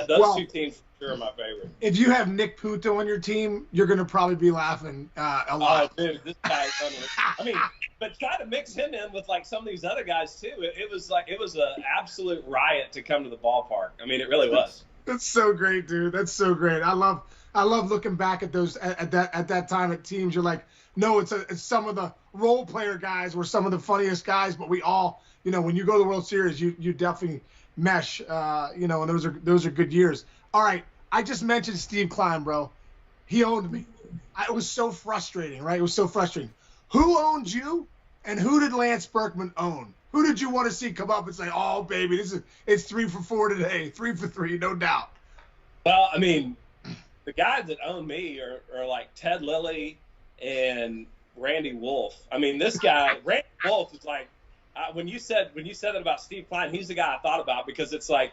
those 2 teams for sure are my favorite.
If you have Nick Punto on your team, you're going to probably be laughing a lot.
Oh, dude, this guy's unreal. I mean, but try to mix him in with some of these other guys too. It was an absolute riot to come to the ballpark. I mean, it really was.
That's so great, dude. That's so great. I love looking back at those at that time at teams. You're like, no, it's some of the role player guys were some of the funniest guys, but we all, when you go to the World Series, you definitely mesh, and those are good years. All right, I just mentioned Steve Klein, bro. He owned me. It was so frustrating, right? It was so frustrating. Who owned you, and who did Lance Berkman own? Who did you want to see come up and say, oh baby, it's 3 for 4 today, 3 for 3, no doubt?
Well, I mean. The guys that own me are like Ted Lilly, and Randy Wolf. I mean, this guy, Randy Wolf, is like, when you said that about Steve Klein, he's the guy I thought about, because it's like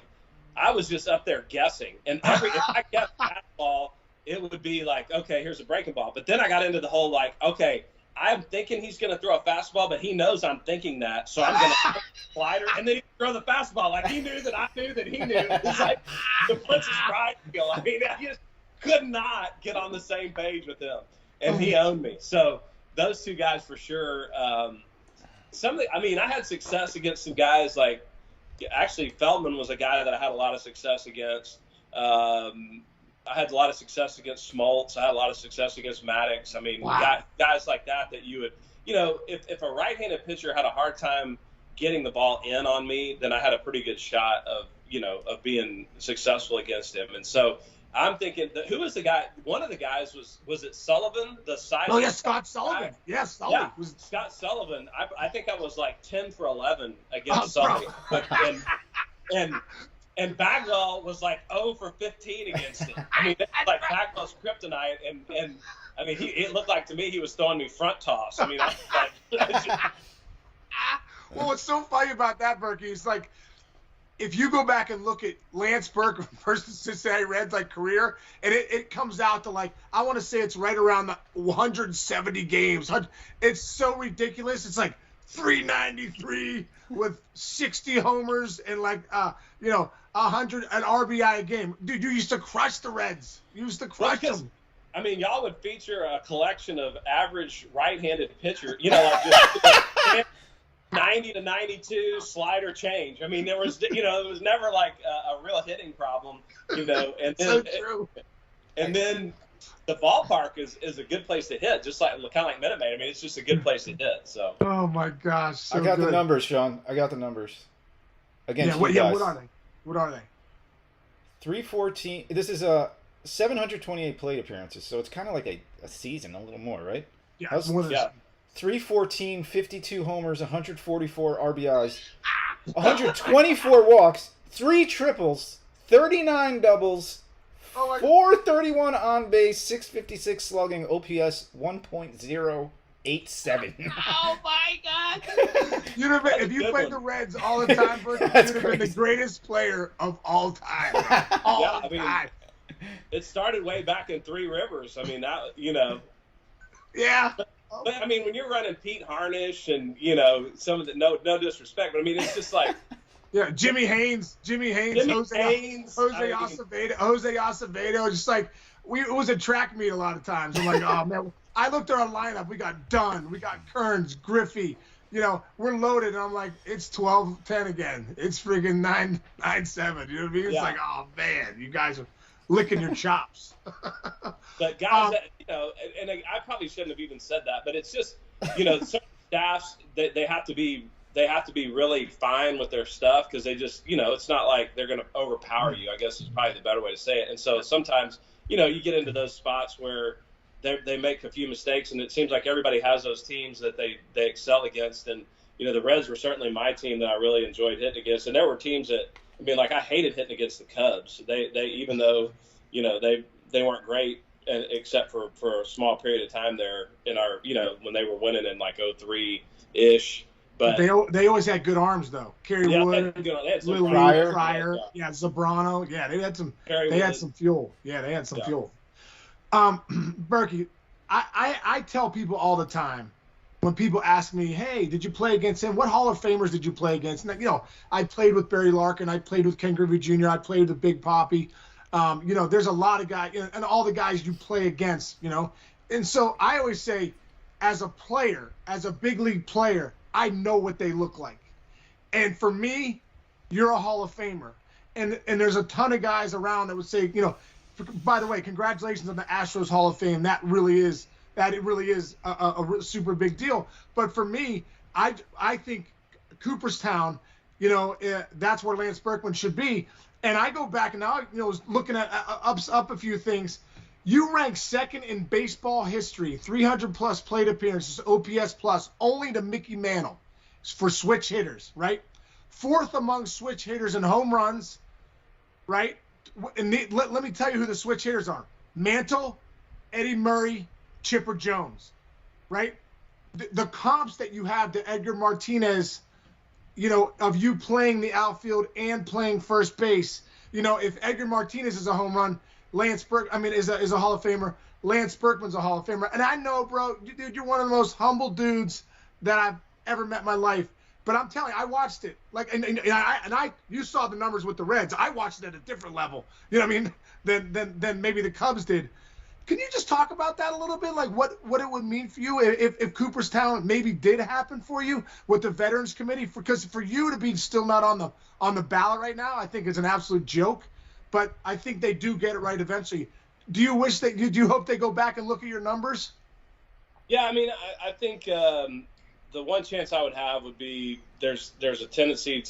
I was just up there guessing, and if I guessed fastball, it would be like, okay, here's a breaking ball. But then I got into the whole like, okay, I'm thinking he's going to throw a fastball, but he knows I'm thinking that, so I'm going to throw a slider, and then he throw the fastball. Like, he knew that I knew that he knew. It's like the Princess Bride deal. I mean, I just could not get on the same page with him, and he owned me. So those two guys for sure. I had success against some guys like, actually Feldman was a guy that I had a lot of success against. I had a lot of success against Smoltz. I had a lot of success against Maddox. I mean, guys like that you would, if a right-handed pitcher had a hard time getting the ball in on me, then I had a pretty good shot of being successful against him. And so I'm thinking, who was the guy? One of the guys was it Sullivan? The side.
Oh yeah, Scott Sullivan. Yes, Sullivan.
Yeah, Scott Sullivan. I think I was like 10 for 11 against Sullivan, and Bagwell was like 0 for 15 against him. I mean, it was like Bagwell's kryptonite, and I mean, it looked like to me he was throwing me front toss. I mean, I was like,
well, what's so funny about that, Berkey, is like, if you go back and look at Lance Berkman versus Cincinnati Reds like career, and it comes out to like, I want to say it's right around the 170 games. It's so ridiculous. It's like 393 with 60 homers and like 100 an RBI a game. Dude, you used to crush the Reds. You used to crush them.
I mean, y'all would feature a collection of average right-handed pitcher, like just 90 to 92 slider change. I mean, there was, it was never like a real hitting problem, and then,
so true.
And then the ballpark is a good place to hit, just like kind of like Minute Maid. I mean, it's just a good place to hit. So.
Oh my gosh, so
I got
good.
the numbers, Sean. I got the numbers. Against you guys.
Yeah, what are they? What are they?
314. This is 728 plate appearances, so it's kind of like a season, a little more, right?
Yeah, it's more than
314, 52 homers, 144 RBIs, 124 walks, 3 triples, 39 doubles, 431 on base, 656 slugging, OPS 1.087.
Oh my God! If you played the Reds all the time, you'd have been the greatest player of all time. All time.
It started way back in Three Rivers. I mean, that
Yeah.
But I mean, when you're running Pete Harnish and some of the no disrespect, but I mean, it's just like
Jimmy Haynes, Jose Acevedo, just like it was a track meet a lot of times. I'm like, oh man, I looked at our lineup. We got Dunn, we got Kearns, Griffey. We're loaded, and I'm like, it's 12-10 again. It's freaking 9-7. You know what I mean? It's like, oh man, you guys are licking your chops.
But guys, and I probably shouldn't have even said that, but it's just, certain staffs they have to be really fine with their stuff, because they just, it's not like they're going to overpower you, I guess is probably the better way to say it. And so sometimes, you get into those spots where they make a few mistakes, and it seems like everybody has those teams that they excel against. And, the Reds were certainly my team that I really enjoyed hitting against. And there were teams that, I hated hitting against the Cubs. They even though, they weren't great, except for a small period of time there in our, when they were winning in like 03-ish. But
they always had good arms though. Kerry Wood,
they had some
Fryer, Zabrano. Yeah, they had some. Had some fuel. Yeah, they had some fuel. Berkey, I tell people all the time when people ask me, hey, did you play against him? What Hall of Famers did you play against? And, I played with Barry Larkin. I played with Ken Griffey Jr. I played with Big Poppy. There's a lot of guys, and all the guys you play against, And so I always say, as a player, as a big league player, I know what they look like. And for me, you're a Hall of Famer. And there's a ton of guys around that would say, by the way, congratulations on the Astros Hall of Fame. It really is a super big deal. But for me, I think Cooperstown, that's where Lance Berkman should be. And I go back and now, was looking at up a few things. You rank second in baseball history, 300-plus plate appearances, OPS plus, only to Mickey Mantle for switch hitters, right? Fourth among switch hitters in home runs, right? And let me tell you who the switch hitters are. Mantle, Eddie Murray, Chipper Jones, right? The comps that you have to Edgar Martinez, of you playing the outfield and playing first base. If Edgar Martinez is a home run, is a Hall of Famer. Lance Berkman's a Hall of Famer. And I know, bro, dude, you're one of the most humble dudes that I've ever met in my life. But I'm telling you, I watched it. You saw the numbers with the Reds. I watched it at a different level. You know what I mean? Than maybe the Cubs did. Can you just talk about that a little bit? Like what it would mean for you if Cooperstown maybe did happen for you with the Veterans Committee? Because for you to be still not on the ballot right now, I think is an absolute joke. But I think they do get it right eventually. Do you hope they go back and look at your numbers?
Yeah, I mean, I think the one chance I would have would be there's a tendency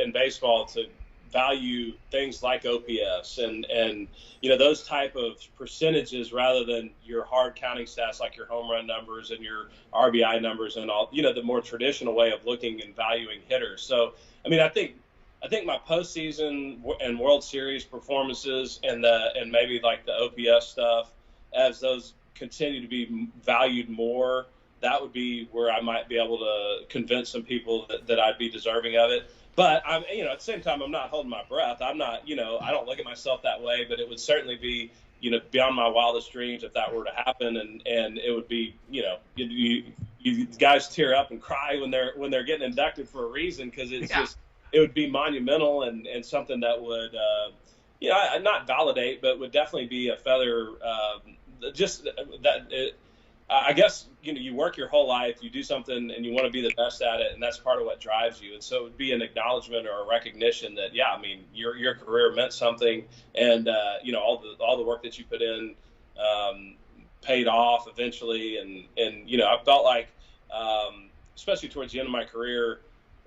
in baseball to value things like OPS and those type of percentages rather than your hard counting stats like your home run numbers and your RBI numbers and all, the more traditional way of looking and valuing hitters. So, I mean, I think my postseason and World Series performances and maybe like the OPS stuff, as those continue to be valued more, that would be where I might be able to convince some people that I'd be deserving of it. But I'm, at the same time, I'm not holding my breath. I'm not, I don't look at myself that way. But it would certainly be, beyond my wildest dreams if that were to happen, and it would be, you guys tear up and cry when they're getting inducted for a reason because it's just it would be monumental and something that would, not validate, but would definitely be a feather. I guess, you work your whole life, you do something and you want to be the best at it. And that's part of what drives you. And so it would be an acknowledgement or a recognition that, your career meant something. And, all the work that you put in paid off eventually. And I felt like, especially towards the end of my career,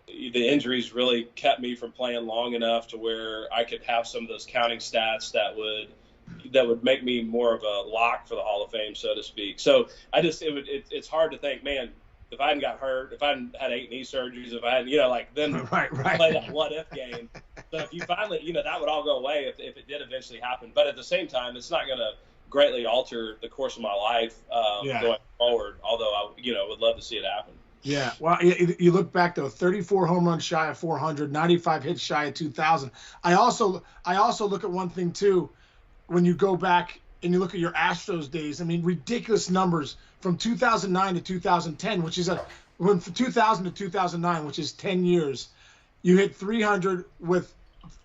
the injuries really kept me from playing long enough to where I could have some of those counting stats that would make me more of a lock for the Hall of Fame, so to speak. So it's hard to think, man, if I hadn't got hurt, if I hadn't had 8 knee surgeries, if I hadn't, then
right.
play that what if game. So if you finally, that would all go away if it did eventually happen. But at the same time, it's not going to greatly alter the course of my life going forward, although I, would love to see it happen.
Yeah, well, you look back though, 34 home runs shy of 400, 95 hits shy of 2,000. I also look at one thing too. When you go back and you look at your Astros days, I mean, ridiculous numbers from 2009 to 2010, which is from 2000 to 2009, which is 10 years. You hit 300 with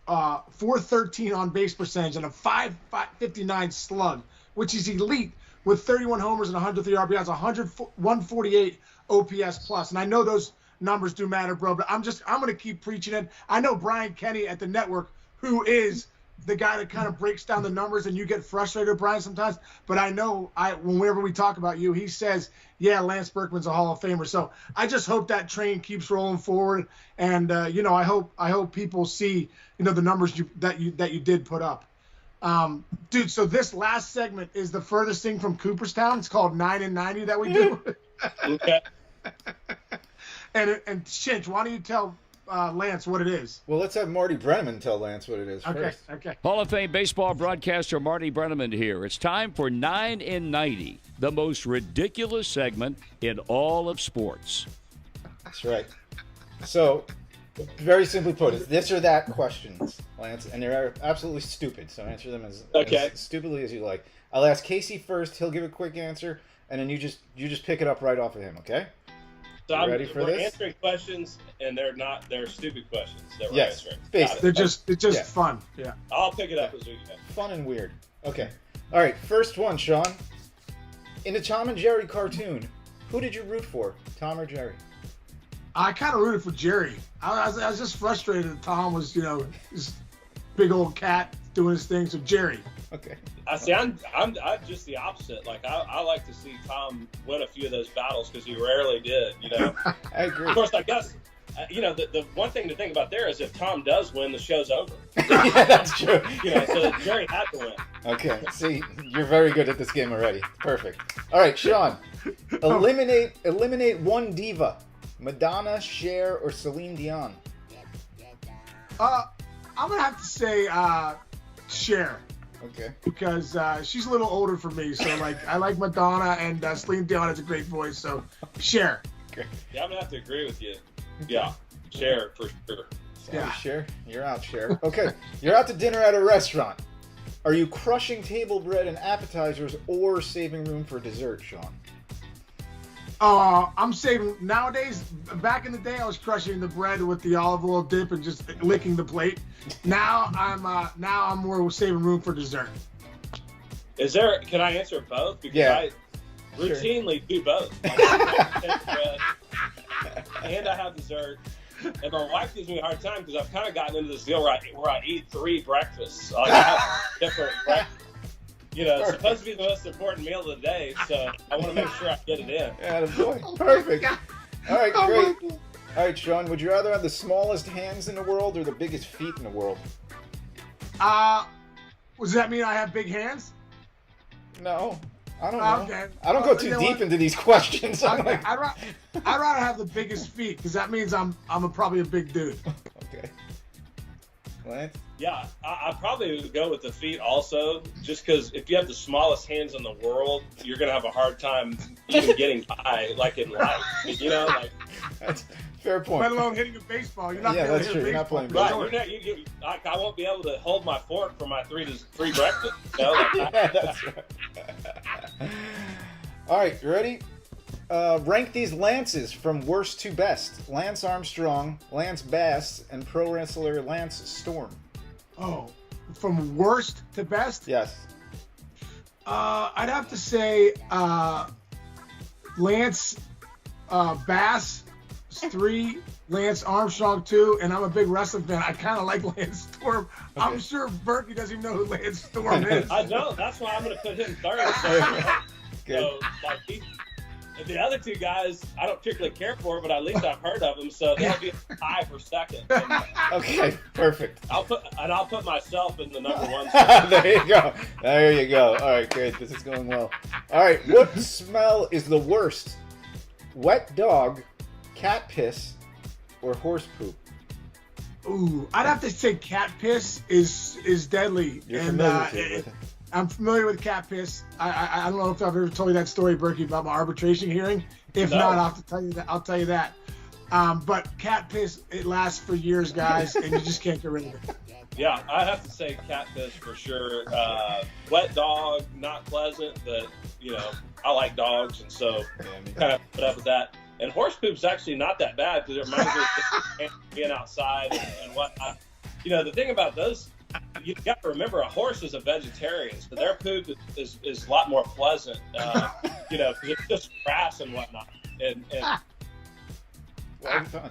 413 on base percentage and a 559 slug, which is elite with 31 homers and 103 RBIs, 148 OPS plus. And I know those numbers do matter, bro, but I'm going to keep preaching it. I know Brian Kenny at the network, who is the guy that kind of breaks down the numbers, and you get frustrated, Brian, sometimes. But I know whenever we talk about you, he says, yeah, Lance Berkman's a Hall of Famer. So I just hope that train keeps rolling forward. And, I hope people see, the numbers that you did put up. Dude, so this last segment is the furthest thing from Cooperstown. It's called 9 and 90 that we do.
Okay.
And Shinch, why don't you tell Lance what it is?
Well, let's have Marty Brenneman tell Lance what it is first.
Okay.
Hall of Fame baseball broadcaster Marty Brenneman here. It's time for 9 in 90, the most ridiculous segment in all of sports.
That's right. So, very simply put, it's this or that questions, Lance, and they're absolutely stupid. So answer them as stupidly as you like. I'll ask Casey first. He'll give a quick answer, and then you just pick it up right off of him. Okay?
So
ready for
we're
this?
answering questions, and they're stupid questions that we're
Yes,
answering.
basically.
It's just fun. Yeah.
I'll pick it up as we go.
Fun and weird. Okay. All right. First one, Sean. In the Tom and Jerry cartoon, who did you root for, Tom or Jerry?
I kind of rooted for Jerry. I was just frustrated that Tom was, this big old cat doing his thing. So Jerry.
Okay.
I see. I'm just the opposite. Like I like to see Tom win a few of those battles because he rarely did.
I agree.
Of course, I guess the one thing to think about there is if Tom does win, the show's over.
Yeah, that's true.
So Jerry had to win.
Okay. See, you're very good at this game already. Perfect. All right, Sean. Eliminate one diva. Madonna, Cher, or Celine Dion?
I'm gonna have to say Cher.
Okay.
because she's a little older for me. So like I like Madonna, and Celine Dion has a great voice. So Cher.
Okay.
Yeah, I'm gonna have to agree with you. Yeah, Cher for sure.
Sorry,
Yeah.
Cher. You're out, Cher. Okay. You're out to dinner at a restaurant. Are you crushing table bread and appetizers or saving room for dessert, Sean?
I'm saving nowadays. Back in the day, I was crushing the bread with the olive oil dip and just licking the plate. Now I'm more saving room for dessert.
Can I answer both? Because
Yeah.
I routinely do both. Like, I take bread, and I have dessert. And my wife gives me a hard time because I've kind of gotten into this deal where I eat 3 breakfasts. Like, I have different breakfasts. You know, it's supposed to be the most important meal of the day, so I want to make sure I get it in.
Yeah, boy. Perfect. All right, great. All right, Sean, would you rather have the smallest hands in the world or the biggest feet in the world?
Does that mean I have big hands?
No, I don't know.
Okay.
I don't go too deep into these questions. I'm like,
I'd rather have the biggest feet because that means I'm probably a big dude.
okay. Lance?
Yeah, I probably would go with the feet also, just because if you have the smallest hands in the world, you're going to have a hard time even getting by, like in life. You know, like.
That's fair point.
Let alone hitting a baseball. You're not
Yeah,
gonna
that's
hit
true.
a
You're not
baseball.
playing
Right, I won't be able to hold my fork for my three breakfast. You know, like
Yeah, that's right. All right, you ready? Rank these Lances from worst to best. Lance Armstrong, Lance Bass, and pro wrestler Lance Storm.
Oh, from worst to best?
Yes.
I'd have to say Lance Bass is 3, Lance Armstrong 2, and I'm a big wrestling fan. I kind of like Lance Storm.
Okay.
I'm sure Berkey doesn't even know who Lance Storm is.
I don't. That's why I'm going to put him third.
Good.
So, like, the other 2 guys, I don't particularly care for, but at least I've heard of them, so they'll be a tie for second. And
Okay, perfect.
I'll put myself in the number 1.
There you go. There you go. All right, great. This is going well. All right, what smell is the worst? Wet dog, cat piss, or horse poop?
Ooh, I'd have to say cat piss is deadly.
You're
and
familiar with it.
I'm familiar with cat piss. I don't know if I've ever told you that story, Berkey, about my arbitration hearing. If
No.
not, I'll have to tell you that. I'll tell you that. But cat piss, it lasts for years, guys, and you just can't get rid of it.
Yeah, I have to say catfish for sure. Wet dog, not pleasant, but, you know, I like dogs, and so kind of put up with that. And horse poop's actually not that bad because it reminds me of being outside and whatnot. You know, the thing about those, you got to remember a horse is a vegetarian, so their poop is a lot more pleasant, you know, because it's just grass and whatnot. And
Well done.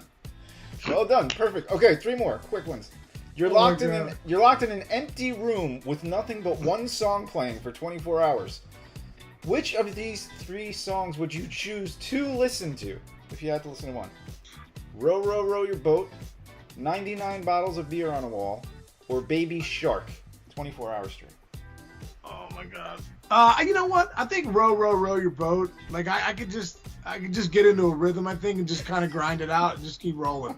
Well done. Perfect. Okay, 3 more quick ones. You're locked in an empty room with nothing but one song playing for 24 hours. Which of these 3 songs would you choose to listen to if you had to listen to one? Row, row, row your boat, 99 bottles of beer on a wall, or Baby Shark, 24 hours straight.
Oh my God. You know what? I think row, row, row your boat. Like I could just get into a rhythm, I think, and just kind of grind it out and just keep rolling.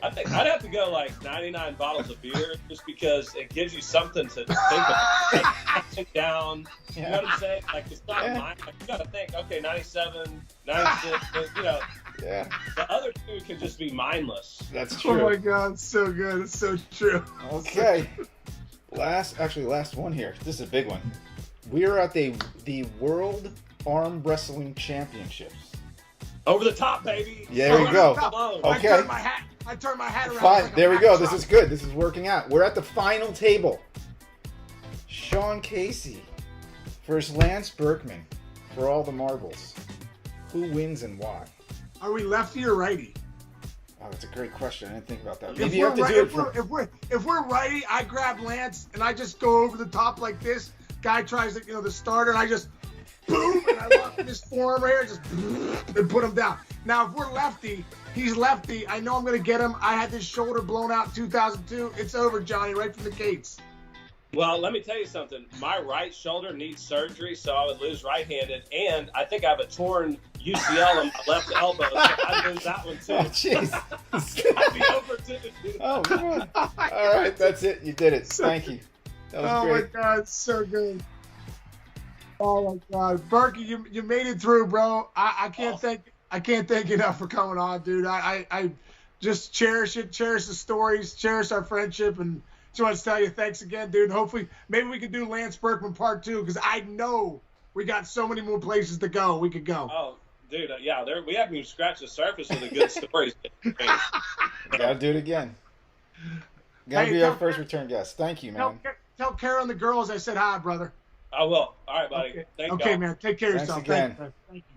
I think I'd have to go like 99 bottles of beer just because it gives you something to think about. Like, sit down, you know what I'm saying? Like, it's not mine. Like, you got to think, okay, 97, 96, you know.
Yeah,
The other 2 can just be mindless.
that's
Oh
true.
my God, it's so good. It's so true.
Okay. Last one here. This is a big one. We are at the World Arm Wrestling Championships.
Over the top, baby.
Yeah, there you go.
Alone.
Okay.
I turned my hat around.
Fine.
like a
There we go.
back
This
truck.
is good. This is working out. We're at the final table. Sean Casey versus Lance Berkman for all the marbles. Who wins and why?
Are we lefty or righty?
Oh, that's a great question. I didn't think about that.
If
Maybe you have to
we're
do it
right-
from...
if we're righty, I grab Lance and I just go over the top like this. Guy tries to, the starter, and I just boom, and I lock in his forearm right here, just and put him down. Now, if we're lefty, he's lefty. I know I'm gonna get him. I had this shoulder blown out in 2002. It's over, Johnny, right from the gates.
Well, let me tell you something. My right shoulder needs surgery, so I would lose right-handed, and I think I have a torn UCL on my left elbow, so I'd lose that one too.
Oh, jeez.
I'd be over too.
Oh, come on. All right, that's it. You did it. Thank you. That was
Oh
great.
my God, so good. Oh my God, Berkey, you made it through, bro. I can't thank you enough for coming on, dude. I just cherish it, cherish the stories, cherish our friendship, and just want to tell you thanks again, dude. Hopefully, maybe we could do Lance Berkman Part 2 because I know we got so many more places to go. We could go.
Oh, dude, yeah, we haven't even scratched the surface of the good stories.
Gotta do it again. Gotta be our first return guest. Thank you, man.
Tell Kara and the girls I said hi, brother.
I will. All right, buddy.
Okay,
Thank
okay
y'all.
man. Take care of
Thanks
yourself.
again.
Thank you.